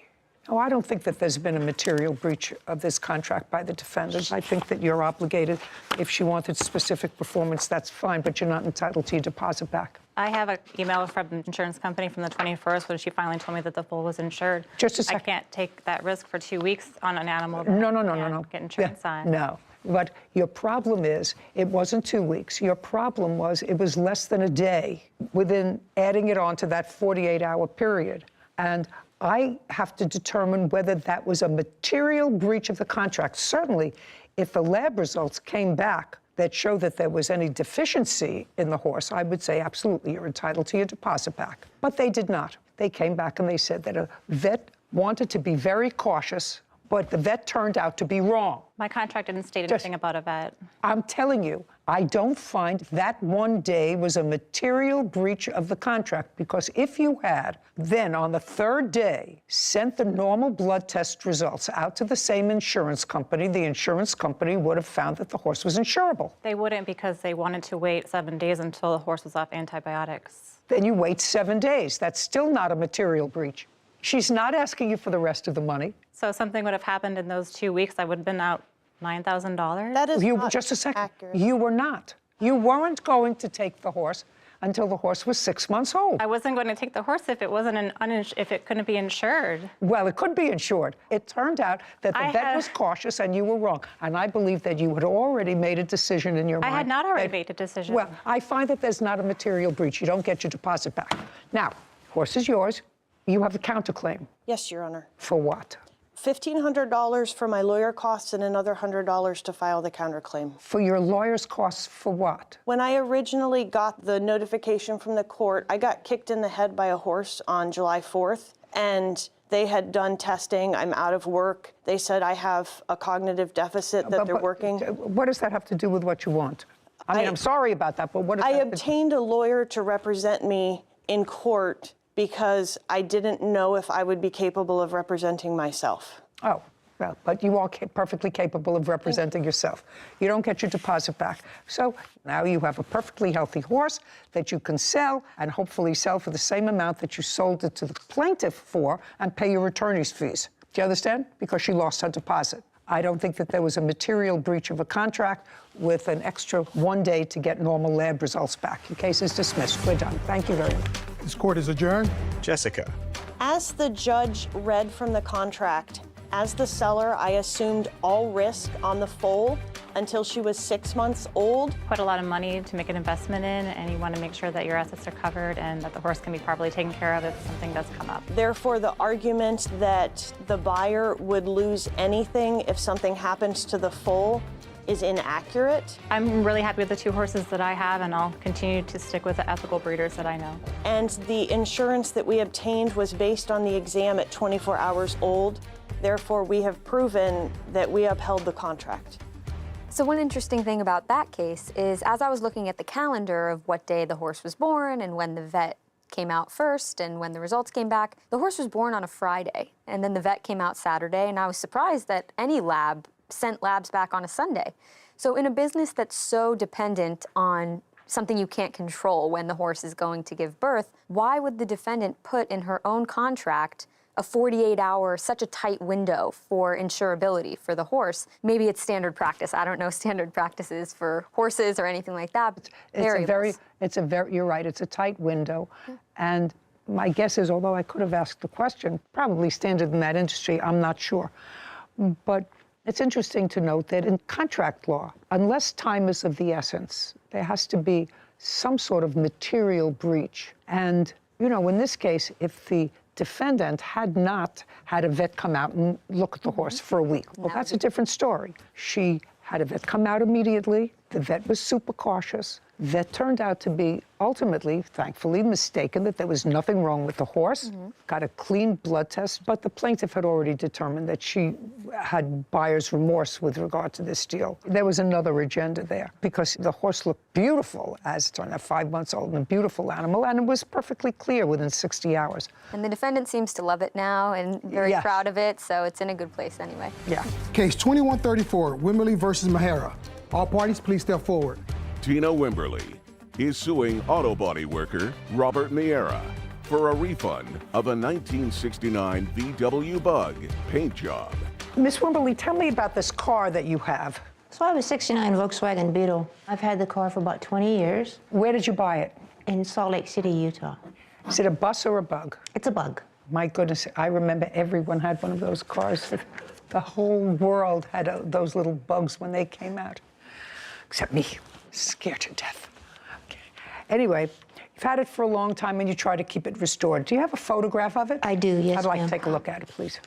Oh, I don't think that there's been a material breach of this contract by the defendant. I think that you're obligated. If she wanted specific performance, that's fine, but you're not entitled to your deposit back. I have an email from the insurance company from the 21st when she finally told me that the foal was insured. Just a second. I can't take that risk for 2 weeks on an animal. No. Get insurance on. No. But your problem is, it wasn't 2 weeks. Your problem was, it was less than a day within adding it on to that 48-hour period. And I have to determine whether that was a material breach of the contract. Certainly, if the lab results came back that show that there was any deficiency in the horse, I would say absolutely you're entitled to your deposit back. But they did not. They came back and they said that a vet wanted to be very cautious, but the vet turned out to be wrong. My contract didn't state anything about a vet. I'm telling you, I don't find that one day was a material breach of the contract, because if you had then on the third day sent the normal blood test results out to the same insurance company, the insurance company would have found that the horse was insurable. They wouldn't, because they wanted to wait 7 days until the horse was off antibiotics. Then you wait 7 days. That's still not a material breach. She's not asking you for the rest of the money. So if something would have happened in those 2 weeks, I would have been out $9,000. That is not just a second. accurate. You were not. You weren't going to take the horse until the horse was 6 months old. I wasn't going to take the horse if it wasn't if it couldn't be insured. Well, it could be insured. It turned out that the vet was cautious and you were wrong. And I believe that you had already made a decision in your mind. I had not already made a decision. Well, I find that there's not a material breach. You don't get your deposit back. Now, horse is yours. You have a counterclaim. Yes, Your Honor. For what? $1,500 for my lawyer costs and another $100 to file the counterclaim. For your lawyer's costs for what? When I originally got the notification from the court, I got kicked in the head by a horse on July 4th, and they had done testing. I'm out of work. They said I have a cognitive deficit that they're working. What does that have to do with what you want? I mean, I'm sorry about that, but what does I that obtained a lawyer to represent me in court because I didn't know if I would be capable of representing myself. Oh, well, but you are perfectly capable of representing yourself. You don't get your deposit back. So now you have a perfectly healthy horse that you can sell and hopefully sell for the same amount that you sold it to the plaintiff for and pay your attorney's fees. Do you understand? Because she lost her deposit. I don't think that there was a material breach of a contract with an extra 1 day to get normal lab results back. Your case is dismissed. We're done. Thank you very much. This court is adjourned. Jessica. As the judge read from the contract, as the seller, I assumed all risk on the foal until she was 6 months old. Put a lot of money to make an investment in, and you want to make sure that your assets are covered and that the horse can be properly taken care of if something does come up. Therefore, the argument that the buyer would lose anything if something happens to the foal is inaccurate. I'm really happy with the 2 horses that I have, and I'll continue to stick with the ethical breeders that I know. And the insurance that we obtained was based on the exam at 24 hours old. Therefore, we have proven that we upheld the contract. So one interesting thing about that case is, as I was looking at the calendar of what day the horse was born and when the vet came out first and when the results came back, the horse was born on a Friday, and then the vet came out Saturday, and I was surprised that any lab sent labs back on a Sunday. So in a business that's so dependent on something you can't control when the horse is going to give birth, why would the defendant put in her own contract a 48-hour, such a tight window for insurability for the horse? Maybe it's standard practice. I don't know standard practices for horses or anything like that. But you're right, it's a tight window. And my guess is, although I could have asked the question, probably standard in that industry, I'm not sure. But it's interesting to note that in contract law, unless time is of the essence, there has to be some sort of material breach. And, you know, in this case, if the defendant had not had a vet come out and look at the horse for a week, well, that's a different story. She had a vet come out immediately. The vet was super cautious. Vet turned out to be ultimately, thankfully, mistaken that there was nothing wrong with the horse. Got a clean blood test, but the plaintiff had already determined that she had buyer's remorse with regard to this deal. There was another agenda there because the horse looked beautiful as it turned out, 5 months old, and a beautiful animal, and it was perfectly clear within 60 hours. And the defendant seems to love it now and very proud of it, so it's in a good place anyway. Yeah. Case 2134, Wimberly versus Mahara. All parties, please step forward. Tina Wimberly is suing auto body worker Robert Miera for a refund of a 1969 VW Bug paint job. Miss Wimberly, tell me about this car that you have. So I have a 69 Volkswagen Beetle. I've had the car for about 20 years. Where did you buy it? In Salt Lake City, Utah. Is it a bus or a Bug? It's a Bug. My goodness, I remember everyone had one of those cars. The whole world had those little Bugs when they came out, except me. Scared to death. Okay. Anyway, you've had it for a long time and you try to keep it restored. Do you have a photograph of it? I do, yes, I'd like ma'am. to take a look at it, please.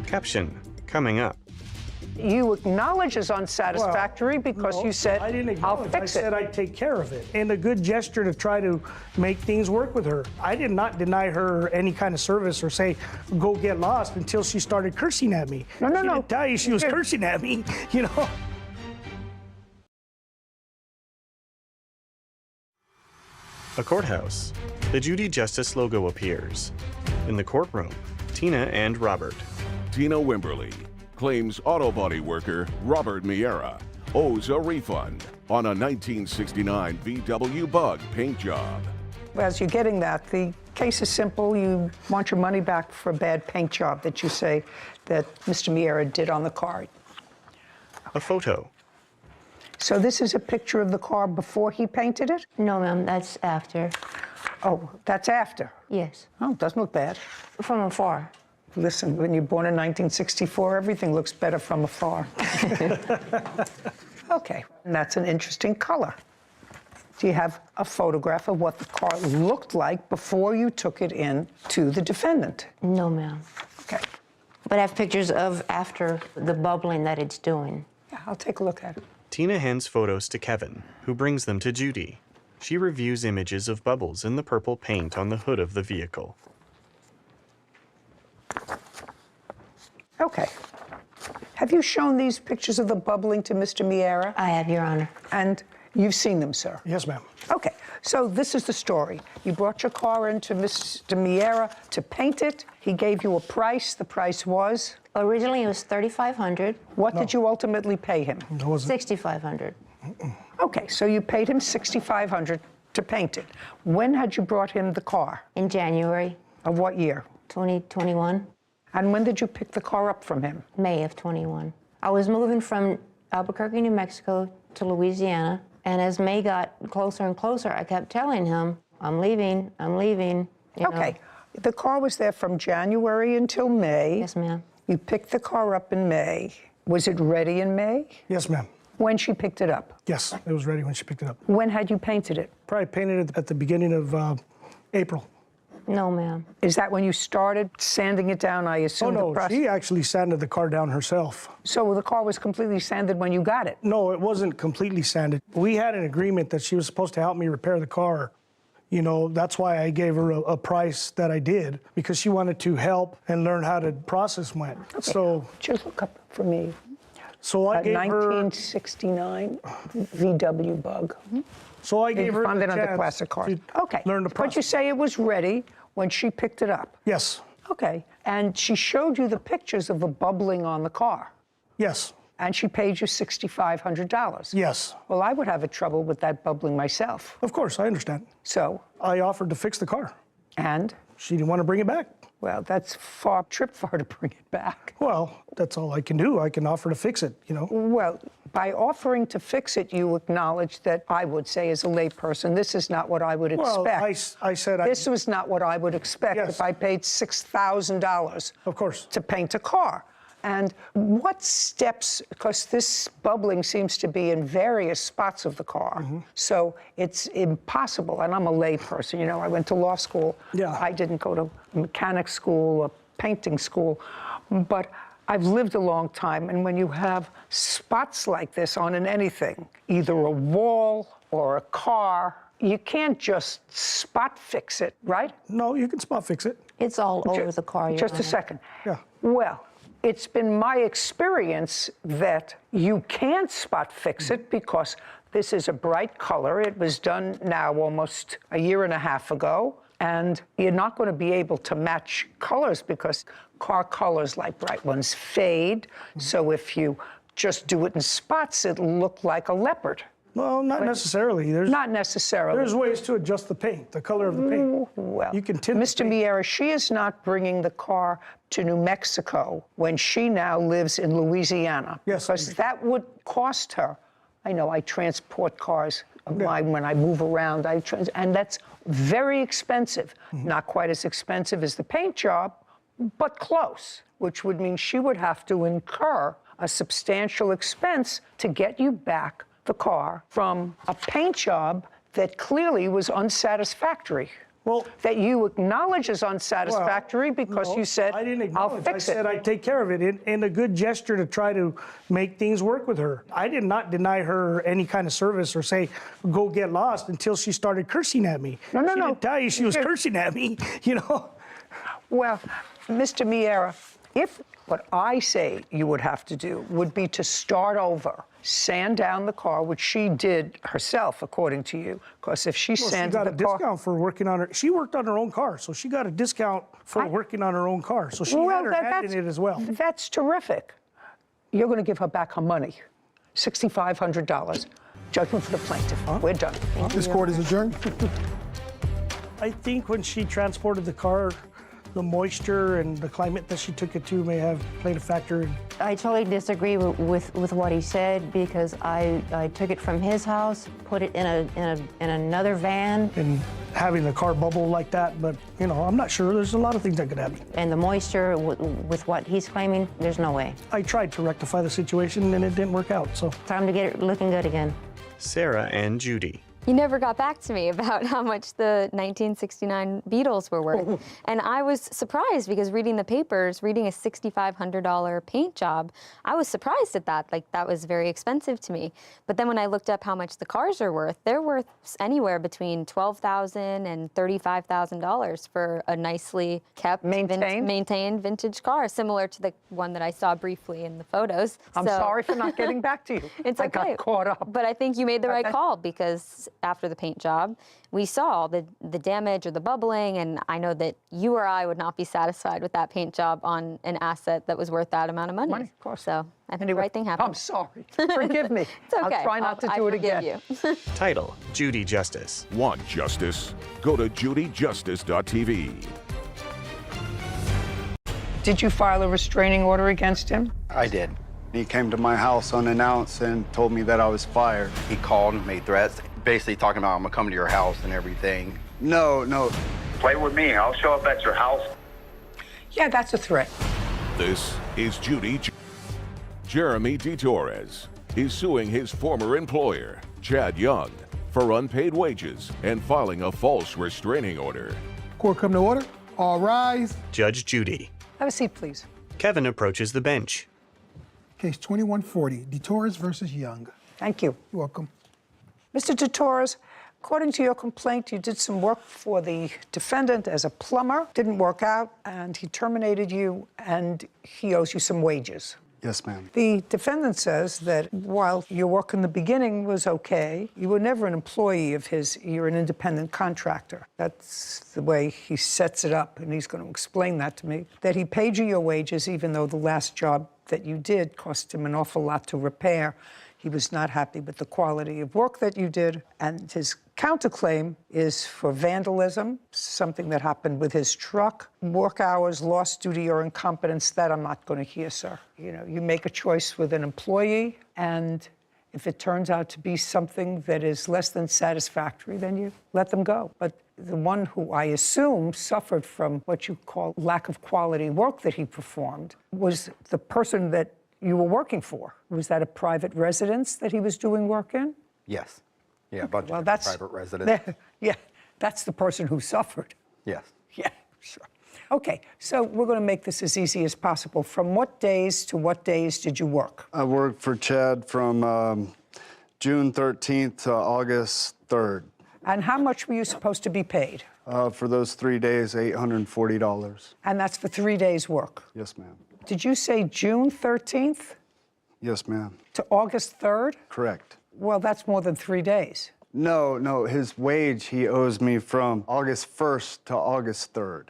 Caption coming up. You acknowledge it's unsatisfactory because you said, I didn't I'll acknowledge. fix I said I'd take care of it. And a good gesture to try to make things work with her. I did not deny her any kind of service or say, go get lost until she started cursing at me. No. She didn't tell you she was cursing at me, you know. A courthouse. The Judy Justice logo appears. In the courtroom, Tina and Robert. Tina Wimberly claims auto body worker Robert Miera owes a refund on a 1969 VW Bug paint job. As you're getting that, the case is simple. You want your money back for a bad paint job that you say that Mr. Miera did on the car. A photo. So this is a picture of the car before he painted it? No, ma'am, that's after. Oh, that's after? Yes. Oh, doesn't look bad. From afar. Listen, when you're born in 1964, everything looks better from afar. Okay, and that's an interesting color. Do you have a photograph of what the car looked like before you took it in to the defendant? No, ma'am. Okay. But I have pictures of after the bubbling that it's doing. Yeah, I'll take a look at it. Tina hands photos to Kevin, who brings them to Judy. She reviews images of bubbles in the purple paint on the hood of the vehicle. Okay. Have you shown these pictures of the bubbling to Mr. Miera? I have, Your Honor. And you've seen them, sir? Yes, ma'am. Okay, so this is the story. You brought your car into Mr. Miera to paint it. He gave you a price. The price was? Originally, it was $3,500. What did you ultimately pay him? $6,500. Okay, so you paid him $6,500 to paint it. When had you brought him the car? In January. Of what year? 2021. And when did you pick the car up from him? May of 21. I was moving from Albuquerque, New Mexico to Louisiana, and as May got closer and closer, I kept telling him, I'm leaving, I'm leaving. Okay, the car was there from January until May. Yes, ma'am. You picked the car up in May. Was it ready in May? Yes, ma'am. When she picked it up? Yes, it was ready when she picked it up. When had you painted it? Probably painted it at the beginning of April. No, ma'am. Is that when you started sanding it down, I assume? Oh, no, she actually sanded the car down herself. So the car was completely sanded when you got it? No, it wasn't completely sanded. We had an agreement that she was supposed to help me repair the car. You know, that's why I gave her a price that I did, because she wanted to help and learn how the process went. Okay. So just look up for me. So I gave her 1969 VW Bug. So I gave her found the it on the chance classic car. Okay. learn the process. But you say it was ready when she picked it up? Yes. Okay. And she showed you the pictures of the bubbling on the car? Yes. And she paid you $6,500? Yes. Well, I would have a trouble with that bubbling myself. Of course, I understand. So? I offered to fix the car. And? She didn't want to bring it back. Well, that's far to bring it back. Well, that's all I can do. I can offer to fix it, you know. Well, by offering to fix it, you acknowledge that I would say as a layperson, this is not what I would expect. Well, I said this was not what I would expect if I paid $6,000 of course to paint a car. And what steps, because this bubbling seems to be in various spots of the car, so it's impossible, and I'm a lay person, you know, I went to law school. Yeah. I didn't go to mechanic school or painting school, but I've lived a long time, and when you have spots like this on anything, either a wall or a car, you can't just spot fix it, right? No, you can spot fix it. It's all over the car, Your Just a Honor. second. Yeah. Well, it's been my experience that you can't spot fix it because this is a bright color. It was done now almost a year and a half ago, and you're not going to be able to match colors because car colors like bright ones fade. So if you just do it in spots, it'll look like a leopard. Well, not necessarily. Not necessarily. There's ways to adjust the paint, the color of the paint. Well, you can tint Mr. Miera, she is not bringing the car to New Mexico when she now lives in Louisiana. Yes. Because that would cost her. I know I transport cars of mine when I move around, and that's very expensive. Not quite as expensive as the paint job, but close, which would mean she would have to incur a substantial expense to get you back the car from a paint job that clearly was unsatisfactory. Well, that you acknowledge as unsatisfactory because you said, I didn't I'll acknowledge. fix I said I'd take care of it in a good gesture to try to make things work with her. I did not deny her any kind of service or say, go get lost until she started cursing at me. No. She didn't tell you she was cursing at me, you know. Well, Mr. Miera, if what I say you would have to do would be to start over, sand down the car, which she did herself, according to you, because if she sanded got the a car... discount for working on her. She worked on her own car, so she got a discount for working on her own car. So she had her hand in it as well. That's terrific. You're going to give her back her money, $6,500. Judgment for the plaintiff. We're done. This court is adjourned. I think when she transported the car the moisture and the climate that she took it to may have played a factor. I totally disagree with what he said because I took it from his house, put it in another van. And having the car bubble like that, but you know, I'm not sure. There's a lot of things that could happen. And the moisture with what he's claiming, there's no way. I tried to rectify the situation and it didn't work out, so. Time to get it looking good again. Sarah and Judy. He never got back to me about how much the 1969 Beetles were worth. And I was surprised because reading the papers, reading a $6,500 paint job, I was surprised at that. Like, that was very expensive to me. But then when I looked up how much the cars are worth, they're worth anywhere between $12,000 and $35,000 for a nicely kept, maintained vintage car, similar to the one that I saw briefly in the photos. I'm sorry for not getting back to you. It's okay. I got caught up. But I think you made the right call because after the paint job, we saw the damage or the bubbling, and I know that you or I would not be satisfied with that paint job on an asset that was worth that amount of money. Of course. So I think the right thing happened. I'm sorry. Forgive me. It's okay. I'll try not to do it again. You. Title, Judy Justice. Want justice? Go to judyjustice.tv. Did you file a restraining order against him? I did. He came to my house unannounced and told me that I was fired. He called and made threats, basically talking about I'm gonna come to your house and everything. No. Play with me. I'll show up at your house. Yeah, that's a threat. This is Judy. Jeremy DeTorres is suing his former employer, Chad Young, for unpaid wages and filing a false restraining order. Court come to order. All rise. Judge Judy. Have a seat, please. Kevin approaches the bench. Case 2140, DeTorres versus Young. Thank you. You're welcome. Mr. DeTorres, according to your complaint, you did some work for the defendant as a plumber. Didn't work out, and he terminated you, and he owes you some wages. Yes, ma'am. The defendant says that while your work in the beginning was okay, you were never an employee of his. You're an independent contractor. That's the way he sets it up, and he's going to explain that to me. That he paid you your wages, even though the last job that you did cost him an awful lot to repair. He was not happy with the quality of work that you did, and his counterclaim is for vandalism, something that happened with his truck, work hours lost due to your incompetence. That I'm not going to hear, sir. You know, you make a choice with an employee, and if it turns out to be something that is less than satisfactory, then you let them go. But the one who I assume suffered from what you call lack of quality work that he performed was the person that you were working for. Was that a private residence that he was doing work in? Yes. Yeah, a bunch of private residents. Yeah, that's the person who suffered. Yes. Yeah, sure. Okay, so we're going to make this as easy as possible. From what days to what days did you work? I worked for Chad from June 13th to August 3rd. And how much were you supposed to be paid? For those 3 days, $840. And that's for 3 days' work? Yes, ma'am. Did you say June 13th? Yes, ma'am. To August 3rd? Correct. Well, that's more than 3 days. No, his wage he owes me from August 1st to August 3rd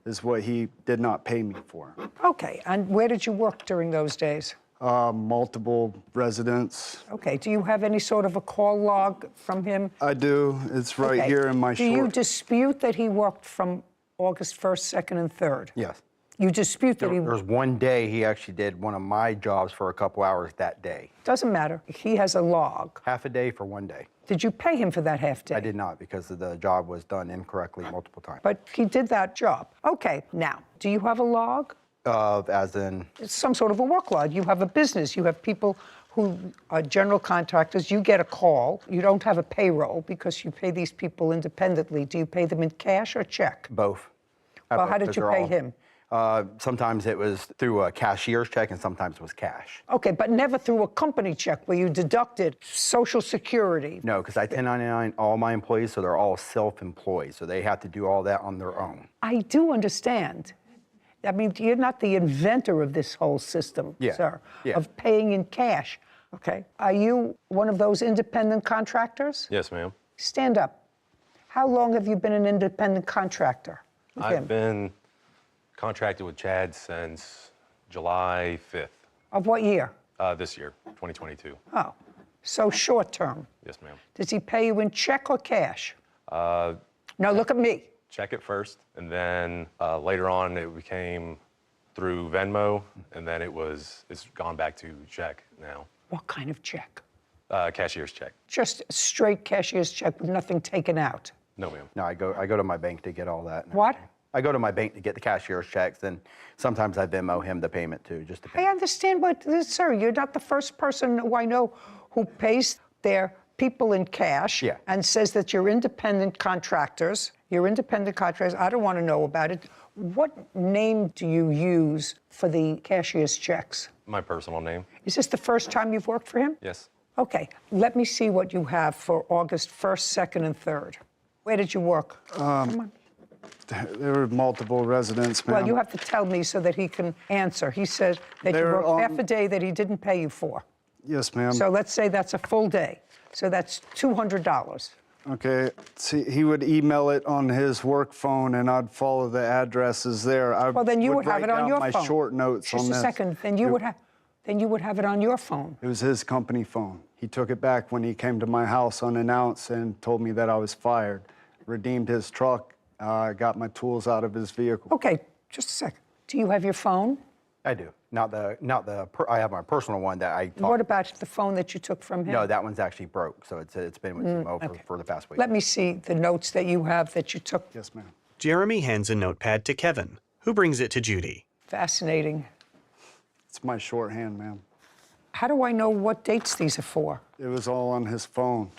is what he did not pay me for. Okay, and where did you work during those days? Multiple residents. Okay, do you have any sort of a call log from him? I do. It's right here in my Do you dispute that he worked from August 1st, 2nd, and 3rd? Yes. You dispute that There was one day he actually did one of my jobs for a couple hours that day. Doesn't matter. He has a log. Half a day for one day. Did you pay him for that half day? I did not because the job was done incorrectly multiple times. But he did that job. Okay, now, do you have a log? As in? It's some sort of a work log. You have a business. You have people who are general contractors. You get a call. You don't have a payroll because you pay these people independently. Do you pay them in cash or check? Both. Well, how did you pay him? Sometimes it was through a cashier's check and sometimes it was cash. Okay, but never through a company check where you deducted Social Security. No, because I 1099 all my employees, so they're all self-employed, so they have to do all that on their own. I do understand. I mean, you're not the inventor of this whole system, sir, of paying in cash. Okay. Are you one of those independent contractors? Yes, ma'am. Stand up. How long have you been an independent contractor? I've been contracted with Chad since July 5th. Of what year? This year, 2022. Oh, so short term. Yes, ma'am. Does he pay you in check or cash? Uh, No, look at me. check at first, and then later on it became through Venmo, and then it's gone back to check now. What kind of check? Cashier's check. Just a straight cashier's check with nothing taken out. No, ma'am. No, I go to my bank to get all that. What? I go to my bank to get the cashier's checks, and sometimes I Venmo him the payment too, just to pay. I understand, but sir, you're not the first person who I know who pays their people in cash and says that you're independent contractors. You're independent contractors. I don't want to know about it. What name do you use for the cashier's checks? My personal name. Is this the first time you've worked for him? Yes. Okay, let me see what you have for August 1st, 2nd, and 3rd. Where did you work? Come on. There were multiple residents, ma'am. Well, you have to tell me so that he can answer. He said that you worked half a day that he didn't pay you for. Yes, ma'am. So let's say that's a full day. So that's $200. Okay, see, he would email it on his work phone, and I'd follow the addresses there. Well, then you would have it on your phone. my short notes on this. Just a second. Then you would have it on your phone. It was his company phone. He took it back when he came to my house unannounced and told me that I was fired. Redeemed his truck, got my tools out of his vehicle. Okay, just a second. Do you have your phone? I do. I have my personal one that I. What about the phone that you took from him? No, that one's actually broke, so it's been with Mo for the past week. Let me see the notes that you have that you took. Yes, ma'am. Jeremy hands a notepad to Kevin, who brings it to Judy. Fascinating. It's my shorthand, ma'am. How do I know what dates these are for? It was all on his phone,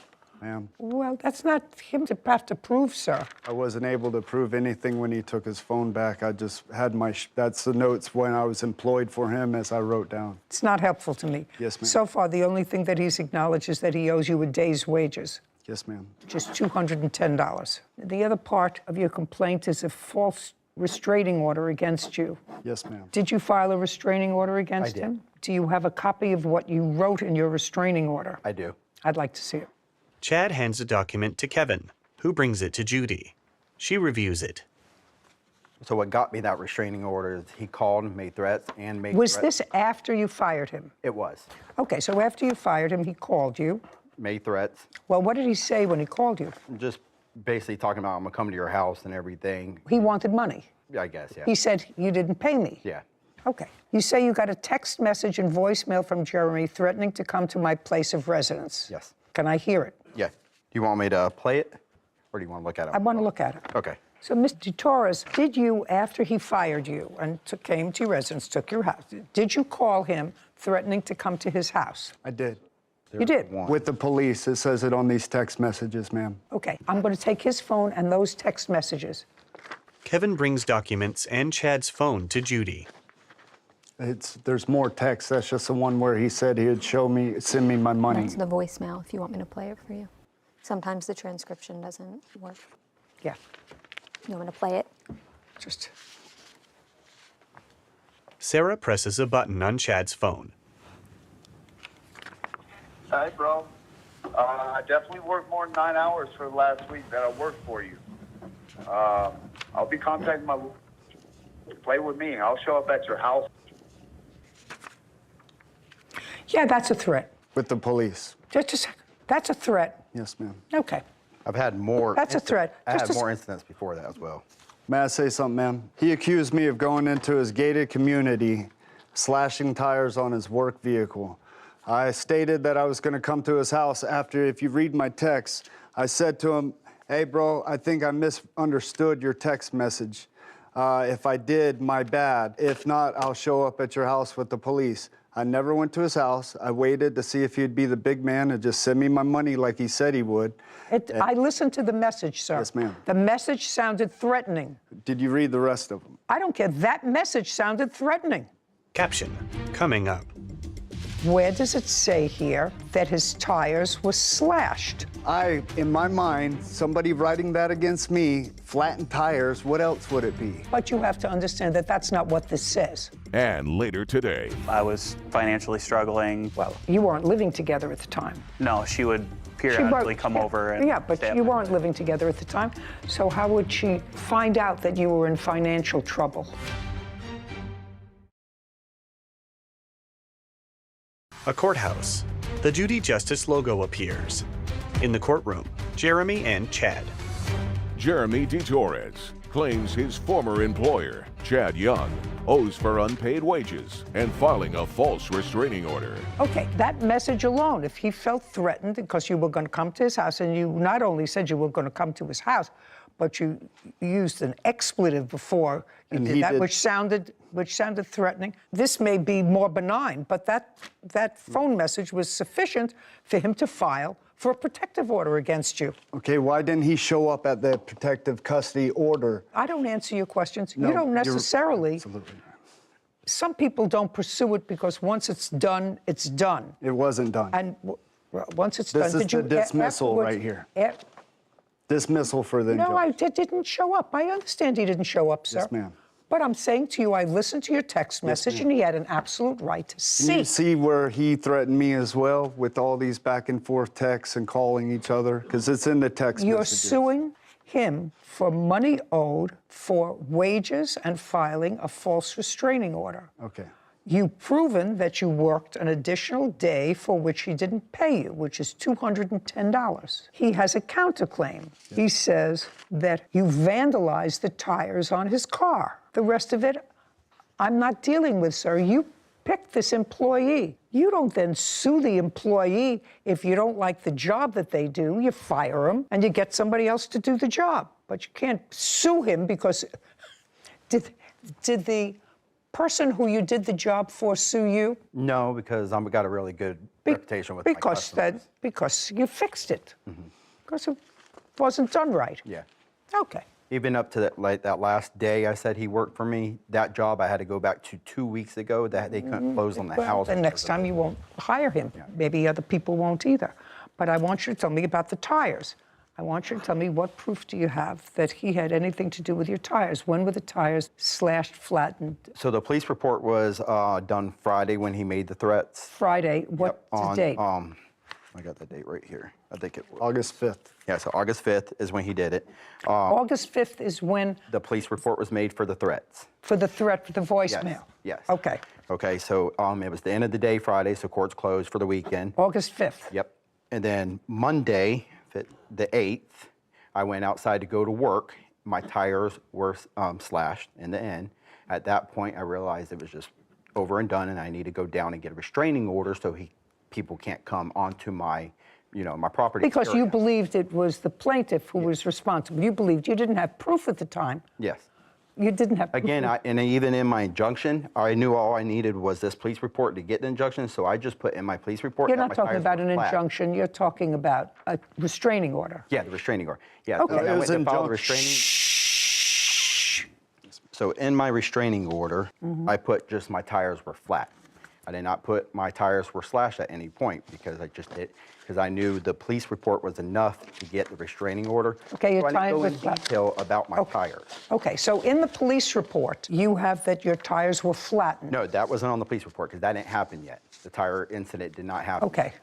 ma'am. Well, that's not him to have to prove, sir. I wasn't able to prove anything when he took his phone back. I just had that's the notes when I was employed for him, as I wrote down. It's not helpful to me. Yes, ma'am. So far, the only thing that he's acknowledged is that he owes you a day's wages. Yes, ma'am. Just $210. The other part of your complaint is a false restraining order against you. Yes, ma'am. Did you file a restraining order against him? Do you have a copy of what you wrote in your restraining order? I do. I'd like to see it. Chad hands a document to Kevin, who brings it to Judy. She reviews it. So what got me that restraining order is he called, made threats, and made Was threats. this after you fired him? It was. Okay, so after you fired him, he called you. Made threats. Well, what did he say when he called you? Just basically talking about I'm gonna come to your house and everything. He wanted money. Yeah, I guess, yeah. He said, you didn't pay me. Yeah. Okay. You say you got a text message and voicemail from Jeremy threatening to come to my place of residence. Yes. Can I hear it? Yeah. Do you want me to play it, or do you want to look at it? I want to look at it. Okay. So, Mr. Torres, did you, after he fired you and came to your residence, took your house, did you call him threatening to come to his house? I did. You did? With the police. It says it on these text messages, ma'am. Okay. I'm going to take his phone and those text messages. Kevin brings documents and Chad's phone to Judy. There's more text. That's just the one where he said he'd send me my money. That's the voicemail, if you want me to play it for you. Sometimes the transcription doesn't work. Yeah. You want me to play it? Just. Sarah presses a button on Chad's phone. Hey, bro. I definitely worked more than 9 hours for the last week that I worked for you. I'll be contacting my... Play with me. I'll show up at your house. Yeah, that's a threat. With the police. Just a second. That's a threat. Yes, ma'am. Okay. I've had more. That's a threat. I had more incidents before that as well. May I say something, ma'am? He accused me of going into his gated community, slashing tires on his work vehicle. I stated that I was going to come to his house after, if you read my text, I said to him, hey, bro, I think I misunderstood your text message. If I did, my bad. If not, I'll show up at your house with the police. I never went to his house. I waited to see if he'd be the big man and just send me my money like he said he would. I listened to the message, sir. Yes, ma'am. The message sounded threatening. Did you read the rest of them? I don't care. That message sounded threatening. Caption coming up. Where does it say here that his tires were slashed? In my mind, somebody writing that against me, flattened tires, what else would it be? But you have to understand that that's not what this says. And later today. I was financially struggling. Well, you weren't living together at the time. No, she would periodically come over and yeah, but you weren't living together at the time. So how would she find out that you were in financial trouble? A courthouse. The Judy Justice logo appears. In the courtroom, Jeremy and Chad. Jeremy DeTorres claims his former employer, Chad Young, owes for unpaid wages and filing a false restraining order. Okay, that message alone, if he felt threatened because you were going to come to his house, and you not only said you were going to come to his house, but you used an expletive before you did that, which sounded threatening. This may be more benign, but that phone message was sufficient for him to file for a protective order against you. Okay, why didn't he show up at the protective custody order? I don't answer your questions. No, you don't you're necessarily. absolutely. Some people don't pursue it because once it's done, it's done. It wasn't done. And once it's This done, is the dismissal right here. Dismissal for the No, injunction. I didn't show up. I understand he didn't show up, sir. Yes, ma'am. But I'm saying to you, I listened to your text message, and he had an absolute right to see. Can you see where he threatened me as well with all these back and forth texts and calling each other? Because it's in the text You're messages. suing him for money owed for wages and filing a false restraining order. Okay. You've proven that you worked an additional day for which he didn't pay you, which is $210. He has a counterclaim. Yeah. He says that you vandalized the tires on his car. The rest of it, I'm not dealing with, sir. You picked this employee. You don't then sue the employee if you don't like the job that they do. You fire them and you get somebody else to do the job. But you can't sue him because did the person who you did the job for sue you? No, because I've got a really good reputation with my customers. Because you fixed it. Because it wasn't done right. Yeah. Okay. Even up to that last day I said he worked for me, that job I had to go back to 2 weeks ago that they couldn't close on the house. And next time you won't hire him. Yeah. Maybe other people won't either. But I want you to tell me about the tires. I want you to tell me what proof do you have that he had anything to do with your tires? When were the tires slashed, flattened? So the police report was done Friday when he made the threats. Friday, what date? I got the date right here. I think it was August 5th. Yeah, so August 5th is when he did it. August 5th is when the police report was made for the threats. For the threat, for the voicemail? Yes. Okay. Okay, so it was the end of the day Friday, so court's closed for the weekend. August 5th? Yep. And then Monday, the 8th, I went outside to go to work. My tires were slashed in the end. At that point, I realized it was just over and done, and I need to go down and get a restraining order so people can't come onto my, my property. Because you believed it was the plaintiff who was responsible. You believed you didn't have proof at the time. Yes. You didn't have proof. Again, and even in my injunction, I knew all I needed was this police report to get the injunction, so I just put in my police report. You're not talking about an injunction. You're talking about a restraining order. Yeah, the restraining order. Yeah. Okay. I went to file the restraining. So in my restraining order, I put just my tires were flat. I did not put my tires were slashed at any point because I knew the police report was enough to get the restraining order. Okay, your so I tires didn't go were in flat. detail about my tires. Okay, so in the police report, you have that your tires were flattened. No, that wasn't on the police report because that didn't happen yet. The tire incident did not happen. Okay.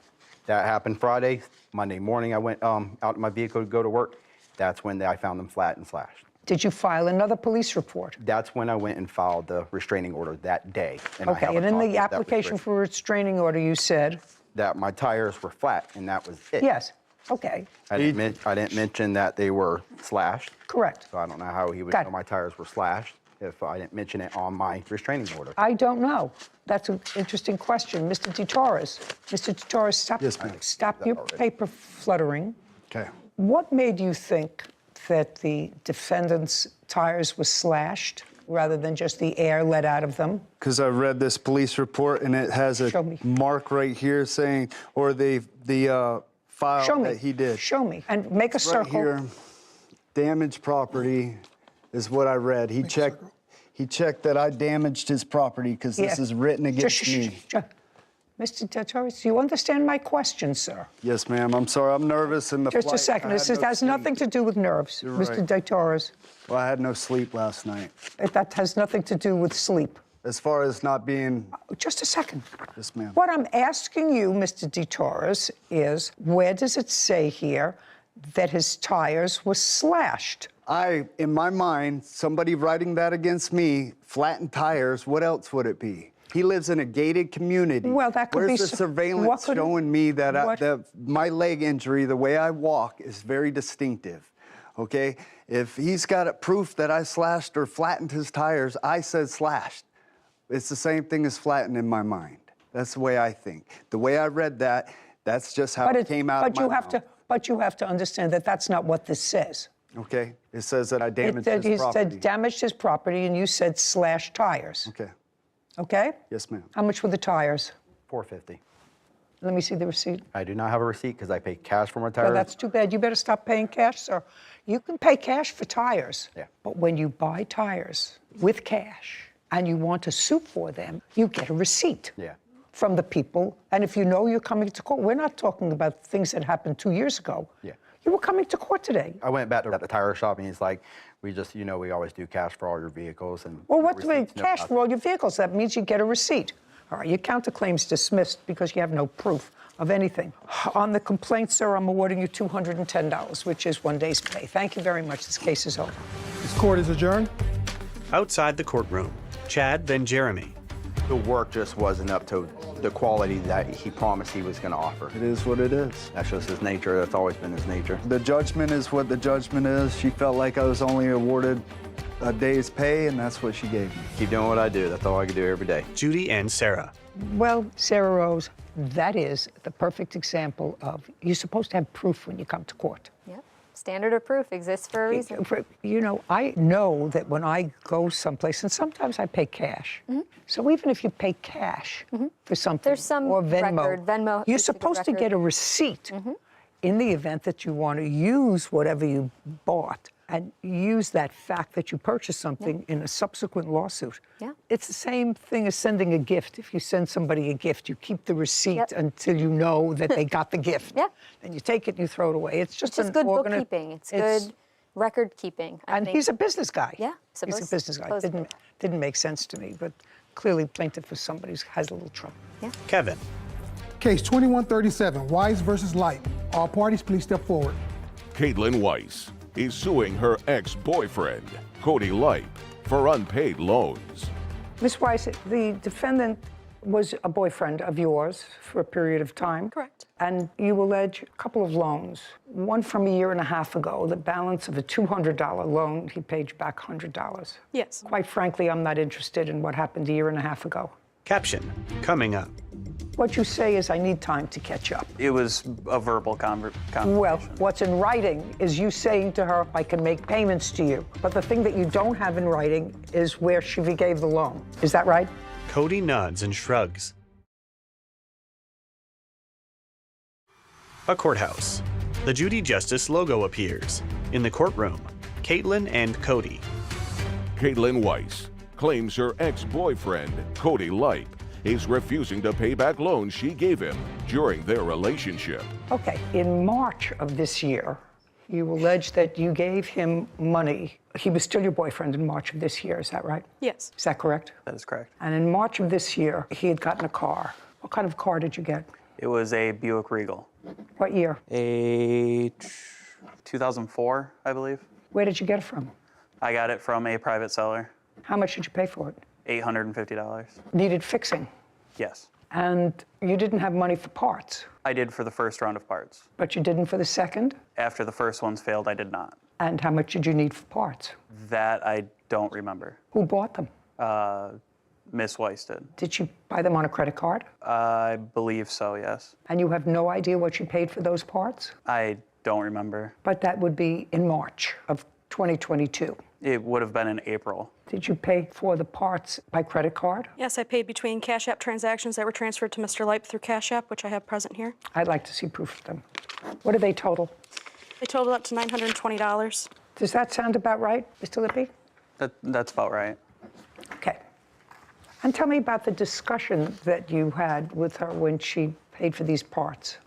That happened Friday. Monday morning, I went out in my vehicle to go to work. That's when I found them flat and slashed. Did you file another police report? That's when I went and filed the restraining order that day. And Okay, and in the application for a restraining order, you said? That my tires were flat, and that was it. Yes, okay. I didn't mention that they were slashed. Correct. So I don't know how he would know my tires were slashed if I didn't mention it on my restraining order. I don't know. That's an interesting question. Mr. DeTorres. Mr. DeTorres, stop your paper fluttering. Okay. What made you think that the defendant's tires were slashed rather than just the air let out of them? Because I read this police report and it has a mark right here saying, or the file that he did. Show me. And make a circle. Right here, damaged property is what I read. He checked that I damaged his property because this is written against me. Mr. DeTorres, do you understand my question, sir? Yes, ma'am. I'm sorry. I'm nervous in the Just a second. This has nothing to do with nerves, Mr. DeTorres. Well, I had no sleep last night. That has nothing to do with sleep. As far as not being... Just a second. Yes, ma'am. What I'm asking you, Mr. DeTorres, is where does it say here that his tires were slashed? In my mind, somebody writing that against me, flattened tires, what else would it be? He lives in a gated community. Well, that could be... Where's the surveillance showing me that my leg injury, the way I walk, is very distinctive? okay? If he's got proof that I slashed or flattened his tires, I said slashed. It's the same thing as flattened in my mind. That's the way I think. The way I read that, that's just how it came out of my mouth. But you have to understand that that's not what this says. Okay, it says that I damaged his He property. said damaged his property, and you said slash tires. Okay. Okay? Yes, ma'am. How much were the tires? $450. Let me see the receipt. I do not have a receipt because I pay cash for my tires. Well, that's too bad. You better stop paying cash, sir. You can pay cash for tires. Yeah. But when you buy tires with cash and you want to sue for them, you get a receipt. Yeah. From the people. And if you know you're coming to court, we're not talking about things that happened 2 years ago. Yeah. You were coming to court today. I went back to the tire shop and he's like, we just, you know, we always do cash for all your vehicles. And Well, what do we receipts, no cash nothing. for all your vehicles? That means you get a receipt. All right, your counterclaim's dismissed because you have no proof of anything. On the complaint, sir, I'm awarding you $210, which is 1 day's pay. Thank you very much. This case is over. This court is adjourned. Outside the courtroom, Chad, then Jeremy. The work just wasn't up to the quality that he promised he was going to offer. It is what it is. That's just his nature. That's always been his nature. The judgment is what the judgment is. She felt like I was only awarded a day's pay, and that's what she gave me. Keep doing what I do. That's all I can do every day. Judy and Sarah. Well, Sarah Rose, that is the perfect example of you're supposed to have proof when you come to court. Yep. Standard of proof exists for a reason. You know, I know that when I go someplace, and sometimes I pay cash. So even if you pay cash for something, There's some or Venmo, record. Venmo you're is a good supposed to record. get a receipt in the event that you want to use whatever you bought and use that fact that you purchased something in a subsequent lawsuit. Yeah. It's the same thing as sending a gift. If you send somebody a gift, you keep the receipt until you know that they got the gift. Yeah. Then you take it and you throw it away. It's just Good bookkeeping. It's good record keeping. And he's a business guy. Yeah, he's a business guy. Didn't make sense to me, but clearly plaintiff for somebody who has a little trouble. Yeah. Kevin. Case 2137, Wise versus Light. All parties, please step forward. Caitlin Weiss is suing her ex-boyfriend, Cody Lipe, for unpaid loans. Ms. Weiss, the defendant was a boyfriend of yours for a period of time. Correct. And you allege a couple of loans. One from 1.5 years ago, the balance of a $200 loan, he paid you back $100. Yes. Quite frankly, I'm not interested in what happened 1.5 years ago. Caption, coming up. What you say is, I need time to catch up. It was a verbal conversation. Well, what's in writing is you saying to her, I can make payments to you. But the thing that you don't have in writing is where she gave the loan. Is that right? Cody nods and shrugs. A courthouse. The Judy Justice logo appears. In the courtroom, Caitlin and Cody. Caitlin Weiss claims her ex-boyfriend, Cody Lipe, is refusing to pay back loans she gave him during their relationship. Okay, in March of this year, you allege that you gave him money. He was still your boyfriend in March of this year, is that right? Yes. Is that correct? That is correct. And in March of this year, he had gotten a car. What kind of car did you get? It was a Buick Regal. What year? A 2004, I believe. Where did you get it from? I got it from a private seller. How much did you pay for it? $850. Needed fixing. Yes. And you didn't have money for parts, I did for the first round of parts. but you didn't for the second? After the first ones failed, I did not. And how much did you need for parts? That I don't remember. Who bought them? Miss Weiss did. Did you buy them on a credit card? I believe so, yes. And you have no idea what you paid for those parts? I don't remember. But that would be in March of 2022. It would have been in April. Did you pay for the parts by credit card? Yes, I paid between Cash App transactions that were transferred to Mr. Lipe through Cash App, which I have present here. I'd like to see proof of them. What do they total? They totaled up to $920. Does that sound about right, Mr. Lippy? That's about right. Okay. And tell me about the discussion that you had with her when she paid for these parts.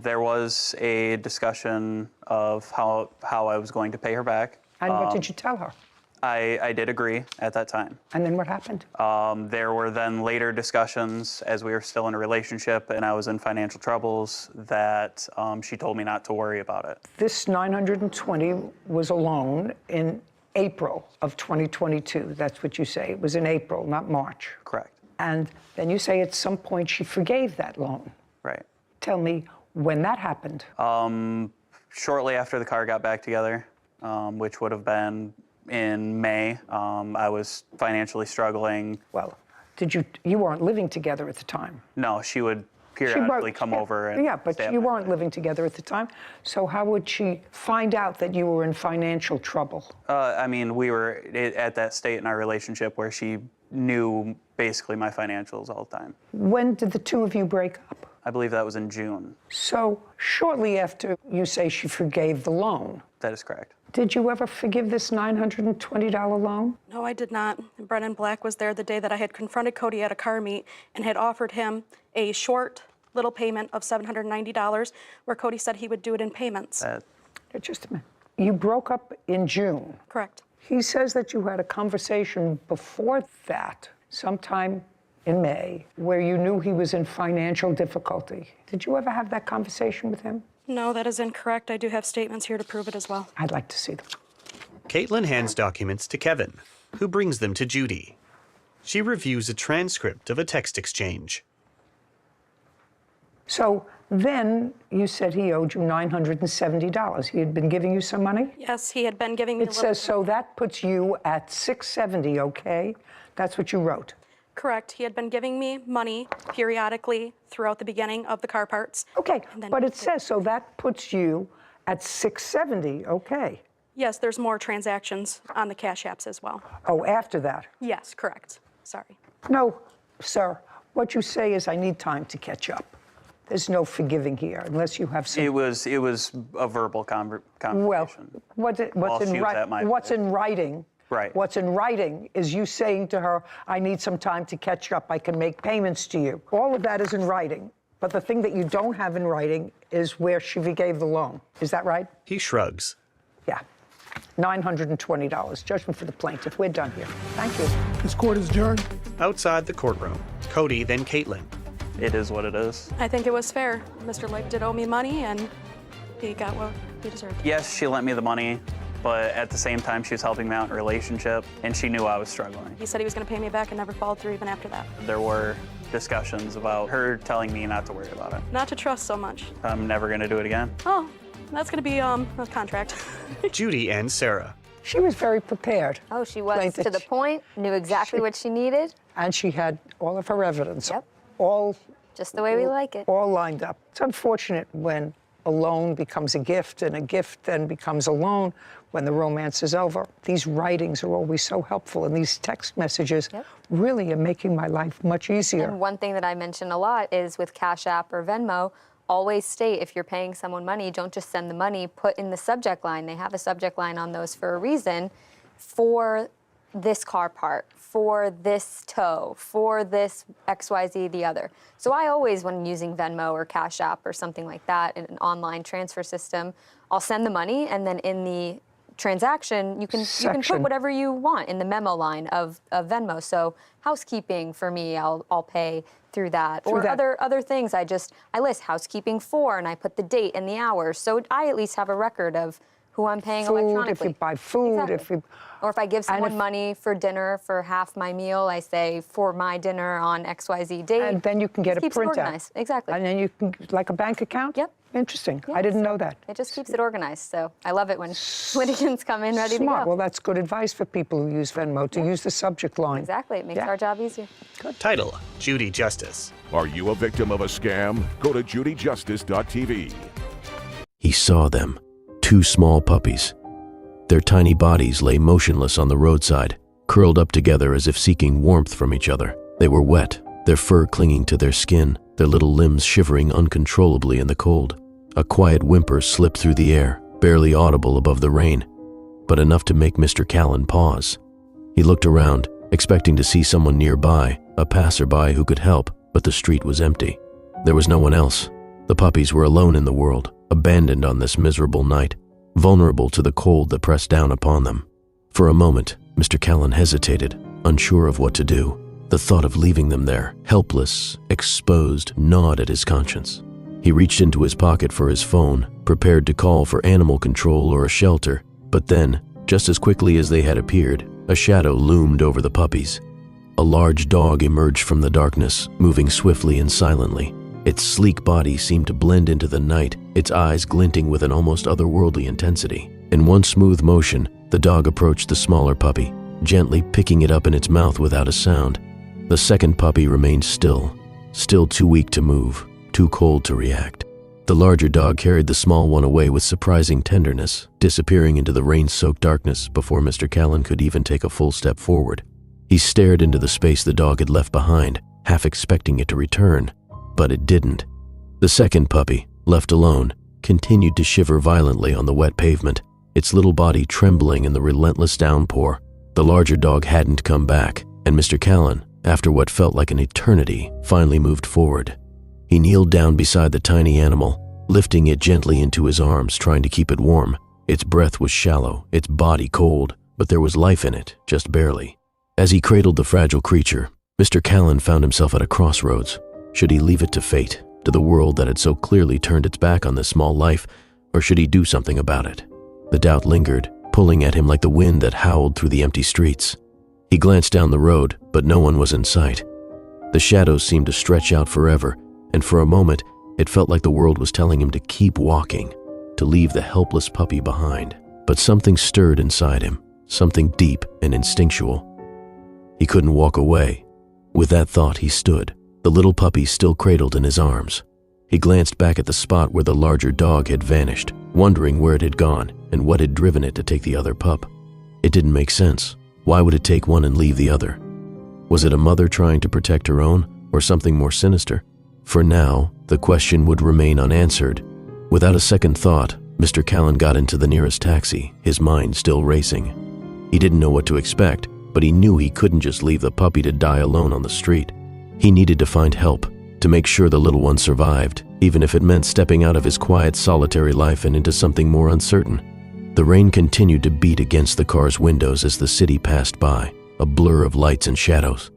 There was a discussion of how I was going to pay her back. And what did you tell her? I did agree at that time. And then what happened? There were then later discussions as we were still in a relationship and I was in financial troubles that she told me not to worry about it. This 920 was a loan in April of 2022. That's what you say. It was in April, not March. Correct. And then you say at some point she forgave that loan. Right. Tell me when that happened. Shortly after the car got back together. which would have been in May. I was financially struggling. Well, you weren't living together at the time. No, she would periodically come over and yeah, but stay at you my weren't living together at the time. So how would she find out that you were in financial trouble? I mean, we were at that state in our relationship where she knew basically my financials all the time. When did the two of you break up? I believe that was in June. So shortly after you say she forgave the loan. That is correct. Did you ever forgive this $920 loan? No, I did not. Brennan Black was there the day that I had confronted Cody at a car meet and had offered him a short little payment of $790 where Cody said he would do it in payments. Just a minute. You broke up in June. Correct. He says that you had a conversation before that, sometime in May, where you knew he was in financial difficulty. Did you ever have that conversation with him? No, that is incorrect. I do have statements here to prove it as well. I'd like to see them. Caitlin hands documents to Kevin, who brings them to Judy. She reviews a transcript of a text exchange. So then you said he owed you $970. He had been giving you some money? Yes, he had been giving me It says, so that puts you at $670, okay? That's what you wrote. Correct. He had been giving me money periodically throughout the beginning of the car parts. Okay, but it says, so that puts you at $670, okay? Yes, there's more transactions on the Cash Apps as well. Oh, after that? Yes, correct. Sorry. No, sir. What you say is I need time to catch up. There's no forgiving here unless you have some... It was a verbal conversation. Well, what's in writing? Right. What's in writing is you saying to her, I need some time to catch up. I can make payments to you. All of that is in writing. But the thing that you don't have in writing is where she forgave the loan. Is that right? He shrugs. Yeah. $920. Judgment for the plaintiff. We're done here. Thank you. This court is adjourned. Outside the courtroom, Cody, then Caitlin. It is what it is. I think it was fair. Mr. Lipe did owe me money, and he got what he deserved. Yes, she lent me the money, but at the same time, she was helping me out in a relationship, and she knew I was struggling. He said he was going to pay me back and never followed through even after that. There were discussions about her telling me not to worry about it. Not to trust so much. I'm never going to do it again. Oh, that's going to be a contract. Judy and Sarah. She was very prepared. Oh, she was to the point, knew exactly what she needed. And she had all of her evidence. Yep. All just the way we like it. All lined up. It's unfortunate when a loan becomes a gift and a gift then becomes a loan when the romance is over. These writings are always so helpful, and these text messages really are making my life much easier. And one thing that I mention a lot is with Cash App or Venmo, always state if you're paying someone money, don't just send the money, put in the subject line. They have a subject line on those for a reason, for this car part, for this tow, for this XYZ, the other. So I always, when using Venmo or Cash App or something like that in an online transfer system, I'll send the money, and then in the transaction, you can put whatever you want in the memo line of Venmo. So housekeeping for me, I'll pay through that. Other things, I list housekeeping for, and I put the date and the hours. So I at least have a record of who I'm paying electronically. If you buy food, or if I give someone money for dinner for half my meal, I say for my dinner on XYZ date. And then you can get a keeps it printout. Organized. Exactly. And then you can, like a bank account? Yep. Interesting. I didn't know that. It just keeps it organized. So I love it when litigants come in ready to go. Well, that's good advice for people who use Venmo, to use the subject line. Exactly. It makes our job easier. Good. Title, Judy Justice. Are you a victim of a scam? Go to judyjustice.tv. He saw them, 2 small puppies. Their tiny bodies lay motionless on the roadside, curled up together as if seeking warmth from each other. They were wet, their fur clinging to their skin, their little limbs shivering uncontrollably in the cold. A quiet whimper slipped through the air, barely audible above the rain, but enough to make Mr. Callan pause. He looked around, expecting to see someone nearby, a passerby who could help, but the street was empty. There was no one else. The puppies were alone in the world, abandoned on this miserable night, vulnerable to the cold that pressed down upon them. For a moment, Mr. Callan hesitated, unsure of what to do. The thought of leaving them there, helpless, exposed, gnawed at his conscience. He reached into his pocket for his phone, prepared to call for animal control or a shelter, but then, just as quickly as they had appeared, a shadow loomed over the puppies. A large dog emerged from the darkness, moving swiftly and silently. Its sleek body seemed to blend into the night, its eyes glinting with an almost otherworldly intensity. In one smooth motion, the dog approached the smaller puppy, gently picking it up in its mouth without a sound. The second puppy remained still too weak to move, too cold to react. The larger dog carried the small one away with surprising tenderness, disappearing into the rain-soaked darkness before Mr. Callan could even take a full step forward. He stared into the space the dog had left behind, half expecting it to return, but it didn't. The second puppy, left alone, continued to shiver violently on the wet pavement, its little body trembling in the relentless downpour. The larger dog hadn't come back, and Mr. Callan, after what felt like an eternity, finally moved forward. He kneeled down beside the tiny animal, lifting it gently into his arms, trying to keep it warm. Its breath was shallow, its body cold, but there was life in it, just barely. As he cradled the fragile creature, Mr. Callan found himself at a crossroads. Should he leave it to fate, to the world that had so clearly turned its back on this small life, or should he do something about it? The doubt lingered, pulling at him like the wind that howled through the empty streets. He glanced down the road, but no one was in sight. The shadows seemed to stretch out forever, and for a moment, it felt like the world was telling him to keep walking, to leave the helpless puppy behind. But something stirred inside him, something deep and instinctual. He couldn't walk away. With that thought, he stood, the little puppy still cradled in his arms. He glanced back at the spot where the larger dog had vanished, wondering where it had gone and what had driven it to take the other pup. It didn't make sense. Why would it take one and leave the other? Was it a mother trying to protect her own, or something more sinister? For now, the question would remain unanswered. Without a second thought, Mr. Callan got into the nearest taxi, his mind still racing. He didn't know what to expect, but he knew he couldn't just leave the puppy to die alone on the street. He needed to find help, to make sure the little one survived, even if it meant stepping out of his quiet, solitary life and into something more uncertain. The rain continued to beat against the car's windows as the city passed by, a blur of lights and shadows.